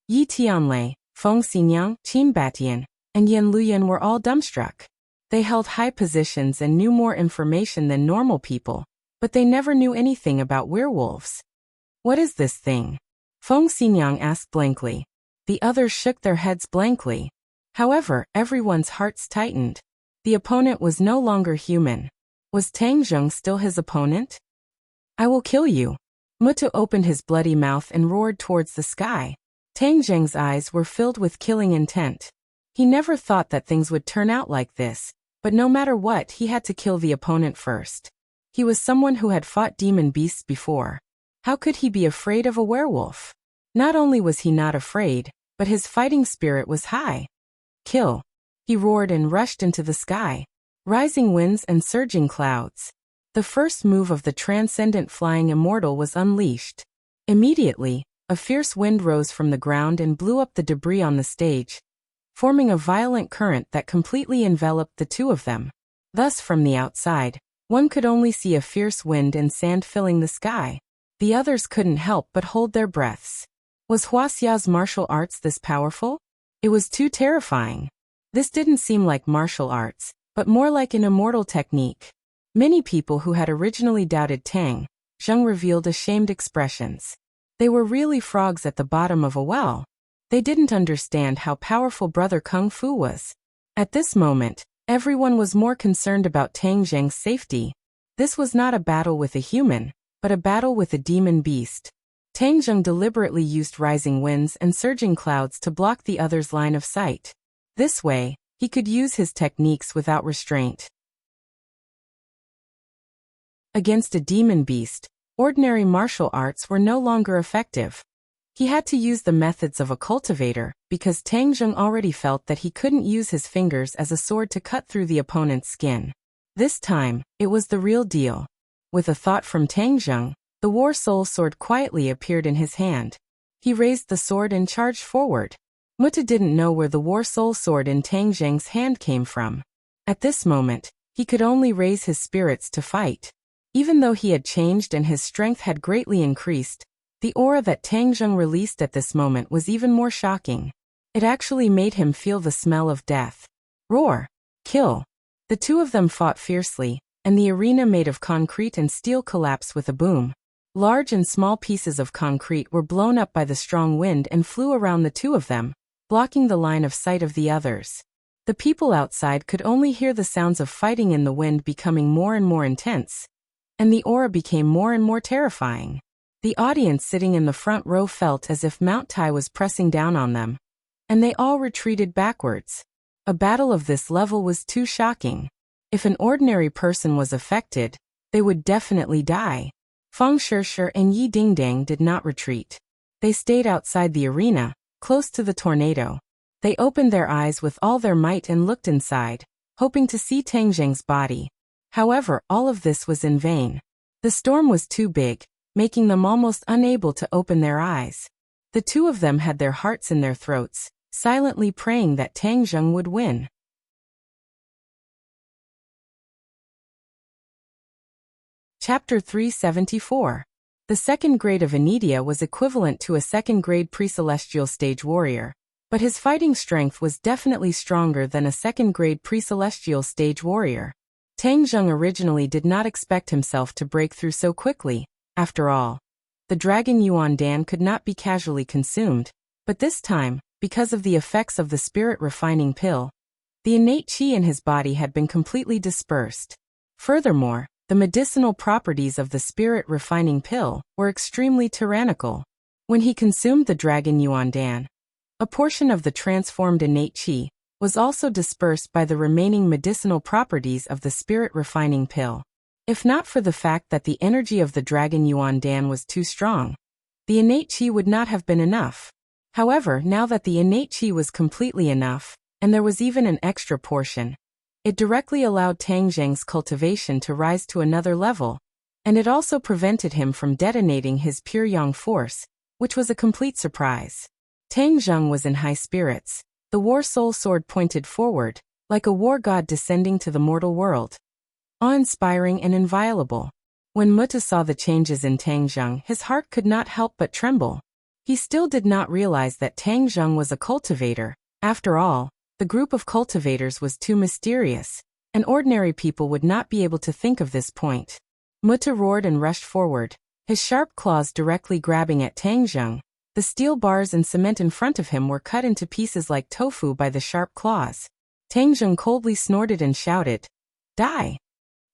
Yi Tianlei, Feng Xinyang, Qin Batian, and Yan Luyan were all dumbstruck. They held high positions and knew more information than normal people, but they never knew anything about werewolves. What is this thing? Feng Xinyang asked blankly. The others shook their heads blankly. However, everyone's hearts tightened. The opponent was no longer human. Was Tang Jung still his opponent? I will kill you. Mutta opened his bloody mouth and roared towards the sky. Tang Jung's eyes were filled with killing intent. He never thought that things would turn out like this, but no matter what, he had to kill the opponent first. He was someone who had fought demon beasts before. How could he be afraid of a werewolf? Not only was he not afraid, but his fighting spirit was high. Kill. He roared and rushed into the sky. Rising winds and surging clouds. The first move of the transcendent flying immortal was unleashed. Immediately, a fierce wind rose from the ground and blew up the debris on the stage, forming a violent current that completely enveloped the two of them. Thus from the outside, one could only see a fierce wind and sand filling the sky. The others couldn't help but hold their breaths. Was Huaxia's martial arts this powerful? It was too terrifying. This didn't seem like martial arts, but more like an immortal technique. Many people who had originally doubted Tang Jung revealed ashamed expressions. They were really frogs at the bottom of a well. They didn't understand how powerful Brother Kung Fu was. At this moment, everyone was more concerned about Tang Zheng's safety. This was not a battle with a human, but a battle with a demon beast. Tang Zheng deliberately used rising winds and surging clouds to block the other's line of sight. This way, he could use his techniques without restraint. Against a demon beast, ordinary martial arts were no longer effective. He had to use the methods of a cultivator, because Tang Zheng already felt that he couldn't use his fingers as a sword to cut through the opponent's skin. This time, it was the real deal. With a thought from Tang Zheng, the War Soul Sword quietly appeared in his hand. He raised the sword and charged forward. Mutta didn't know where the War Soul Sword in Tang Zheng's hand came from. At this moment, he could only raise his spirits to fight. Even though he had changed and his strength had greatly increased, the aura that Tang Zheng released at this moment was even more shocking. It actually made him feel the smell of death. Roar! Kill! The two of them fought fiercely, and the arena made of concrete and steel collapsed with a boom. Large and small pieces of concrete were blown up by the strong wind and flew around the two of them, blocking the line of sight of the others. The people outside could only hear the sounds of fighting in the wind becoming more and more intense, and the aura became more and more terrifying. The audience sitting in the front row felt as if Mount Tai was pressing down on them, and they all retreated backwards. A battle of this level was too shocking. If an ordinary person was affected, they would definitely die. Feng Shishir and Yi Dingdang did not retreat. They stayed outside the arena, close to the tornado. They opened their eyes with all their might and looked inside, hoping to see Tang Zheng's body. However, all of this was in vain. The storm was too big, making them almost unable to open their eyes. The two of them had their hearts in their throats, silently praying that Tang Zheng would win. Chapter 374. The second grade of Anidia was equivalent to a second-grade pre-celestial stage warrior, but his fighting strength was definitely stronger than a second-grade pre-celestial stage warrior. Tang Zheng originally did not expect himself to break through so quickly. After all, the dragon Yuan Dan could not be casually consumed, but this time, because of the effects of the spirit refining pill, the innate qi in his body had been completely dispersed. Furthermore, the medicinal properties of the spirit refining pill were extremely tyrannical. When he consumed the dragon Yuan Dan, a portion of the transformed innate qi was also dispersed by the remaining medicinal properties of the spirit refining pill. If not for the fact that the energy of the dragon Yuan Dan was too strong, the innate qi would not have been enough. However, now that the innate qi was completely enough, and there was even an extra portion, it directly allowed Tang Zheng's cultivation to rise to another level, and it also prevented him from detonating his pure yang force, which was a complete surprise. Tang Zheng was in high spirits. The war soul sword pointed forward, like a war god descending to the mortal world. Awe-inspiring and inviolable. When Mutta saw the changes in Tang Zheng, his heart could not help but tremble. He still did not realize that Tang Zheng was a cultivator. After all, the group of cultivators was too mysterious, and ordinary people would not be able to think of this point. Mutta roared and rushed forward, his sharp claws directly grabbing at Tang Zheng. The steel bars and cement in front of him were cut into pieces like tofu by the sharp claws. Tang Zheng coldly snorted and shouted, "Die!"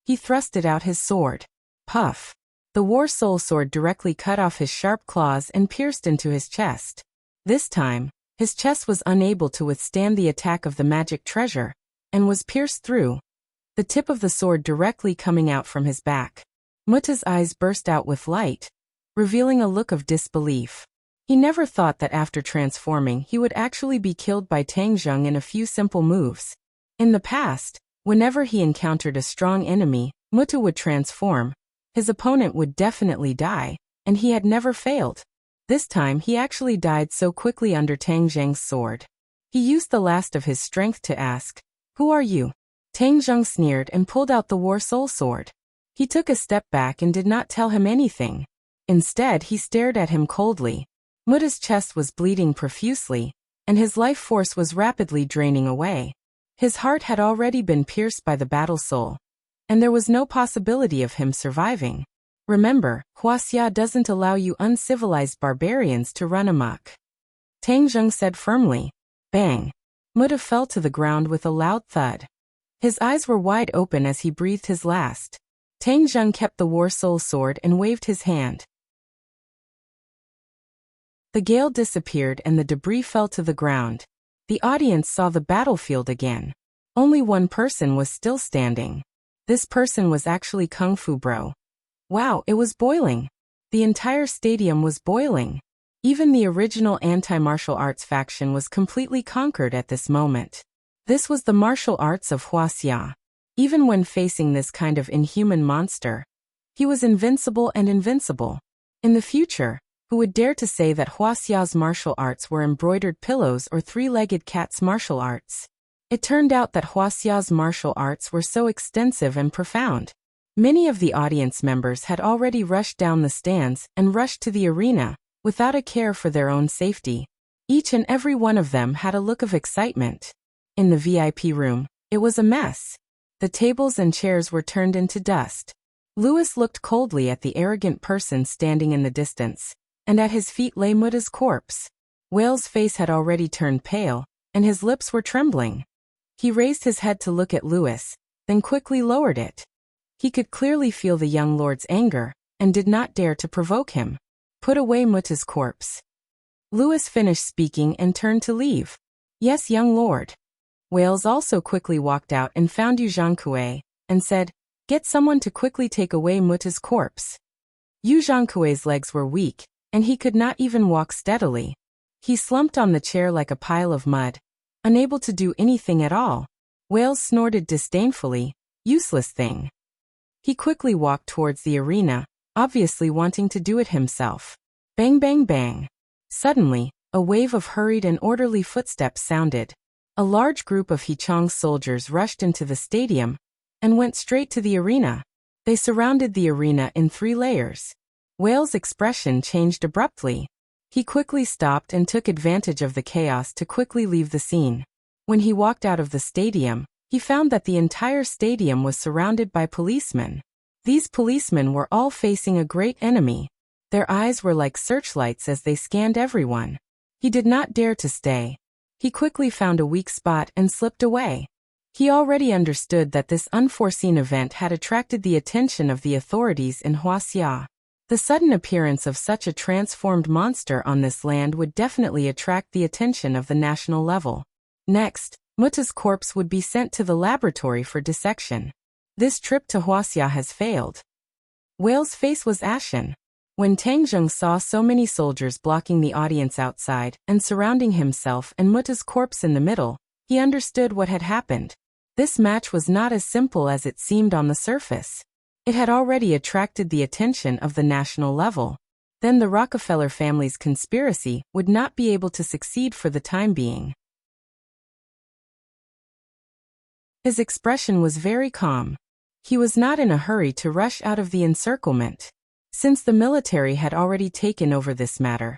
He thrusted out his sword. Puff! The war soul sword directly cut off his sharp claws and pierced into his chest. This time, his chest was unable to withstand the attack of the magic treasure, and was pierced through, the tip of the sword directly coming out from his back. Mutta's eyes burst out with light, revealing a look of disbelief. He never thought that after transforming he would actually be killed by Tang Zheng in a few simple moves. In the past, whenever he encountered a strong enemy, Mutta would transform. His opponent would definitely die, and he had never failed. This time he actually died so quickly under Tang Zheng's sword. He used the last of his strength to ask, "Who are you?" Tang Zheng sneered and pulled out the war soul sword. He took a step back and did not tell him anything. Instead, he stared at him coldly. Mutta's chest was bleeding profusely, and his life force was rapidly draining away. His heart had already been pierced by the battle soul, and there was no possibility of him surviving. Remember, Huaxia doesn't allow you uncivilized barbarians to run amok. Tang Zheng said firmly. Bang! Mutta fell to the ground with a loud thud. His eyes were wide open as he breathed his last. Tang Zheng kept the war soul sword and waved his hand. The gale disappeared and the debris fell to the ground. The audience saw the battlefield again. Only one person was still standing. This person was actually Kung Fu Bro. Wow, it was boiling. The entire stadium was boiling. Even the original anti-martial arts faction was completely conquered at this moment. This was the martial arts of Huaxia. Even when facing this kind of inhuman monster, he was invincible and invincible. In the future, who would dare to say that Huaxia's martial arts were embroidered pillows or three-legged cat's martial arts? It turned out that Huaxia's martial arts were so extensive and profound. Many of the audience members had already rushed down the stands and rushed to the arena, without a care for their own safety. Each and every one of them had a look of excitement. In the VIP room, it was a mess. The tables and chairs were turned into dust. Louis looked coldly at the arrogant person standing in the distance, and at his feet lay Mutta's corpse. Whale's face had already turned pale, and his lips were trembling. He raised his head to look at Louis, then quickly lowered it. He could clearly feel the young lord's anger, and did not dare to provoke him. Put away Mutta's corpse. Louis finished speaking and turned to leave. Yes, young lord. Wales also quickly walked out and found Yu Zhangkue, and said, Get someone to quickly take away Mutta's corpse. Yu Zhangkue's legs were weak, and he could not even walk steadily. He slumped on the chair like a pile of mud, unable to do anything at all. Wales snorted disdainfully, useless thing. He quickly walked towards the arena, obviously wanting to do it himself. Bang bang bang. Suddenly, a wave of hurried and orderly footsteps sounded. A large group of Hichong's soldiers rushed into the stadium, and went straight to the arena. They surrounded the arena in 3 layers. Whale's expression changed abruptly. He quickly stopped and took advantage of the chaos to quickly leave the scene. When he walked out of the stadium, he found that the entire stadium was surrounded by policemen. These policemen were all facing a great enemy. Their eyes were like searchlights as they scanned everyone. He did not dare to stay. He quickly found a weak spot and slipped away. He already understood that this unforeseen event had attracted the attention of the authorities in Huaxia. The sudden appearance of such a transformed monster on this land would definitely attract the attention of the national level. Next, Muta's corpse would be sent to the laboratory for dissection. This trip to Huaxia has failed. Whale's face was ashen. When Tang Zheng saw so many soldiers blocking the audience outside and surrounding himself and Muta's corpse in the middle, he understood what had happened. This match was not as simple as it seemed on the surface. It had already attracted the attention of the national level. Then the Rockefeller family's conspiracy would not be able to succeed for the time being. His expression was very calm. He was not in a hurry to rush out of the encirclement, since the military had already taken over this matter.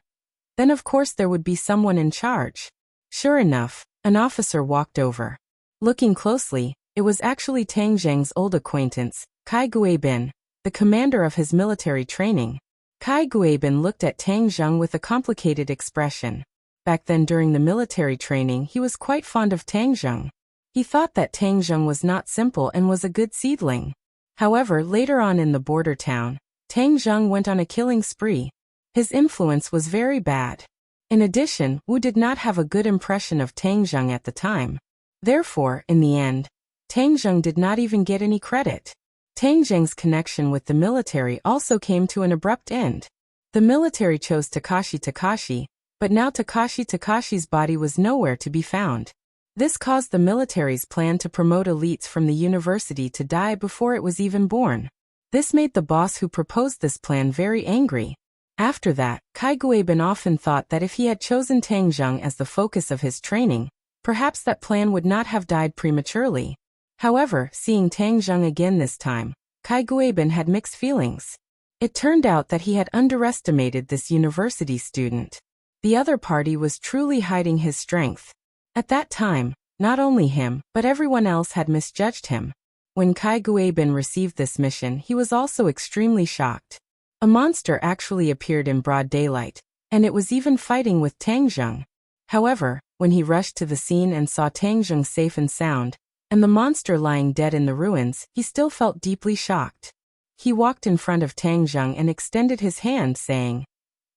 Then of course there would be someone in charge. Sure enough, an officer walked over. Looking closely, it was actually Tang Zheng's old acquaintance, Kai Guibin, the commander of his military training. Kai Guibin looked at Tang Zheng with a complicated expression. Back then during the military training he was quite fond of Tang Zheng. He thought that Tang Zheng was not simple and was a good seedling. However, later on in the border town, Tang Zheng went on a killing spree. His influence was very bad. In addition, Wu did not have a good impression of Tang Zheng at the time. Therefore, in the end, Tang Zheng did not even get any credit. Tang Zheng's connection with the military also came to an abrupt end. The military chose Takashi, but now Takashi's body was nowhere to be found. This caused the military's plan to promote elites from the university to die before it was even born. This made the boss who proposed this plan very angry. After that, Kai Guibin often thought that if he had chosen Tang Zheng as the focus of his training, perhaps that plan would not have died prematurely. However, seeing Tang Zheng again this time, Kai Guibin had mixed feelings. It turned out that he had underestimated this university student. The other party was truly hiding his strength. At that time, not only him, but everyone else had misjudged him. When Kai Guibin received this mission, he was also extremely shocked. A monster actually appeared in broad daylight, and it was even fighting with Tang Zheng. However, when he rushed to the scene and saw Tang Zheng safe and sound, and the monster lying dead in the ruins, he still felt deeply shocked. He walked in front of Tang Zheng and extended his hand, saying,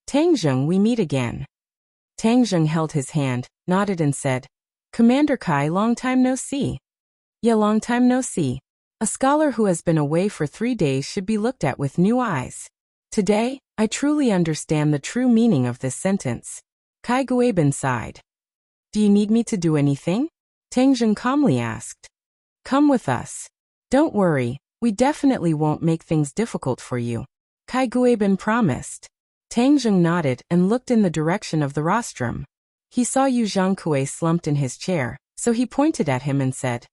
"Tang Zheng, we meet again." Tang Zheng held his hand, nodded and said, "Commander Kai, long time no see." "Yeah, long time no see. A scholar who has been away for 3 days should be looked at with new eyes. Today, I truly understand the true meaning of this sentence." Kai Guibin sighed. "Do you need me to do anything?" Tang Zheng calmly asked. "Come with us. Don't worry, we definitely won't make things difficult for you," Kai Guibin promised. Tang Zheng nodded and looked in the direction of the rostrum. He saw Yu Zhangkui slumped in his chair, so he pointed at him and said,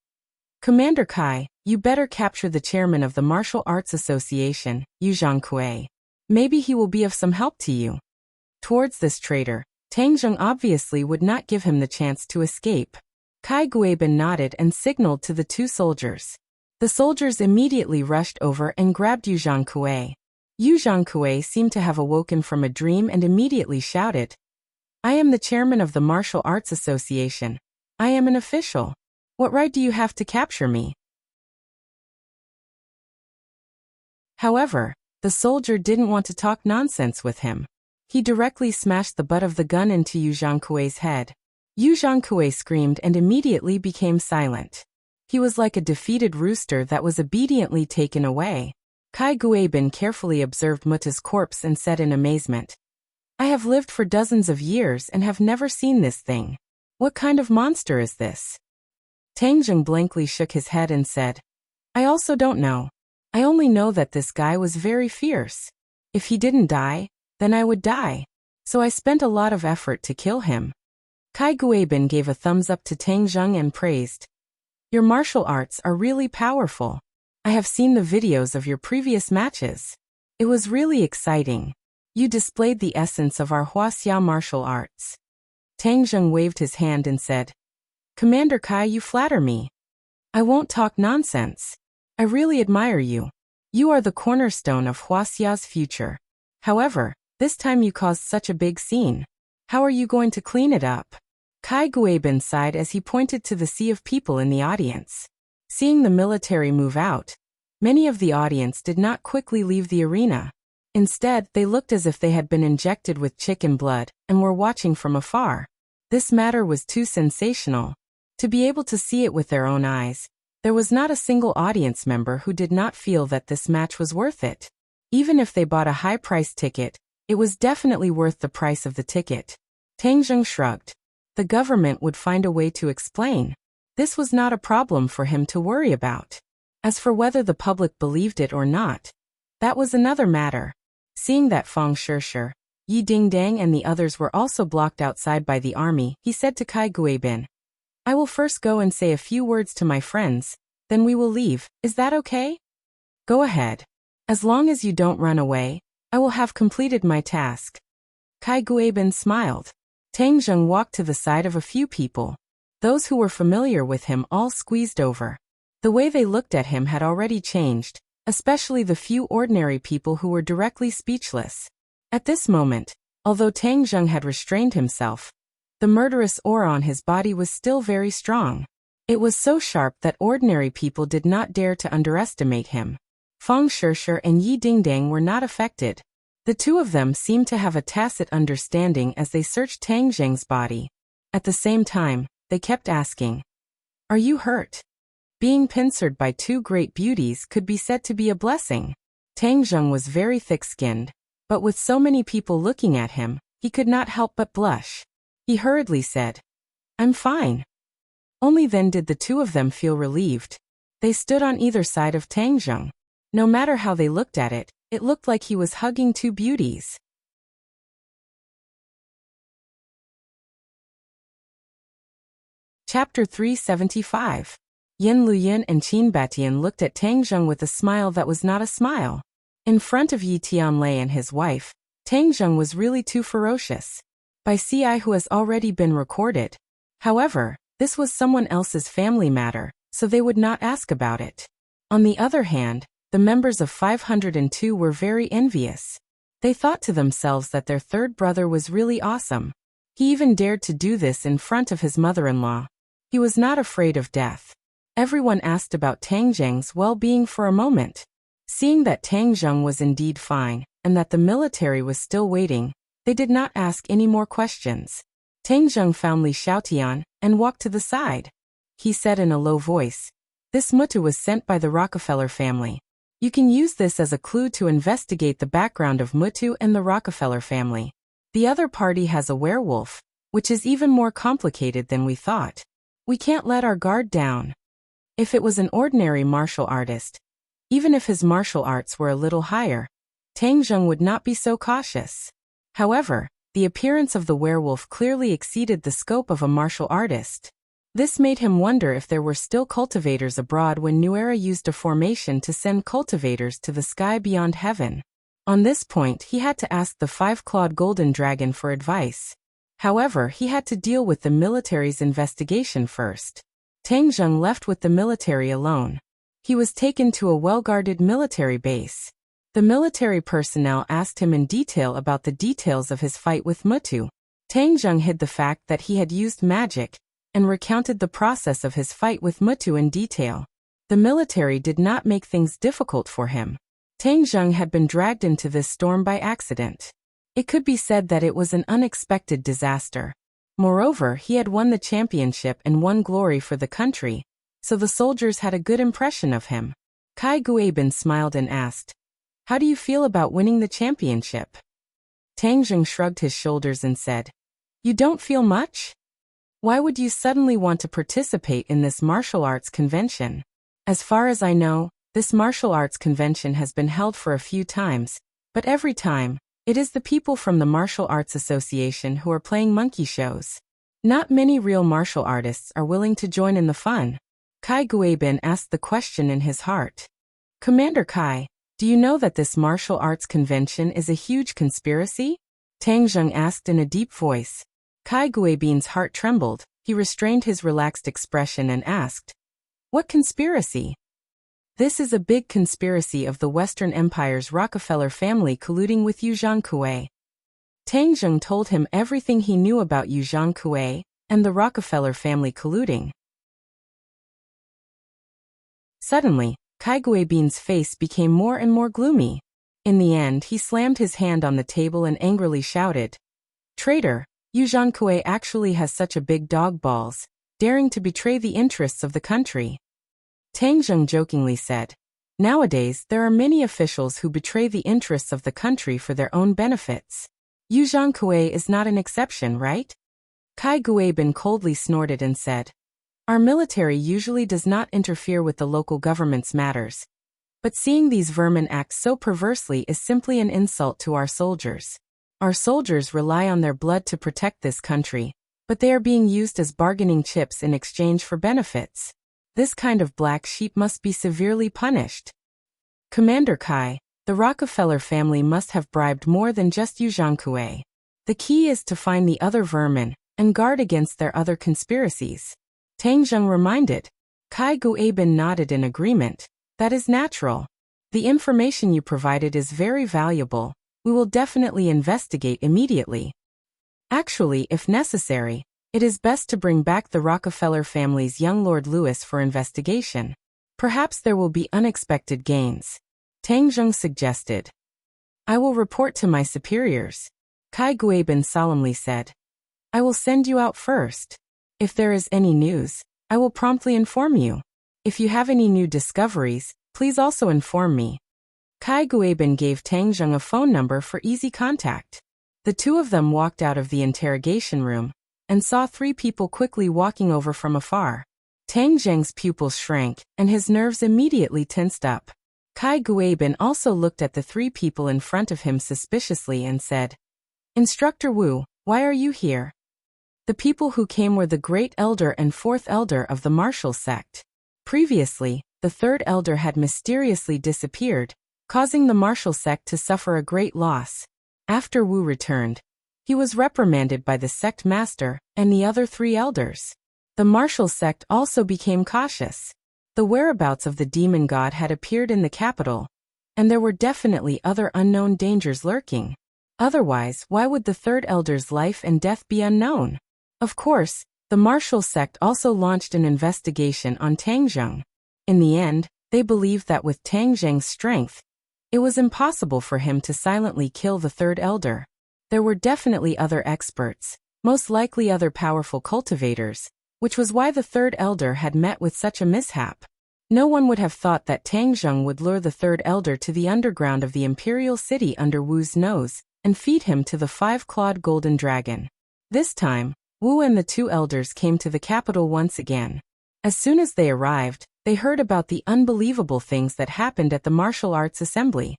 "Commander Kai, you better capture the chairman of the Martial Arts Association, Yu Zhangkui. Maybe he will be of some help to you." Towards this traitor, Tang Zheng obviously would not give him the chance to escape. Kai Guibin nodded and signaled to the 2 soldiers. The soldiers immediately rushed over and grabbed Yu Zhangkui. Yu Zhangkui seemed to have awoken from a dream and immediately shouted, "I am the chairman of the Martial Arts Association. I am an official. What right do you have to capture me?" However, the soldier didn't want to talk nonsense with him. He directly smashed the butt of the gun into Yu Zhangkui's head. Yu Zhangkui screamed and immediately became silent. He was like a defeated rooster that was obediently taken away. Kai Guibin carefully observed Muta's corpse and said in amazement, "I have lived for dozens of years and have never seen this thing. What kind of monster is this?" Tang Zheng blankly shook his head and said, "I also don't know. I only know that this guy was very fierce. If he didn't die, then I would die. So I spent a lot of effort to kill him." Kai Guibin gave a thumbs up to Tang Zheng and praised, "Your martial arts are really powerful. I have seen the videos of your previous matches. It was really exciting. You displayed the essence of our Huaxia martial arts." Tang Zheng waved his hand and said, "Commander Kai, you flatter me." I won't talk nonsense. I really admire you. You are the cornerstone of Huaxia's future. However, this time you caused such a big scene. How are you going to clean it up? Kai Guibin sighed as he pointed to the sea of people in the audience. Seeing the military move out, many of the audience did not quickly leave the arena. Instead, they looked as if they had been injected with chicken blood and were watching from afar. This matter was too sensational to be able to see it with their own eyes. There was not a single audience member who did not feel that this match was worth it. Even if they bought a high-priced ticket, it was definitely worth the price of the ticket. Tang Zheng shrugged. The government would find a way to explain. This was not a problem for him to worry about. As for whether the public believed it or not, that was another matter. Seeing that Fang Shishir, Yi Dingdang and the others were also blocked outside by the army, he said to Kai Guibin, I will first go and say a few words to my friends, then we will leave, is that okay? Go ahead. As long as you don't run away, I will have completed my task. Kai Guibin smiled. Tang Zheng walked to the side of a few people. Those who were familiar with him all squeezed over. The way they looked at him had already changed, especially the few ordinary people who were directly speechless. At this moment, although Tang Zheng had restrained himself, the murderous aura on his body was still very strong. It was so sharp that ordinary people did not dare to underestimate him. Fang Shishir and Yi Dingdang were not affected. The two of them seemed to have a tacit understanding as they searched Tang Zheng's body. At the same time, they kept asking, Are you hurt? Being pincered by two great beauties could be said to be a blessing. Tang Zheng was very thick-skinned, but with so many people looking at him, he could not help but blush. He hurriedly said, I'm fine. Only then did the two of them feel relieved. They stood on either side of Tang Zheng. No matter how they looked at it, it looked like he was hugging two beauties. Chapter 375. Yin Luyin and Qin Batian looked at Tang Zheng with a smile that was not a smile. In front of Yi Tianlei and his wife, Tang Zheng was really too ferocious. By CI who has already been recorded. However, this was someone else's family matter, so they would not ask about it. On the other hand, the members of 502 were very envious. They thought to themselves that their third brother was really awesome. He even dared to do this in front of his mother-in-law. He was not afraid of death. Everyone asked about Tang Zheng's well-being for a moment. Seeing that Tang Zheng was indeed fine, and that the military was still waiting, they did not ask any more questions. Tang Zheng found Li Xiaotian and walked to the side. He said in a low voice, This mutu was sent by the Rockefeller family. You can use this as a clue to investigate the background of Mutu and the Rockefeller family. The other party has a werewolf, which is even more complicated than we thought. We can't let our guard down. If it was an ordinary martial artist, even if his martial arts were a little higher, Tang Zheng would not be so cautious. However, the appearance of the werewolf clearly exceeded the scope of a martial artist. This made him wonder if there were still cultivators abroad when New Era used a formation to send cultivators to the sky beyond heaven. On this point he had to ask the five-clawed golden dragon for advice. However, he had to deal with the military's investigation first. Tang Zheng left with the military alone. He was taken to a well-guarded military base. The military personnel asked him in detail about the details of his fight with Mutu. Tang Zheng hid the fact that he had used magic, and recounted the process of his fight with Mutu in detail. The military did not make things difficult for him. Tang Zheng had been dragged into this storm by accident. It could be said that it was an unexpected disaster. Moreover, he had won the championship and won glory for the country, so the soldiers had a good impression of him. Kai Guibin smiled and asked, How do you feel about winning the championship? Tang Zheng shrugged his shoulders and said, You don't feel much? Why would you suddenly want to participate in this martial arts convention? As far as I know, this martial arts convention has been held for a few times, but every time, it is the people from the Martial Arts Association who are playing monkey shows. Not many real martial artists are willing to join in the fun. Kai Guibin asked the question in his heart. Commander Kai, do you know that this martial arts convention is a huge conspiracy? Tang Zheng asked in a deep voice. Kai Guibin's heart trembled. He restrained his relaxed expression and asked, What conspiracy? This is a big conspiracy of the Western Empire's Rockefeller family colluding with Yu Zhangkui. Tang Zheng told him everything he knew about Yu Zhangkui and the Rockefeller family colluding. Suddenly, Kai Guibin's face became more and more gloomy. In the end, he slammed his hand on the table and angrily shouted, "Traitor, Yu Zhangkui actually has such a big dog balls, daring to betray the interests of the country." Tang Zheng jokingly said, "Nowadays, there are many officials who betray the interests of the country for their own benefits. Yu Zhangkui is not an exception, right?" Kai Guibin coldly snorted and said, "Our military usually does not interfere with the local government's matters. But seeing these vermin act so perversely is simply an insult to our soldiers. Our soldiers rely on their blood to protect this country, but they are being used as bargaining chips in exchange for benefits. This kind of black sheep must be severely punished. Commander Kai, the Rockefeller family must have bribed more than just Yu Zhangkui. The key is to find the other vermin and guard against their other conspiracies." Tang Zheng reminded. Kai Guibin nodded in agreement. "That is natural. The information you provided is very valuable. We will definitely investigate immediately. Actually, if necessary, it is best to bring back the Rockefeller family's young Lord Louis for investigation. Perhaps there will be unexpected gains," Tang Zheng suggested. "I will report to my superiors," Kai Guibin solemnly said. "I will send you out first. If there is any news, I will promptly inform you. If you have any new discoveries, please also inform me." Kai Guibin gave Tang Zheng a phone number for easy contact. The two of them walked out of the interrogation room and saw three people quickly walking over from afar. Tang Zheng's pupils shrank, and his nerves immediately tensed up. Kai Guibin also looked at the three people in front of him suspiciously and said, "Instructor Wu, why are you here?" The people who came were the Great Elder and Fourth Elder of the Martial sect. Previously, the Third Elder had mysteriously disappeared, causing the Martial sect to suffer a great loss. After Wu returned, he was reprimanded by the sect master and the other three elders. The Martial sect also became cautious. The whereabouts of the demon god had appeared in the capital, and there were definitely other unknown dangers lurking. Otherwise, why would the Third Elder's life and death be unknown? Of course, the Martial sect also launched an investigation on Tang Zheng. In the end, they believed that with Tang Zheng's strength, it was impossible for him to silently kill the Third Elder. There were definitely other experts, most likely other powerful cultivators, which was why the Third Elder had met with such a mishap. No one would have thought that Tang Zheng would lure the Third Elder to the underground of the Imperial City under Wu's nose and feed him to the five-clawed golden dragon. This time, Wu and the two elders came to the capital once again. As soon as they arrived, they heard about the unbelievable things that happened at the Martial Arts Assembly.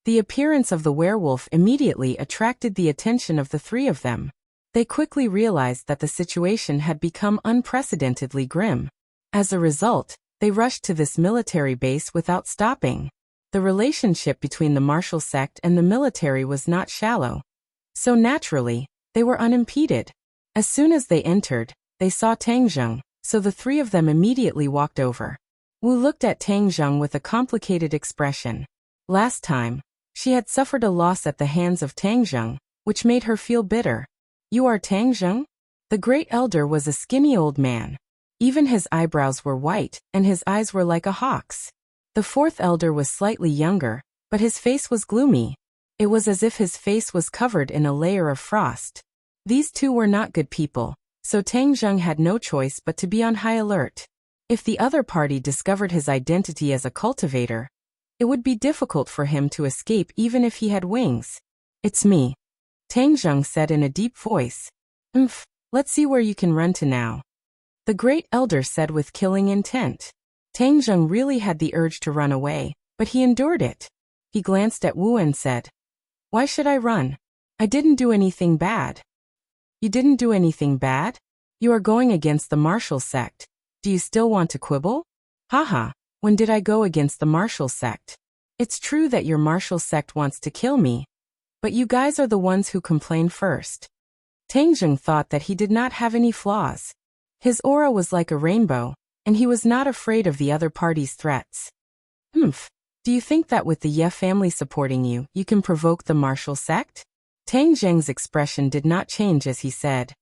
The appearance of the werewolf immediately attracted the attention of the three of them. They quickly realized that the situation had become unprecedentedly grim. As a result, they rushed to this military base without stopping. The relationship between the Martial sect and the military was not shallow. So naturally, they were unimpeded. As soon as they entered, they saw Tang Zheng, so the three of them immediately walked over. Wu looked at Tang Zheng with a complicated expression. Last time, she had suffered a loss at the hands of Tang Zheng, which made her feel bitter. "You are Tang Zheng?" The Great Elder was a skinny old man. Even his eyebrows were white, and his eyes were like a hawk's. The Fourth Elder was slightly younger, but his face was gloomy. It was as if his face was covered in a layer of frost. These two were not good people, so Tang Zheng had no choice but to be on high alert. If the other party discovered his identity as a cultivator, it would be difficult for him to escape even if he had wings. "It's me," Tang Zheng said in a deep voice. Let's see where you can run to now," the Great Elder said with killing intent. Tang Zheng really had the urge to run away, but he endured it. He glanced at Wu and said, "Why should I run? I didn't do anything bad." "You didn't do anything bad? You are going against the Martial sect. Do you still want to quibble?" "Haha, when did I go against the Martial sect? It's true that your Martial sect wants to kill me, but you guys are the ones who complain first." Tang Zheng thought that he did not have any flaws. His aura was like a rainbow, and he was not afraid of the other party's threats. Humph. Do you think that with the Ye family supporting you, you can provoke the martial sect? Tang Zheng's expression did not change as he said,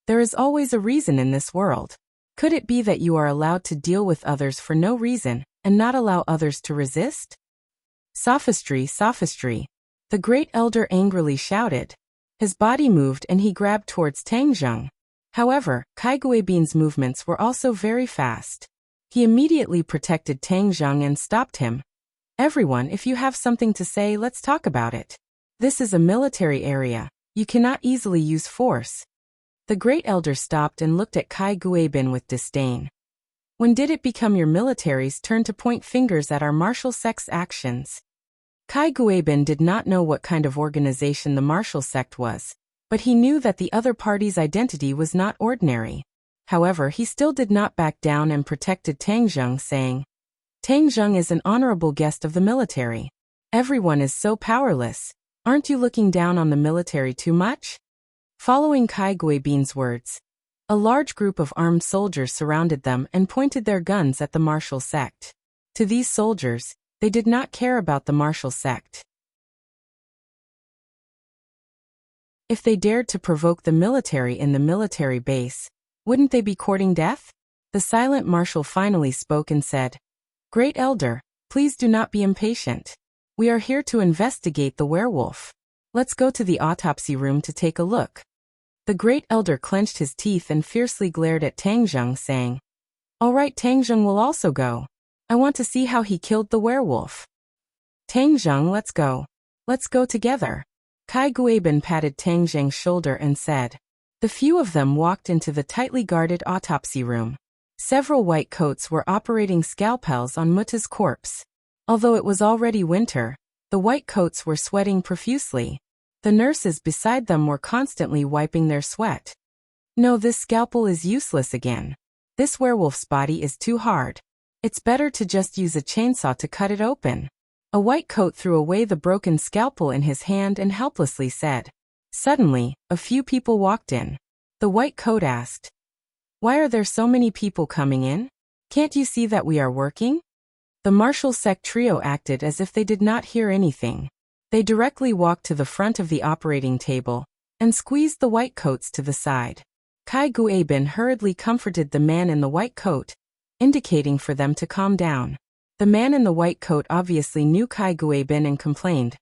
"There is always a reason in this world. Could it be that you are allowed to deal with others for no reason, and not allow others to resist?" Sophistry, sophistry. The great elder angrily shouted. His body moved and he grabbed towards Tang Zheng. However, Kai Guibin's movements were also very fast. He immediately protected Tang Zheng and stopped him. "Everyone, if you have something to say, let's talk about it. This is a military area. You cannot easily use force." The great elder stopped and looked at Kai Guibin with disdain. "When did it become your military's turn to point fingers at our martial sect's actions?" Kai Guibin did not know what kind of organization the martial sect was, but he knew that the other party's identity was not ordinary. However, he still did not back down and protected Tang Zheng, saying, "Tang Zheng is an honorable guest of the military. Everyone is so powerless. Aren't you looking down on the military too much?" Following Kai Guibin's words, a large group of armed soldiers surrounded them and pointed their guns at the martial sect. To these soldiers, they did not care about the martial sect. If they dared to provoke the military in the military base, wouldn't they be courting death? The silent marshal finally spoke and said, "Great Elder, please do not be impatient. We are here to investigate the werewolf. Let's go to the autopsy room to take a look." The great elder clenched his teeth and fiercely glared at Tang Zheng, saying, "All right, Tang Zheng will also go. I want to see how he killed the werewolf." "Tang Zheng, let's go. Let's go together." Kai Guibin patted Tang Zheng's shoulder and said. The few of them walked into the tightly guarded autopsy room. Several white coats were operating scalpels on Muta's corpse. Although it was already winter, the white coats were sweating profusely. The nurses beside them were constantly wiping their sweat. "No, this scalpel is useless again. This werewolf's body is too hard. It's better to just use a chainsaw to cut it open." A white coat threw away the broken scalpel in his hand and helplessly said. Suddenly, a few people walked in. The white coat asked, "Why are there so many people coming in? Can't you see that we are working?" The martial sect trio acted as if they did not hear anything. They directly walked to the front of the operating table and squeezed the white coats to the side. Kai Guibin hurriedly comforted the man in the white coat, indicating for them to calm down. The man in the white coat obviously knew Kai Guibin and complained,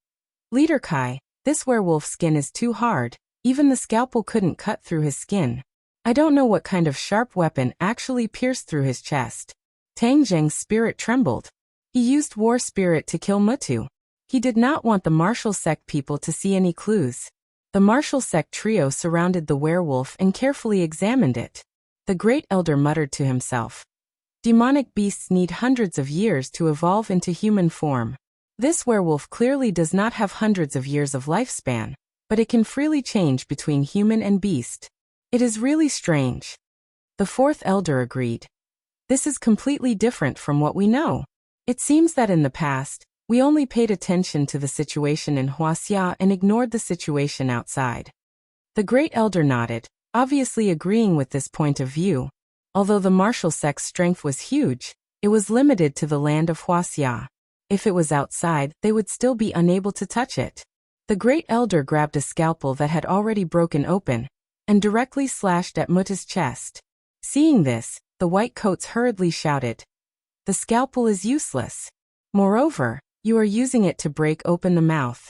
"Leader Kai, this werewolf's skin is too hard, even the scalpel couldn't cut through his skin. I don't know what kind of sharp weapon actually pierced through his chest." Tang Zheng's spirit trembled. He used war spirit to kill Mutu. He did not want the martial sect people to see any clues. The martial sect trio surrounded the werewolf and carefully examined it. The great elder muttered to himself, "Demonic beasts need hundreds of years to evolve into human form. This werewolf clearly does not have hundreds of years of lifespan, but it can freely change between human and beast. It is really strange." The fourth elder agreed. "This is completely different from what we know. It seems that in the past, we only paid attention to the situation in Huaxia and ignored the situation outside." The great elder nodded, obviously agreeing with this point of view. Although the martial sect's strength was huge, it was limited to the land of Huaxia. If it was outside, they would still be unable to touch it. The great elder grabbed a scalpel that had already broken open and directly slashed at Muta's chest. Seeing this, the white coats hurriedly shouted, "The scalpel is useless. Moreover, you are using it to break open the mouth."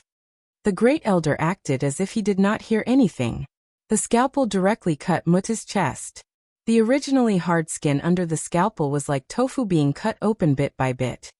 The great elder acted as if he did not hear anything. The scalpel directly cut Muta's chest. The originally hard skin under the scalpel was like tofu being cut open bit by bit.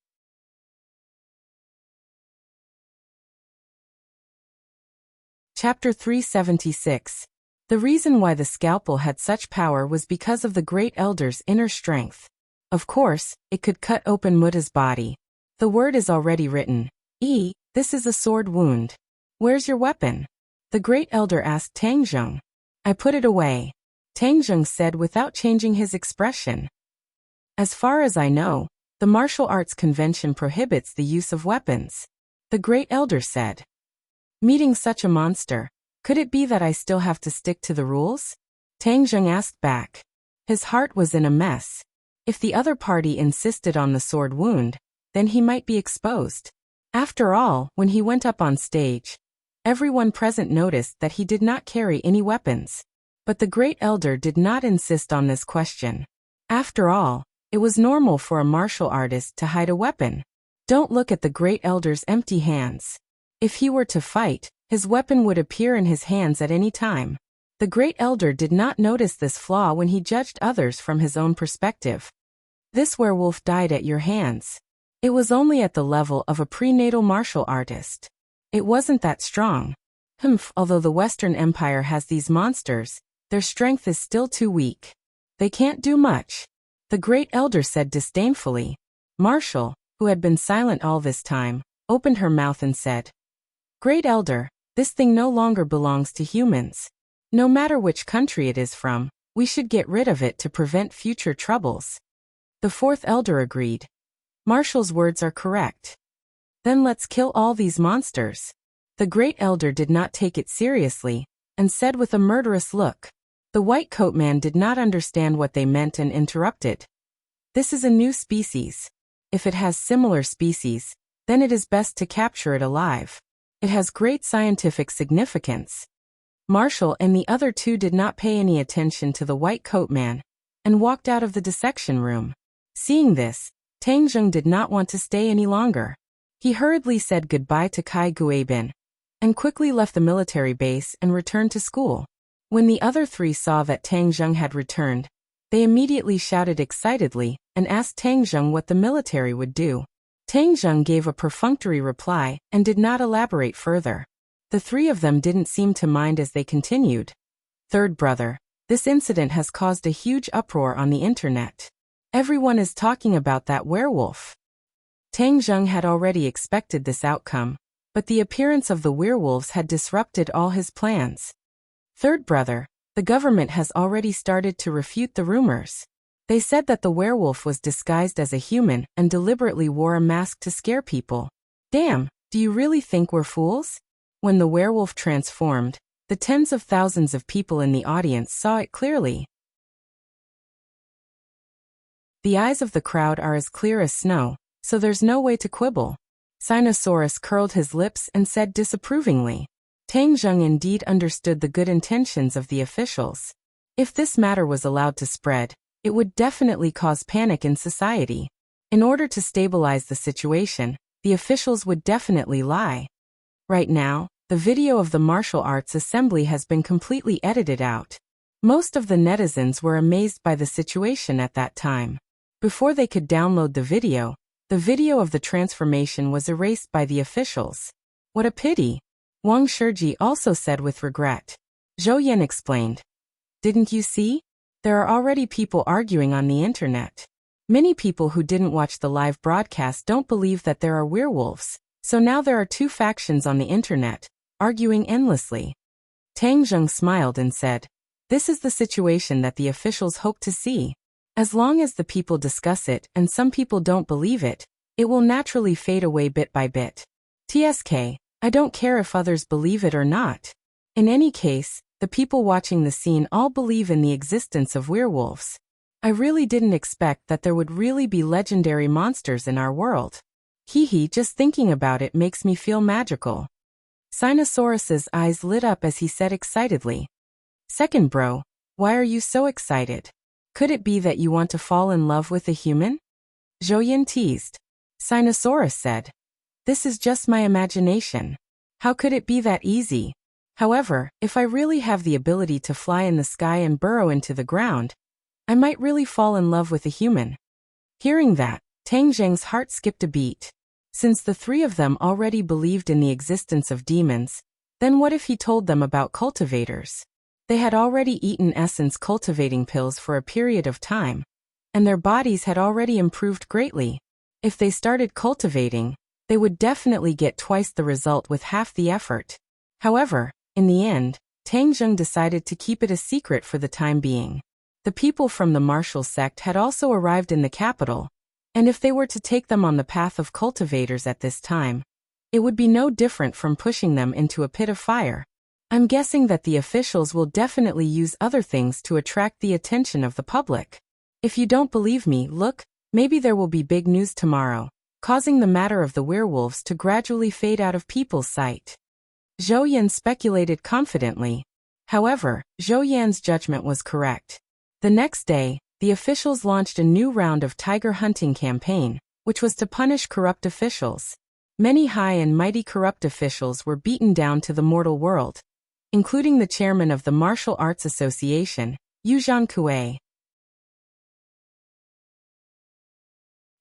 Chapter 376. The reason why the scalpel had such power was because of the great elder's inner strength. Of course, it could cut open Muta's body. The word is already written. This is a sword wound. Where's your weapon? The great elder asked Tang Zheng. I put it away, Tang Zheng said without changing his expression. As far as I know, the martial arts convention prohibits the use of weapons, the great elder said. Meeting such a monster, could it be that I still have to stick to the rules? Tang Zheng asked back. His heart was in a mess. If the other party insisted on the sword wound, then he might be exposed. After all, when he went up on stage, everyone present noticed that he did not carry any weapons. But the great elder did not insist on this question. After all, it was normal for a martial artist to hide a weapon. Don't look at the great elder's empty hands. If he were to fight, his weapon would appear in his hands at any time. The great elder did not notice this flaw when he judged others from his own perspective. This werewolf died at your hands. It was only at the level of a prenatal martial artist. It wasn't that strong. Although the Western Empire has these monsters, their strength is still too weak. They can't do much. The great elder said disdainfully. Marshall, who had been silent all this time, opened her mouth and said, "Great elder, this thing no longer belongs to humans. No matter which country it is from, we should get rid of it to prevent future troubles." The fourth elder agreed. Marshall's words are correct. Then let's kill all these monsters. The great elder did not take it seriously, and said with a murderous look. The white coat man did not understand what they meant and interrupted. This is a new species. If it has similar species, then it is best to capture it alive. It has great scientific significance. Marshall and the other two did not pay any attention to the white coat man, and walked out of the dissection room. Seeing this, Tang Zheng did not want to stay any longer. He hurriedly said goodbye to Kai Guibin, and quickly left the military base and returned to school. When the other three saw that Tang Zheng had returned, they immediately shouted excitedly, and asked Tang Zheng what the military would do. Tang Zheng gave a perfunctory reply, and did not elaborate further. The three of them didn't seem to mind as they continued. Third brother, this incident has caused a huge uproar on the internet. Everyone is talking about that werewolf. Tang Zheng had already expected this outcome, but the appearance of the werewolves had disrupted all his plans. Third brother, the government has already started to refute the rumors. They said that the werewolf was disguised as a human and deliberately wore a mask to scare people. Damn, do you really think we're fools? When the werewolf transformed, the tens of thousands of people in the audience saw it clearly. The eyes of the crowd are as clear as snow, so there's no way to quibble. Sinosaurus curled his lips and said disapprovingly. Tang Zheng indeed understood the good intentions of the officials. If this matter was allowed to spread, it would definitely cause panic in society. In order to stabilize the situation, the officials would definitely lie. Right now, the video of the martial arts assembly has been completely edited out. Most of the netizens were amazed by the situation at that time. Before they could download the video of the transformation was erased by the officials. What a pity! Wang Shiji also said with regret. Zhou Yan explained. Didn't you see? There are already people arguing on the internet. Many people who didn't watch the live broadcast don't believe that there are werewolves, so now there are two factions on the internet, arguing endlessly. Tang Zheng smiled and said, "This is the situation that the officials hope to see. As long as the people discuss it and some people don't believe it, it will naturally fade away bit by bit. TSK, I don't care if others believe it or not. In any case, the people watching the scene all believe in the existence of werewolves. I really didn't expect that there would really be legendary monsters in our world. Hee, just thinking about it makes me feel magical." Sinosaurus's eyes lit up as he said excitedly. "Second bro, why are you so excited? Could it be that you want to fall in love with a human?" Zhou Yan teased. Sinosaurus said, "This is just my imagination. How could it be that easy? However, if I really have the ability to fly in the sky and burrow into the ground, I might really fall in love with a human." Hearing that, Tang Zheng's heart skipped a beat. Since the three of them already believed in the existence of demons, then what if he told them about cultivators? They had already eaten essence cultivating pills for a period of time, and their bodies had already improved greatly. If they started cultivating, they would definitely get twice the result with half the effort. However, in the end, Tang Zheng decided to keep it a secret for the time being. The people from the martial sect had also arrived in the capital, and if they were to take them on the path of cultivators at this time, it would be no different from pushing them into a pit of fire. I'm guessing that the officials will definitely use other things to attract the attention of the public. If you don't believe me, look, maybe there will be big news tomorrow, causing the matter of the werewolves to gradually fade out of people's sight. Zhou Yan speculated confidently. However, Zhou Yan's judgment was correct. The next day, the officials launched a new round of tiger hunting campaign, which was to punish corrupt officials. Many high and mighty corrupt officials were beaten down to the mortal world, including the chairman of the Martial Arts Association, Yu Zhankue.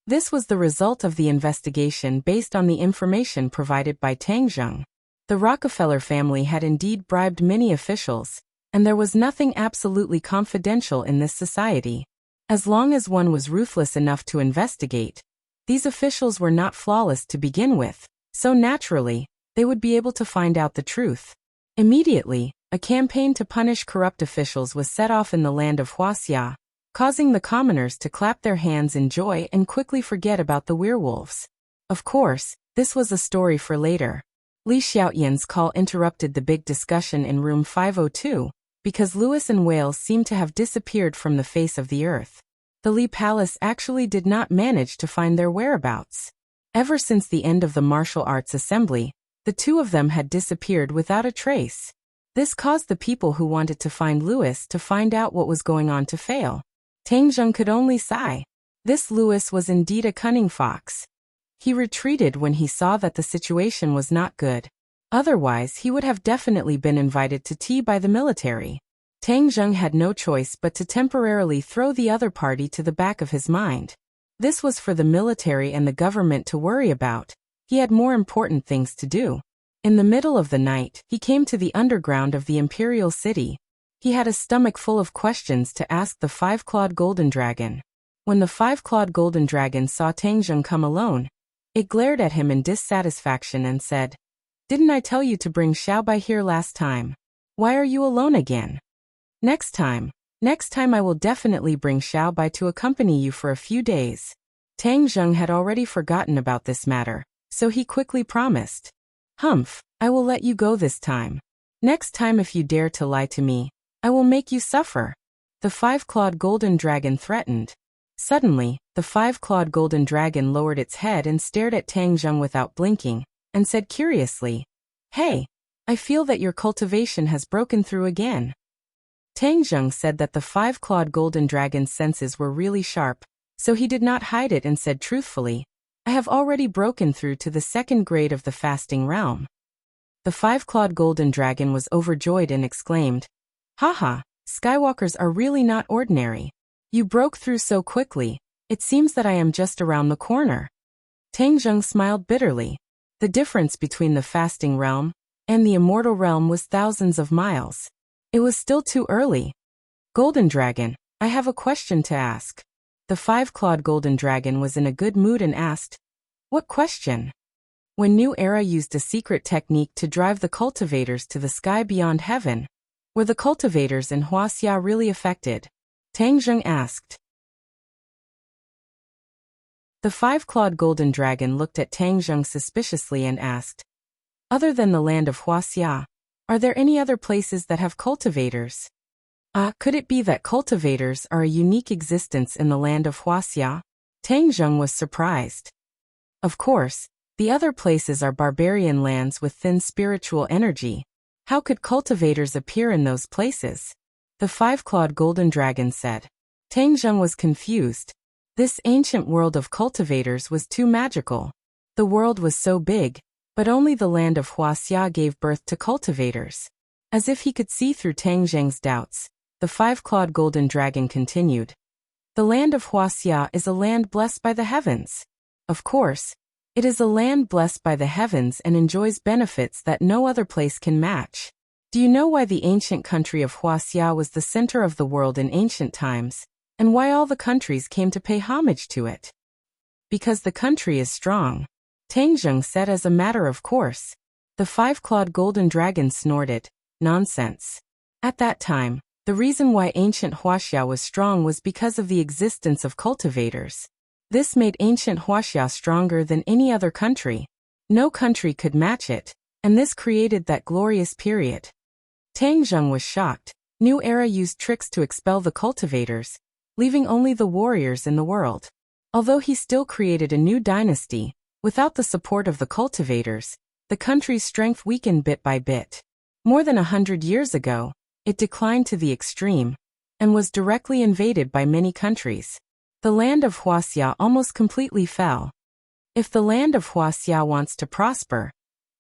This was the result of the investigation based on the information provided by Tang Zheng. The Rockefeller family had indeed bribed many officials, and there was nothing absolutely confidential in this society. As long as one was ruthless enough to investigate, these officials were not flawless to begin with, so naturally, they would be able to find out the truth. Immediately, a campaign to punish corrupt officials was set off in the land of Huaxia, causing the commoners to clap their hands in joy and quickly forget about the werewolves. Of course, this was a story for later. Li Xiaoyan's call interrupted the big discussion in room 502, because Lewis and Wales seemed to have disappeared from the face of the earth. The Li Palace actually did not manage to find their whereabouts. Ever since the end of the martial arts assembly, the two of them had disappeared without a trace. This caused the people who wanted to find Lewis to find out what was going on to fail. Tang Zheng could only sigh. This Lewis was indeed a cunning fox. He retreated when he saw that the situation was not good. Otherwise, he would have definitely been invited to tea by the military. Tang Zheng had no choice but to temporarily throw the other party to the back of his mind. This was for the military and the government to worry about. He had more important things to do. In the middle of the night, he came to the underground of the imperial city. He had a stomach full of questions to ask the five-clawed golden dragon. When the five-clawed golden dragon saw Tang Zheng come alone, it glared at him in dissatisfaction and said, "Didn't I tell you to bring Xiaobai here last time? Why are you alone again? Next time I will definitely bring Xiaobai to accompany you for a few days." Tang Zheng had already forgotten about this matter, so he quickly promised. "Humph, I will let you go this time. Next time if you dare to lie to me, I will make you suffer," the five-clawed golden dragon threatened. Suddenly, the five-clawed golden dragon lowered its head and stared at Tang Zheng without blinking, and said curiously, "Hey, I feel that your cultivation has broken through again." Tang Zheng said that the five-clawed golden dragon's senses were really sharp, so he did not hide it and said truthfully, "I have already broken through to the second grade of the fasting realm." The five-clawed golden dragon was overjoyed and exclaimed, "Haha, Skywalkers are really not ordinary. You broke through so quickly, it seems that I am just around the corner." Tang Zheng smiled bitterly. The difference between the fasting realm and the immortal realm was thousands of miles. It was still too early. "Golden Dragon, I have a question to ask." The five-clawed golden dragon was in a good mood and asked, "What question?" When New Era used a secret technique to drive the cultivators to the sky beyond heaven, were the cultivators in Huaxia really affected? Tang Zheng asked. The five-clawed golden dragon looked at Tang Zheng suspiciously and asked, "Other than the land of Huaxia, are there any other places that have cultivators?" Could it be that cultivators are a unique existence in the land of Huaxia? Tang Zheng was surprised. Of course, the other places are barbarian lands with thin spiritual energy. How could cultivators appear in those places? The five-clawed golden dragon said. Tang Zheng was confused. This ancient world of cultivators was too magical. The world was so big, but only the land of Huaxia gave birth to cultivators. As if he could see through Tang Zheng's doubts, the five-clawed golden dragon continued. The land of Huaxia is a land blessed by the heavens. Of course, it is a land blessed by the heavens and enjoys benefits that no other place can match. Do you know why the ancient country of Huaxia was the center of the world in ancient times, and why all the countries came to pay homage to it? Because the country is strong. Tang Zheng said as a matter of course. The five-clawed golden dragon snorted, "Nonsense." At that time, the reason why ancient Huaxia was strong was because of the existence of cultivators. This made ancient Huaxia stronger than any other country. No country could match it, and this created that glorious period. Tang Zheng was shocked. New Era used tricks to expel the cultivators, leaving only the warriors in the world. Although he still created a new dynasty, without the support of the cultivators, the country's strength weakened bit by bit. More than 100 years ago, it declined to the extreme, and was directly invaded by many countries. The land of Huaxia almost completely fell. If the land of Huaxia wants to prosper,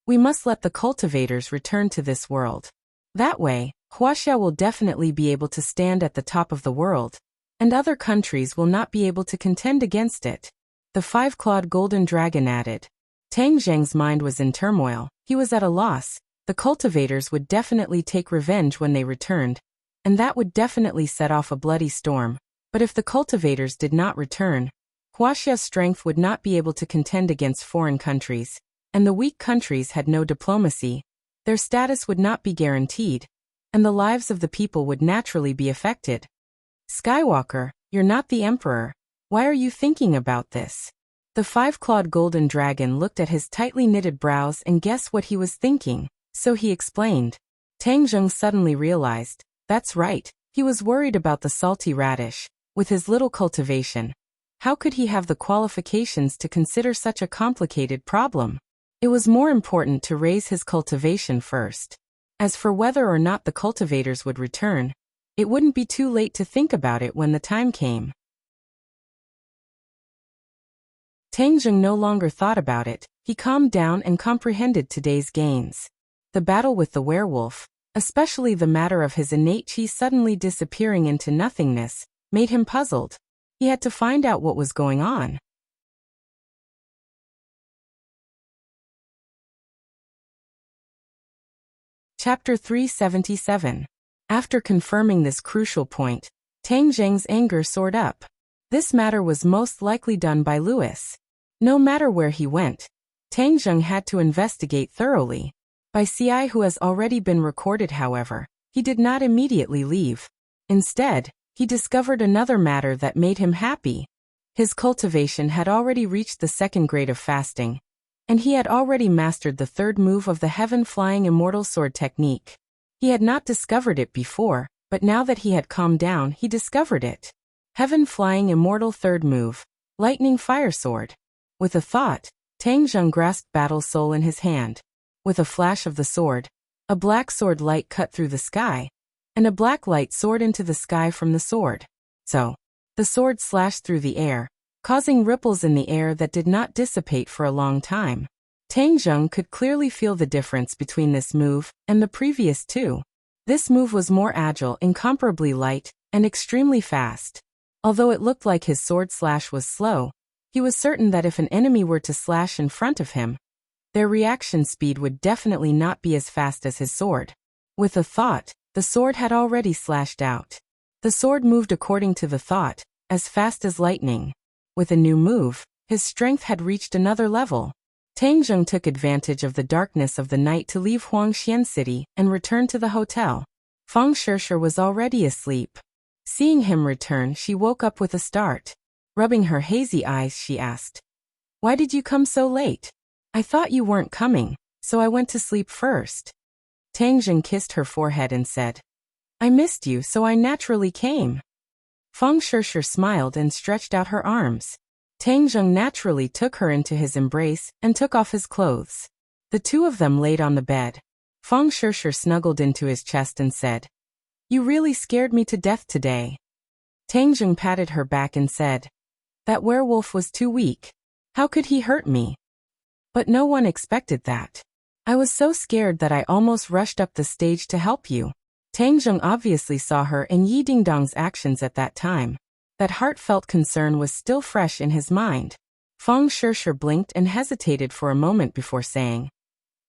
we must let the cultivators return to this world. That way, Huaxia will definitely be able to stand at the top of the world, and other countries will not be able to contend against it. The five-clawed golden dragon added. Tang Zheng's mind was in turmoil. He was at a loss. The cultivators would definitely take revenge when they returned, and that would definitely set off a bloody storm. But if the cultivators did not return, Huaxia's strength would not be able to contend against foreign countries, and the weak countries had no diplomacy. Their status would not be guaranteed, and the lives of the people would naturally be affected. Skywalker, you're not the emperor. Why are you thinking about this? The five-clawed golden dragon looked at his tightly knitted brows and guessed what he was thinking, so he explained. Tang Zheng suddenly realized, that's right, he was worried about the salty radish. With his little cultivation, how could he have the qualifications to consider such a complicated problem? It was more important to raise his cultivation first. As for whether or not the cultivators would return, it wouldn't be too late to think about it when the time came. Tang Zheng no longer thought about it. He calmed down and comprehended today's gains. The battle with the werewolf, especially the matter of his innate chi suddenly disappearing into nothingness, made him puzzled. He had to find out what was going on. Chapter 377. After confirming this crucial point, Tang Zheng's anger soared up. This matter was most likely done by Louis. No matter where he went, Tang Zheng had to investigate thoroughly. By CI who has already been recorded, however, he did not immediately leave. Instead, he discovered another matter that made him happy. His cultivation had already reached the second grade of fasting, and he had already mastered the third move of the heaven-flying immortal sword technique. He had not discovered it before, but now that he had calmed down, he discovered it. Heaven-flying immortal third move, lightning fire sword. With a thought, Tang Zheng grasped Battle Soul in his hand. With a flash of the sword, a black sword light cut through the sky, and a black light soared into the sky from the sword. So, the sword slashed through the air, causing ripples in the air that did not dissipate for a long time. Tang Zheng could clearly feel the difference between this move and the previous two. This move was more agile, incomparably light, and extremely fast. Although it looked like his sword slash was slow, he was certain that if an enemy were to slash in front of him, their reaction speed would definitely not be as fast as his sword. With a thought, the sword had already slashed out. The sword moved according to the thought, as fast as lightning. With a new move, his strength had reached another level. Tang Zheng took advantage of the darkness of the night to leave Huangxian City and return to the hotel. Feng Shishir was already asleep. Seeing him return, she woke up with a start. Rubbing her hazy eyes, she asked, "Why did you come so late? I thought you weren't coming, so I went to sleep first." Tang Zheng kissed her forehead and said, "I missed you, so I naturally came." Feng Shishir smiled and stretched out her arms. Tang Zheng naturally took her into his embrace and took off his clothes. The two of them laid on the bed. Feng Shishir snuggled into his chest and said, "You really scared me to death today." Tang Zheng patted her back and said, "That werewolf was too weak. How could he hurt me?" But no one expected that. I was so scared that I almost rushed up the stage to help you. Tang Zheng obviously saw her and Yi Dingdong's actions at that time. That heartfelt concern was still fresh in his mind. Feng Shishir blinked and hesitated for a moment before saying,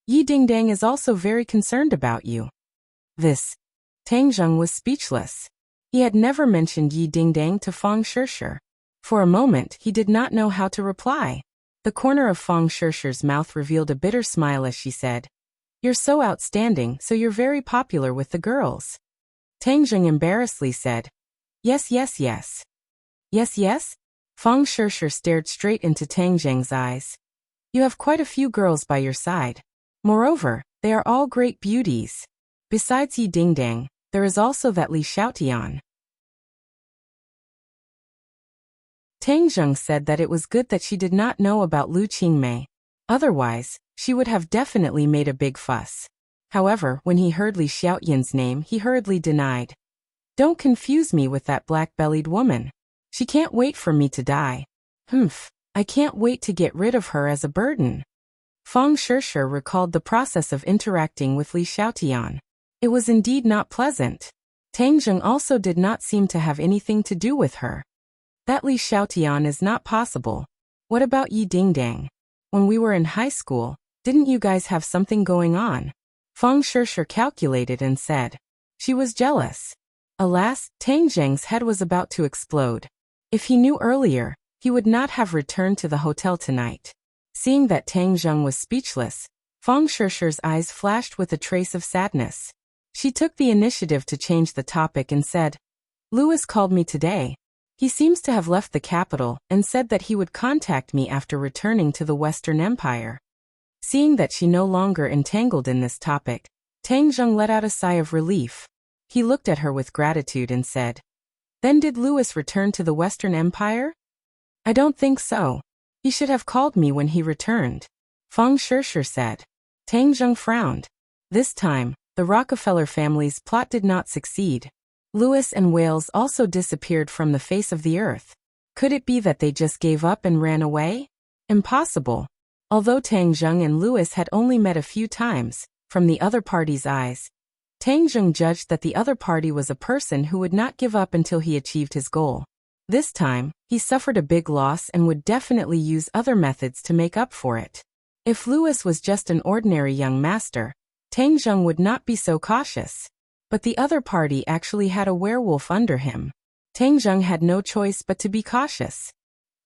"Yi Dingdong is also very concerned about you." Tang Zheng was speechless. He had never mentioned Yi Dingdong to Feng Shishir. For a moment, he did not know how to reply. The corner of Feng Shishir's mouth revealed a bitter smile as she said, "You're so outstanding, so you're very popular with the girls." Tang Zheng embarrassedly said, Yes. Yes? Feng Shishir stared straight into Tang Zheng's eyes. "You have quite a few girls by your side. Moreover, they are all great beauties." Besides Yi Dingdang, there is also that Li Xiaotian. Tang Zheng said that it was good that she did not know about Lu Qingmei. Otherwise, she would have definitely made a big fuss. However, when he heard Li Xiaotian's name, he hurriedly denied. Don't confuse me with that black-bellied woman. She can't wait for me to die. I can't wait to get rid of her as a burden. Fang Shishir recalled the process of interacting with Li Xiaotian. It was indeed not pleasant. Tang Zheng also did not seem to have anything to do with her. That Li Xiaotian is not possible. What about Yi Dingdang? When we were in high school, didn't you guys have something going on? Fang Shishir calculated and said. She was jealous. Alas, Tang Zheng's head was about to explode. If he knew earlier, he would not have returned to the hotel tonight. Seeing that Tang Zheng was speechless, Fang Shishir's eyes flashed with a trace of sadness. She took the initiative to change the topic and said, Louis called me today. He seems to have left the capital and said that he would contact me after returning to the Western Empire. Seeing that she no longer entangled in this topic, Tang Zheng let out a sigh of relief. He looked at her with gratitude and said, Then did Louis return to the Western Empire? I don't think so. He should have called me when he returned. Fang Shishir said. Tang Zheng frowned. This time, the Rockefeller family's plot did not succeed. Louis and Wales also disappeared from the face of the earth. Could it be that they just gave up and ran away? Impossible. Although Tang Zheng and Louis had only met a few times, from the other party's eyes, Tang Zheng judged that the other party was a person who would not give up until he achieved his goal. This time, he suffered a big loss and would definitely use other methods to make up for it. If Louis was just an ordinary young master, Tang Zheng would not be so cautious. But the other party actually had a werewolf under him. Tang Zheng had no choice but to be cautious.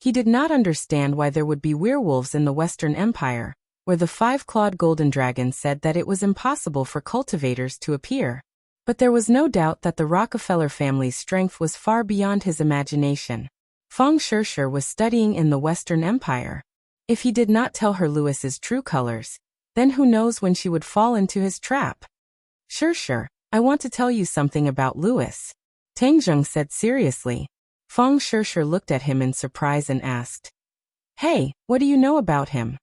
He did not understand why there would be werewolves in the Western Empire, where the five-clawed golden dragon said that it was impossible for cultivators to appear. But there was no doubt that the Rockefeller family's strength was far beyond his imagination. Fang Shishir was studying in the Western Empire. If he did not tell her Louis's true colors, then who knows when she would fall into his trap. Shishir, I want to tell you something about Louis. Tang Zheng said seriously. Fang Shishir looked at him in surprise and asked. Hey, what do you know about him?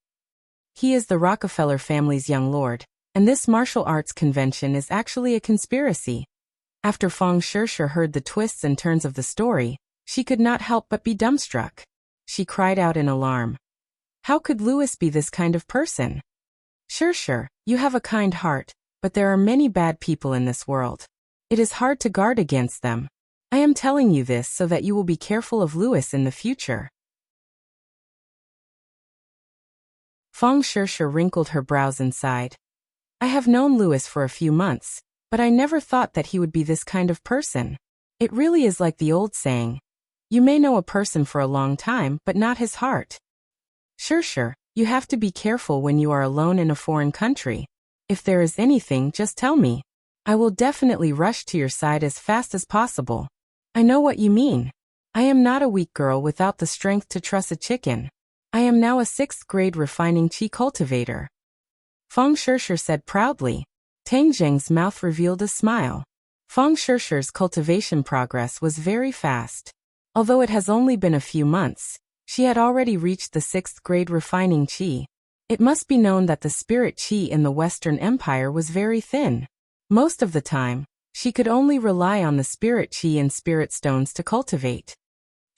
He is the Rockefeller family's young lord, and this martial arts convention is actually a conspiracy. After Fang Shishir heard the twists and turns of the story, she could not help but be dumbstruck. She cried out in alarm. How could Louis be this kind of person? Shishir, you have a kind heart, but there are many bad people in this world. It is hard to guard against them. I am telling you this so that you will be careful of Louis in the future. Fang Shishir wrinkled her brows and sighed. I have known Louis for a few months, but I never thought that he would be this kind of person. It really is like the old saying. You may know a person for a long time, but not his heart. Shishir, you have to be careful when you are alone in a foreign country. If there is anything, just tell me. I will definitely rush to your side as fast as possible. I know what you mean. I am not a weak girl without the strength to truss a chicken. I am now a 6th grade refining chi cultivator. Fang Shishir said proudly. Tang Zheng's mouth revealed a smile. Fang Shishir's cultivation progress was very fast. Although it has only been a few months, she had already reached the 6th grade refining chi. It must be known that the spirit chi in the Western Empire was very thin. Most of the time, she could only rely on the spirit chi and spirit stones to cultivate.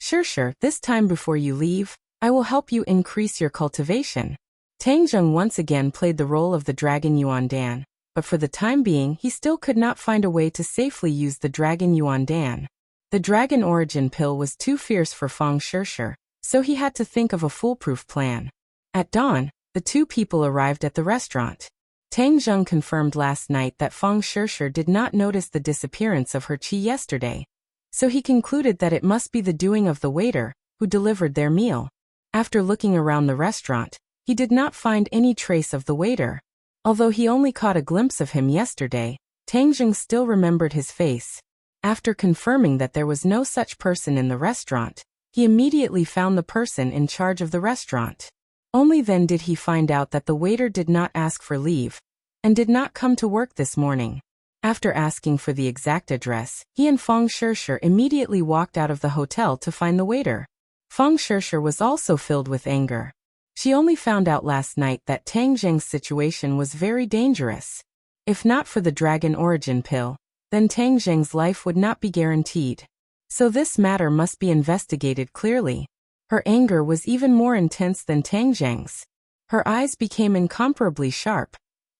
Shishir, this time before you leave, I will help you increase your cultivation. Tang Zheng once again played the role of the dragon Yuan Dan, but for the time being he still could not find a way to safely use the dragon Yuan Dan. The dragon origin pill was too fierce for Fang Shishir, so he had to think of a foolproof plan. At dawn, the two people arrived at the restaurant. Tang Zheng confirmed last night that Fang Shishir did not notice the disappearance of her chi yesterday, so he concluded that it must be the doing of the waiter, who delivered their meal. After looking around the restaurant, he did not find any trace of the waiter. Although he only caught a glimpse of him yesterday, Tang Zheng still remembered his face. After confirming that there was no such person in the restaurant, he immediately found the person in charge of the restaurant. Only then did he find out that the waiter did not ask for leave, and did not come to work this morning. After asking for the exact address, he and Feng Shirshir immediately walked out of the hotel to find the waiter. Feng Shirshir was also filled with anger. She only found out last night that Tang Zheng's situation was very dangerous. If not for the dragon origin pill, then Tang Zheng's life would not be guaranteed. So this matter must be investigated clearly. Her anger was even more intense than Tang Zheng's. Her eyes became incomparably sharp,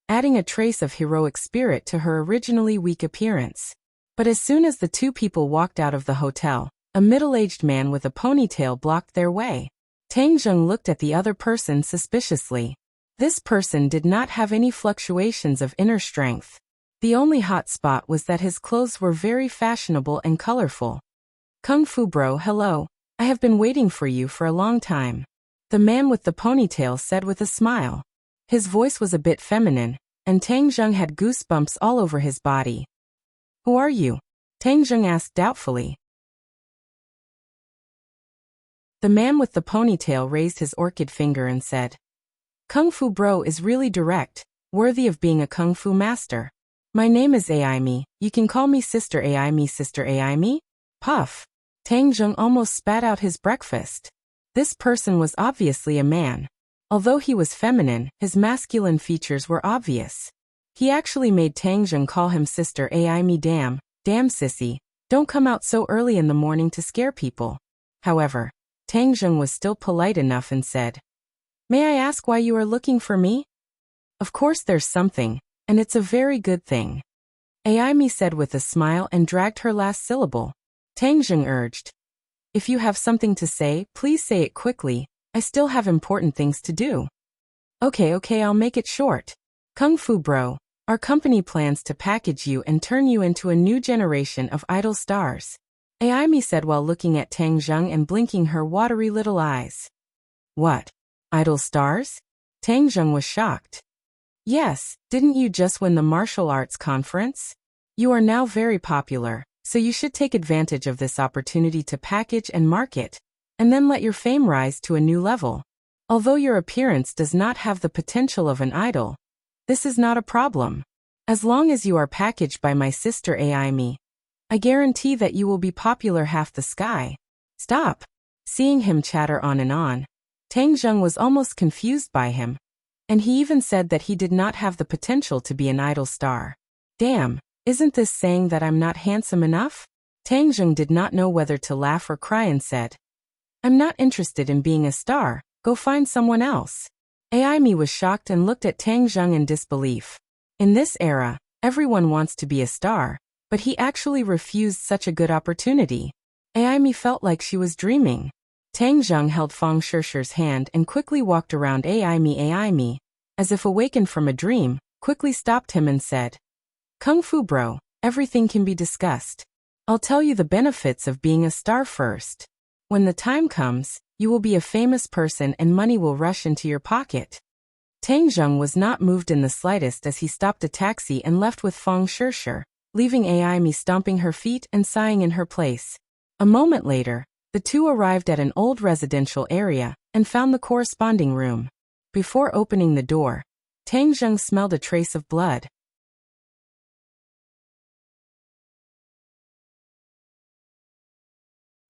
adding a trace of heroic spirit to her originally weak appearance. But as soon as the two people walked out of the hotel, a middle-aged man with a ponytail blocked their way. Tang Zheng looked at the other person suspiciously. This person did not have any fluctuations of inner strength. The only hot spot was that his clothes were very fashionable and colorful. "Kung Fu Bro, hello. I have been waiting for you for a long time," the man with the ponytail said with a smile. His voice was a bit feminine, and Tang Zheng had goosebumps all over his body. "Who are you?" Tang Zheng asked doubtfully. The man with the ponytail raised his orchid finger and said, "Kung Fu Bro is really direct, worthy of being a Kung Fu master. My name is Aimi, you can call me Sister Aimi, Sister Aimi?" Puff. Tang Zheng almost spat out his breakfast. This person was obviously a man. Although he was feminine, his masculine features were obvious. He actually made Tang Zheng call him Sister Aimi. Damn sissy, don't come out so early in the morning to scare people. However, Tang Zheng was still polite enough and said, "May I ask why you are looking for me?" "Of course there's something, and it's a very good thing," Aimi said with a smile and dragged her last syllable. Tang Zheng urged, "If you have something to say, please say it quickly. I still have important things to do." Okay, I'll make it short. Kung Fu Bro, our company plans to package you and turn you into a new generation of idol stars," Aimi said while looking at Tang Zheng and blinking her watery little eyes. "What? Idol stars?" Tang Zheng was shocked. "Yes, didn't you just win the martial arts conference? You are now very popular, so you should take advantage of this opportunity to package and market, and then let your fame rise to a new level. Although your appearance does not have the potential of an idol, this is not a problem. As long as you are packaged by my sister Aimi, I guarantee that you will be popular half the sky." "Stop." Seeing him chatter on, Tang Zheng was almost confused by him, and he even said that he did not have the potential to be an idol star. Damn, isn't this saying that I'm not handsome enough? Tang Zheng did not know whether to laugh or cry and said, "I'm not interested in being a star, go find someone else." Aimi was shocked and looked at Tang Zheng in disbelief. In this era, everyone wants to be a star, but he actually refused such a good opportunity. Aimi felt like she was dreaming. Tang Zheng held Feng Shirshir's hand and quickly walked around Aimi, as if awakened from a dream, quickly stopped him and said, "Kung Fu Bro, everything can be discussed. I'll tell you the benefits of being a star first. When the time comes, you will be a famous person and money will rush into your pocket." Tang Zheng was not moved in the slightest as he stopped a taxi and left with Feng Shirshir, leaving Aimi stomping her feet and sighing in her place. A moment later, the two arrived at an old residential area and found the corresponding room. Before opening the door, Tang Zheng smelled a trace of blood.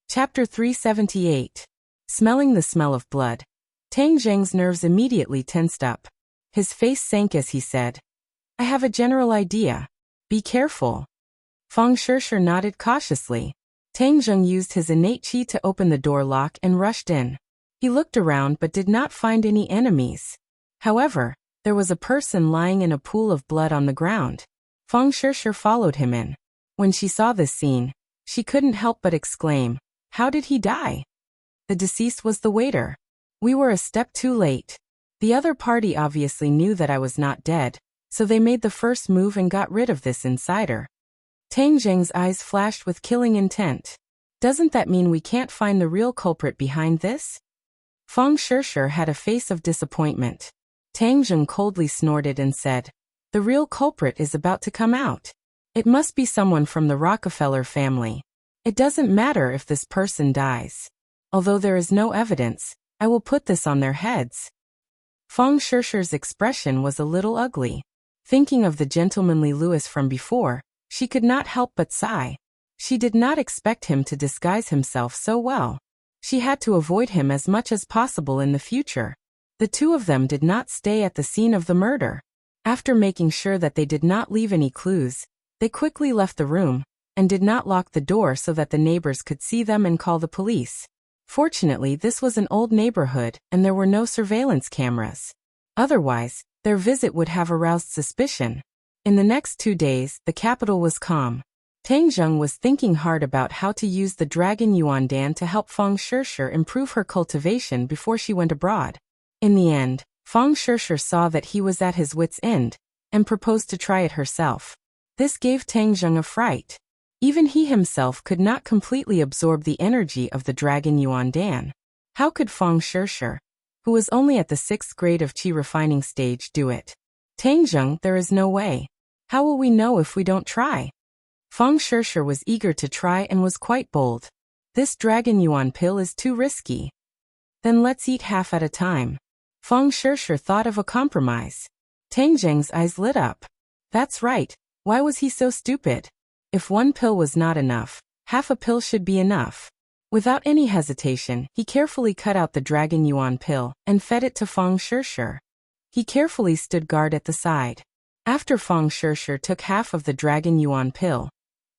Chapter 378. Smelling the smell of blood. Tang Zheng's nerves immediately tensed up. His face sank as he said, "I have a general idea. Be careful." Feng Shirshir nodded cautiously. Tang Zheng used his innate qi to open the door lock and rushed in. He looked around but did not find any enemies. However, there was a person lying in a pool of blood on the ground. Feng Shirshir followed him in. When she saw this scene, she couldn't help but exclaim, "How did he die?" The deceased was the waiter. "We were a step too late. The other party obviously knew that I was not dead, so they made the first move and got rid of this insider." Tang Zheng's eyes flashed with killing intent. "Doesn't that mean we can't find the real culprit behind this?" Feng Shirshir had a face of disappointment. Tang Zheng coldly snorted and said, "The real culprit is about to come out. It must be someone from the Rockefeller family. It doesn't matter if this person dies. Although there is no evidence, I will put this on their heads." Feng Shirshir's expression was a little ugly. Thinking of the gentlemanly Louis from before, She could not help but sigh. She did not expect him to disguise himself so well. She had to avoid him as much as possible in the future. The two of them did not stay at the scene of the murder. After making sure that they did not leave any clues, they quickly left the room, and did not lock the door so that the neighbors could see them and call the police. Fortunately, this was an old neighborhood, and there were no surveillance cameras. Otherwise, their visit would have aroused suspicion. In the next 2 days, the capital was calm. Tang Zheng was thinking hard about how to use the dragon Yuan Dan to help Feng Shishir improve her cultivation before she went abroad. In the end, Feng Shishir saw that he was at his wit's end, and proposed to try it herself. This gave Tang Zheng a fright. Even he himself could not completely absorb the energy of the dragon Yuan Dan. How could Feng Shishir, who was only at the 6th grade of qi refining stage, do it? Tang Zheng, there is no way. How will we know if we don't try? Feng Shishir was eager to try and was quite bold. This dragon Yuan pill is too risky. Then let's eat half at a time. Feng Shishir thought of a compromise. Tang Zheng's eyes lit up. That's right, why was he so stupid? If one pill was not enough, half a pill should be enough. Without any hesitation, he carefully cut out the dragon Yuan pill and fed it to Feng Shishir. He carefully stood guard at the side. After Feng Shishir took half of the dragon Yuan pill,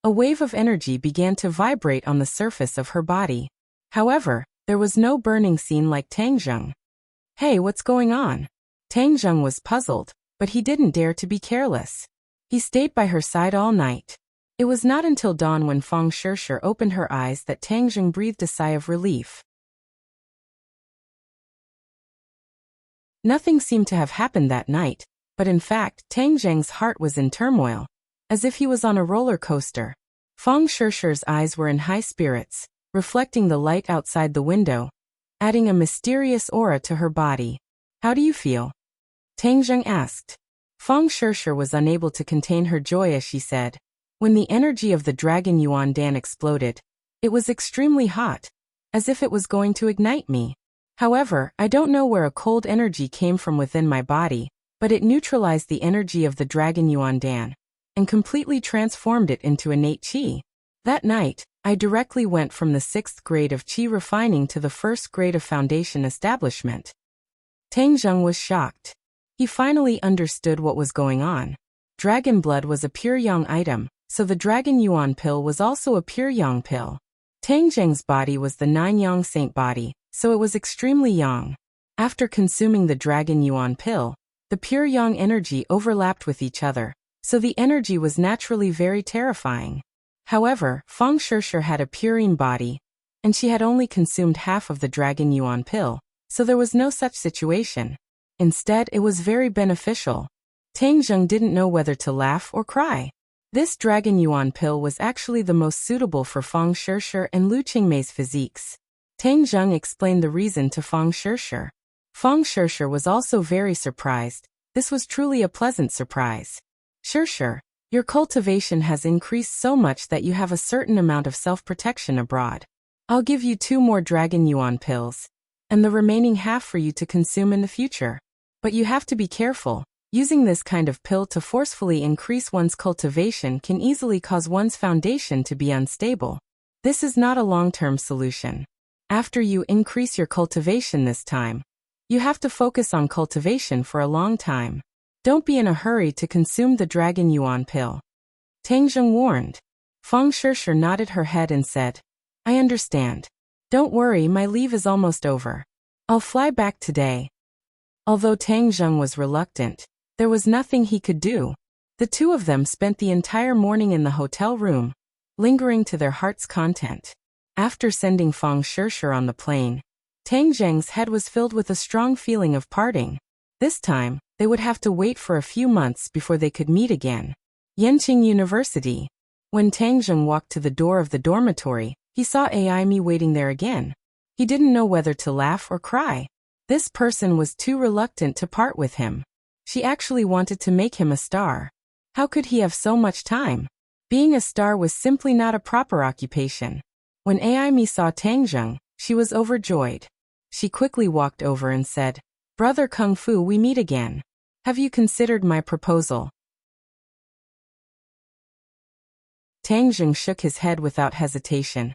a wave of energy began to vibrate on the surface of her body. However, there was no burning scene like Tang Zheng. Hey, what's going on? Tang Zheng was puzzled, but he didn't dare to be careless. He stayed by her side all night. It was not until dawn when Feng Shishir opened her eyes that Tang Zheng breathed a sigh of relief. Nothing seemed to have happened that night, but in fact, Tang Zheng's heart was in turmoil, as if he was on a roller coaster. Feng Shishir's eyes were in high spirits, reflecting the light outside the window, adding a mysterious aura to her body. How do you feel? Tang Zheng asked. Feng Shishir was unable to contain her joy as she said, when the energy of the dragon Yuan Dan exploded, it was extremely hot, as if it was going to ignite me. However, I don't know where a cold energy came from within my body, but it neutralized the energy of the dragon Yuan Dan, and completely transformed it into innate qi. That night, I directly went from the 6th grade of qi refining to the 1st grade of foundation establishment. Tang Zheng was shocked. He finally understood what was going on. Dragon blood was a pure yang item, so the dragon Yuan pill was also a pure yang pill. Tang Zheng's body was the 9 yang saint body, so it was extremely yang. After consuming the dragon Yuan pill, the pure yang energy overlapped with each other, so the energy was naturally very terrifying. However, Feng Shishir had a purine body, and she had only consumed half of the dragon Yuan pill, so there was no such situation. Instead, it was very beneficial. Tang Zheng didn't know whether to laugh or cry. This dragon Yuan pill was actually the most suitable for Feng Shishir and Lu Qingmei's physiques. Tang Zheng explained the reason to Feng Shishir. Feng Shishir was also very surprised. This was truly a pleasant surprise. Shishir, your cultivation has increased so much that you have a certain amount of self-protection abroad. I'll give you 2 more dragon Yuan pills, and the remaining half for you to consume in the future. But you have to be careful. Using this kind of pill to forcefully increase one's cultivation can easily cause one's foundation to be unstable. This is not a long-term solution. After you increase your cultivation this time, you have to focus on cultivation for a long time. Don't be in a hurry to consume the dragon Yuan pill. Tang Zheng warned. Feng Shishir nodded her head and said, I understand. Don't worry, my leave is almost over. I'll fly back today. Although Tang Zheng was reluctant, there was nothing he could do. The two of them spent the entire morning in the hotel room, lingering to their heart's content. After sending Feng Shishir on the plane, Tang Zheng's head was filled with a strong feeling of parting. This time, they would have to wait for a few months before they could meet again. Yanqing University. When Tang Zheng walked to the door of the dormitory, he saw Amy waiting there again. He didn't know whether to laugh or cry. This person was too reluctant to part with him. She actually wanted to make him a star. How could he have so much time? Being a star was simply not a proper occupation. When Amy saw Tang Zheng, she was overjoyed. She quickly walked over and said, Brother Kung Fu, we meet again. Have you considered my proposal? Tang Jung shook his head without hesitation.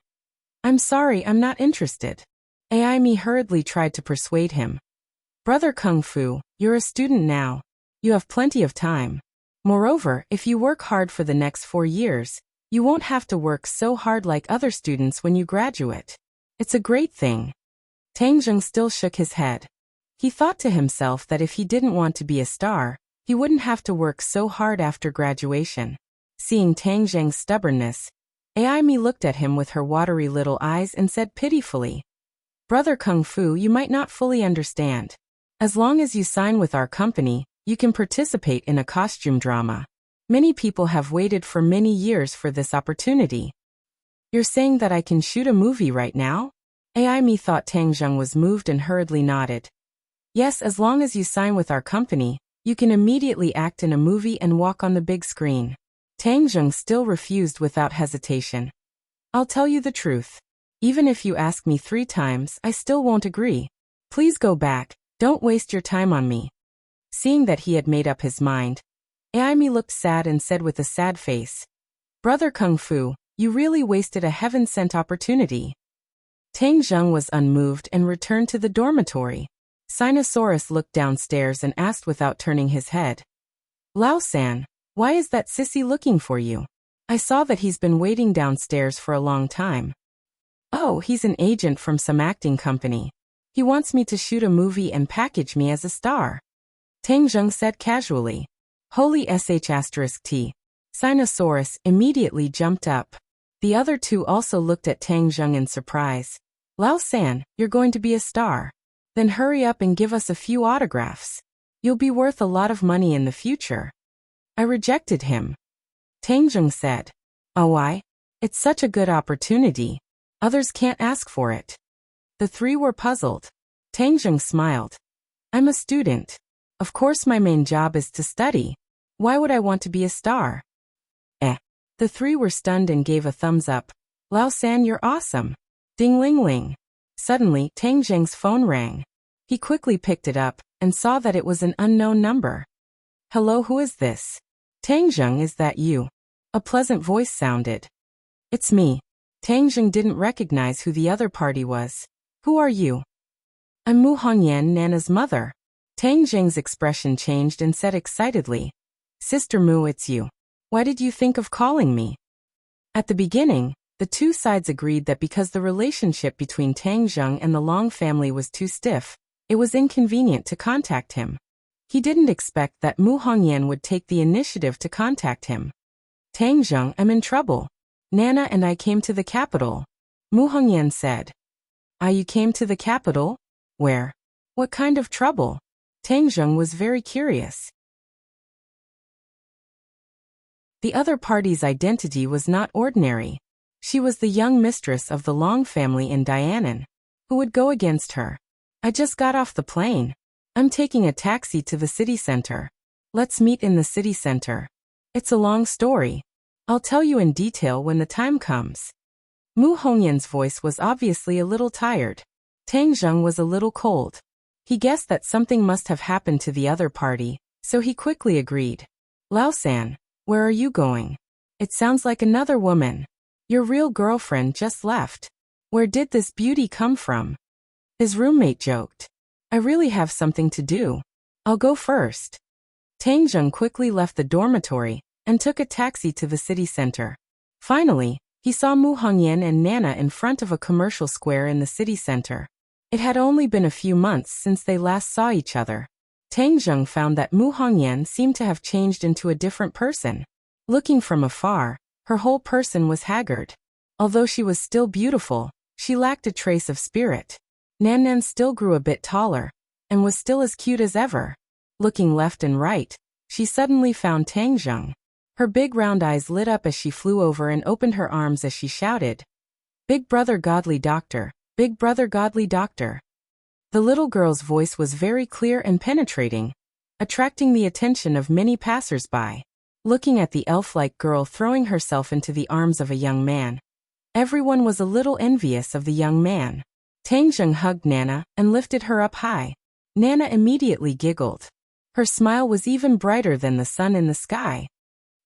I'm sorry, I'm not interested. Aimi hurriedly tried to persuade him. Brother Kung Fu, you're a student now. You have plenty of time. Moreover, if you work hard for the next 4 years, you won't have to work so hard like other students when you graduate. It's a great thing. Tang Jung still shook his head. He thought to himself that if he didn't want to be a star, he wouldn't have to work so hard after graduation. Seeing Tang Jung's stubbornness, Aimi looked at him with her watery little eyes and said pitifully, Brother Kung Fu, you might not fully understand. As long as you sign with our company, you can participate in a costume drama. Many people have waited for many years for this opportunity. You're saying that I can shoot a movie right now? Aimi thought Tang Jung was moved and hurriedly nodded. Yes, as long as you sign with our company, you can immediately act in a movie and walk on the big screen. Tang Jung still refused without hesitation. I'll tell you the truth. Even if you ask me 3 times, I still won't agree. Please go back, don't waste your time on me. Seeing that he had made up his mind, Aimi looked sad and said with a sad face, Brother Kung Fu, you really wasted a heaven-sent opportunity. Tang Jung was unmoved and returned to the dormitory. Sinosaurus looked downstairs and asked without turning his head. Lao-san, why is that sissy looking for you? I saw that he's been waiting downstairs for a long time. Oh, he's an agent from some acting company. He wants me to shoot a movie and package me as a star. Tang Jung said casually. Holy sh*t. Sinosaurus immediately jumped up. The other 2 also looked at Tang Jung in surprise. Lao-san, you're going to be a star. Then hurry up and give us a few autographs. You'll be worth a lot of money in the future. I rejected him. Tang Jung said. Oh, why? It's such a good opportunity. Others can't ask for it. The 3 were puzzled. Tang Jung smiled. I'm a student. Of course my main job is to study. Why would I want to be a star? The 3 were stunned and gave a thumbs up. Lao-san, you're awesome. Ding-ling-ling. Suddenly, Tang Jung's phone rang. He quickly picked it up and saw that it was an unknown number. Hello, who is this? Tang Jung, is that you? A pleasant voice sounded. It's me. Tang Jung didn't recognize who the other party was. Who are you? I'm Mu Hongyan, Nana's mother. Tang Jung's expression changed and said excitedly. Sister Mu, it's you. Why did you think of calling me? At the beginning, the 2 sides agreed that because the relationship between Tang Jung and the Long family was too stiff, it was inconvenient to contact him. He didn't expect that Mu Hongyan would take the initiative to contact him. Tang Jung, I'm in trouble. Nana and I came to the capital. Mu Hongyan said. You came to the capital? Where? What kind of trouble? Tang Jung was very curious. The other party's identity was not ordinary. She was the young mistress of the Long family in Dianan. Who would go against her? I just got off the plane. I'm taking a taxi to the city center. Let's meet in the city center. It's a long story. I'll tell you in detail when the time comes. Mu Hongyan's voice was obviously a little tired. Tang Jung was a little cold. He guessed that something must have happened to the other party, so he quickly agreed. Lao-san, where are you going? It sounds like another woman. Your real girlfriend just left. Where did this beauty come from? His roommate joked. I really have something to do. I'll go first. Tang Jung quickly left the dormitory and took a taxi to the city center. Finally, he saw Mu Hongyan and Nana in front of a commercial square in the city center. It had only been a few months since they last saw each other. Tang Jung found that Mu Hongyan seemed to have changed into a different person. Looking from afar, her whole person was haggard. Although she was still beautiful, she lacked a trace of spirit. Nan still grew a bit taller, and was still as cute as ever. Looking left and right, she suddenly found Tang Jung. Her big round eyes lit up as she flew over and opened her arms as she shouted, Big brother godly doctor, big brother godly doctor. The little girl's voice was very clear and penetrating, attracting the attention of many passers-by. Looking at the elf-like girl throwing herself into the arms of a young man, everyone was a little envious of the young man. Tang Jung hugged Nana and lifted her up high. Nana immediately giggled. Her smile was even brighter than the sun in the sky.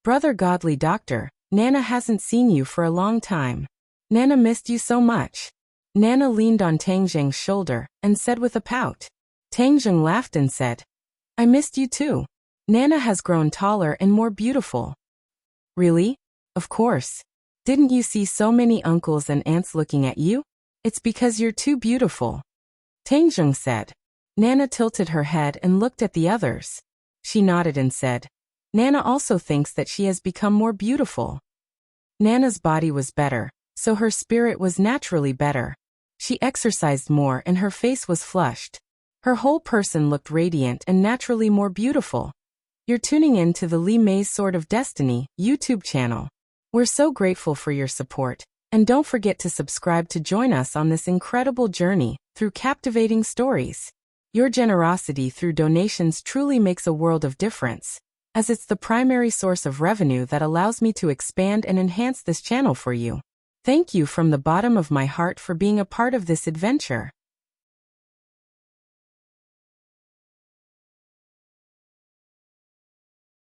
Brother godly doctor, Nana hasn't seen you for a long time. Nana missed you so much. Nana leaned on Tangzheng's shoulder and said with a pout. Tangzheng laughed and said, I missed you too. Nana has grown taller and more beautiful. Really? Of course. Didn't you see so many uncles and aunts looking at you? It's because you're too beautiful. Tangzheng said. Nana tilted her head and looked at the others. She nodded and said, Nana also thinks that she has become more beautiful. Nana's body was better, so her spirit was naturally better. She exercised more and her face was flushed. Her whole person looked radiant and naturally more beautiful. You're tuning in to the Li Mei's Sword of Destiny YouTube channel. We're so grateful for your support, and don't forget to subscribe to join us on this incredible journey through captivating stories. Your generosity through donations truly makes a world of difference, as it's the primary source of revenue that allows me to expand and enhance this channel for you. Thank you from the bottom of my heart for being a part of this adventure.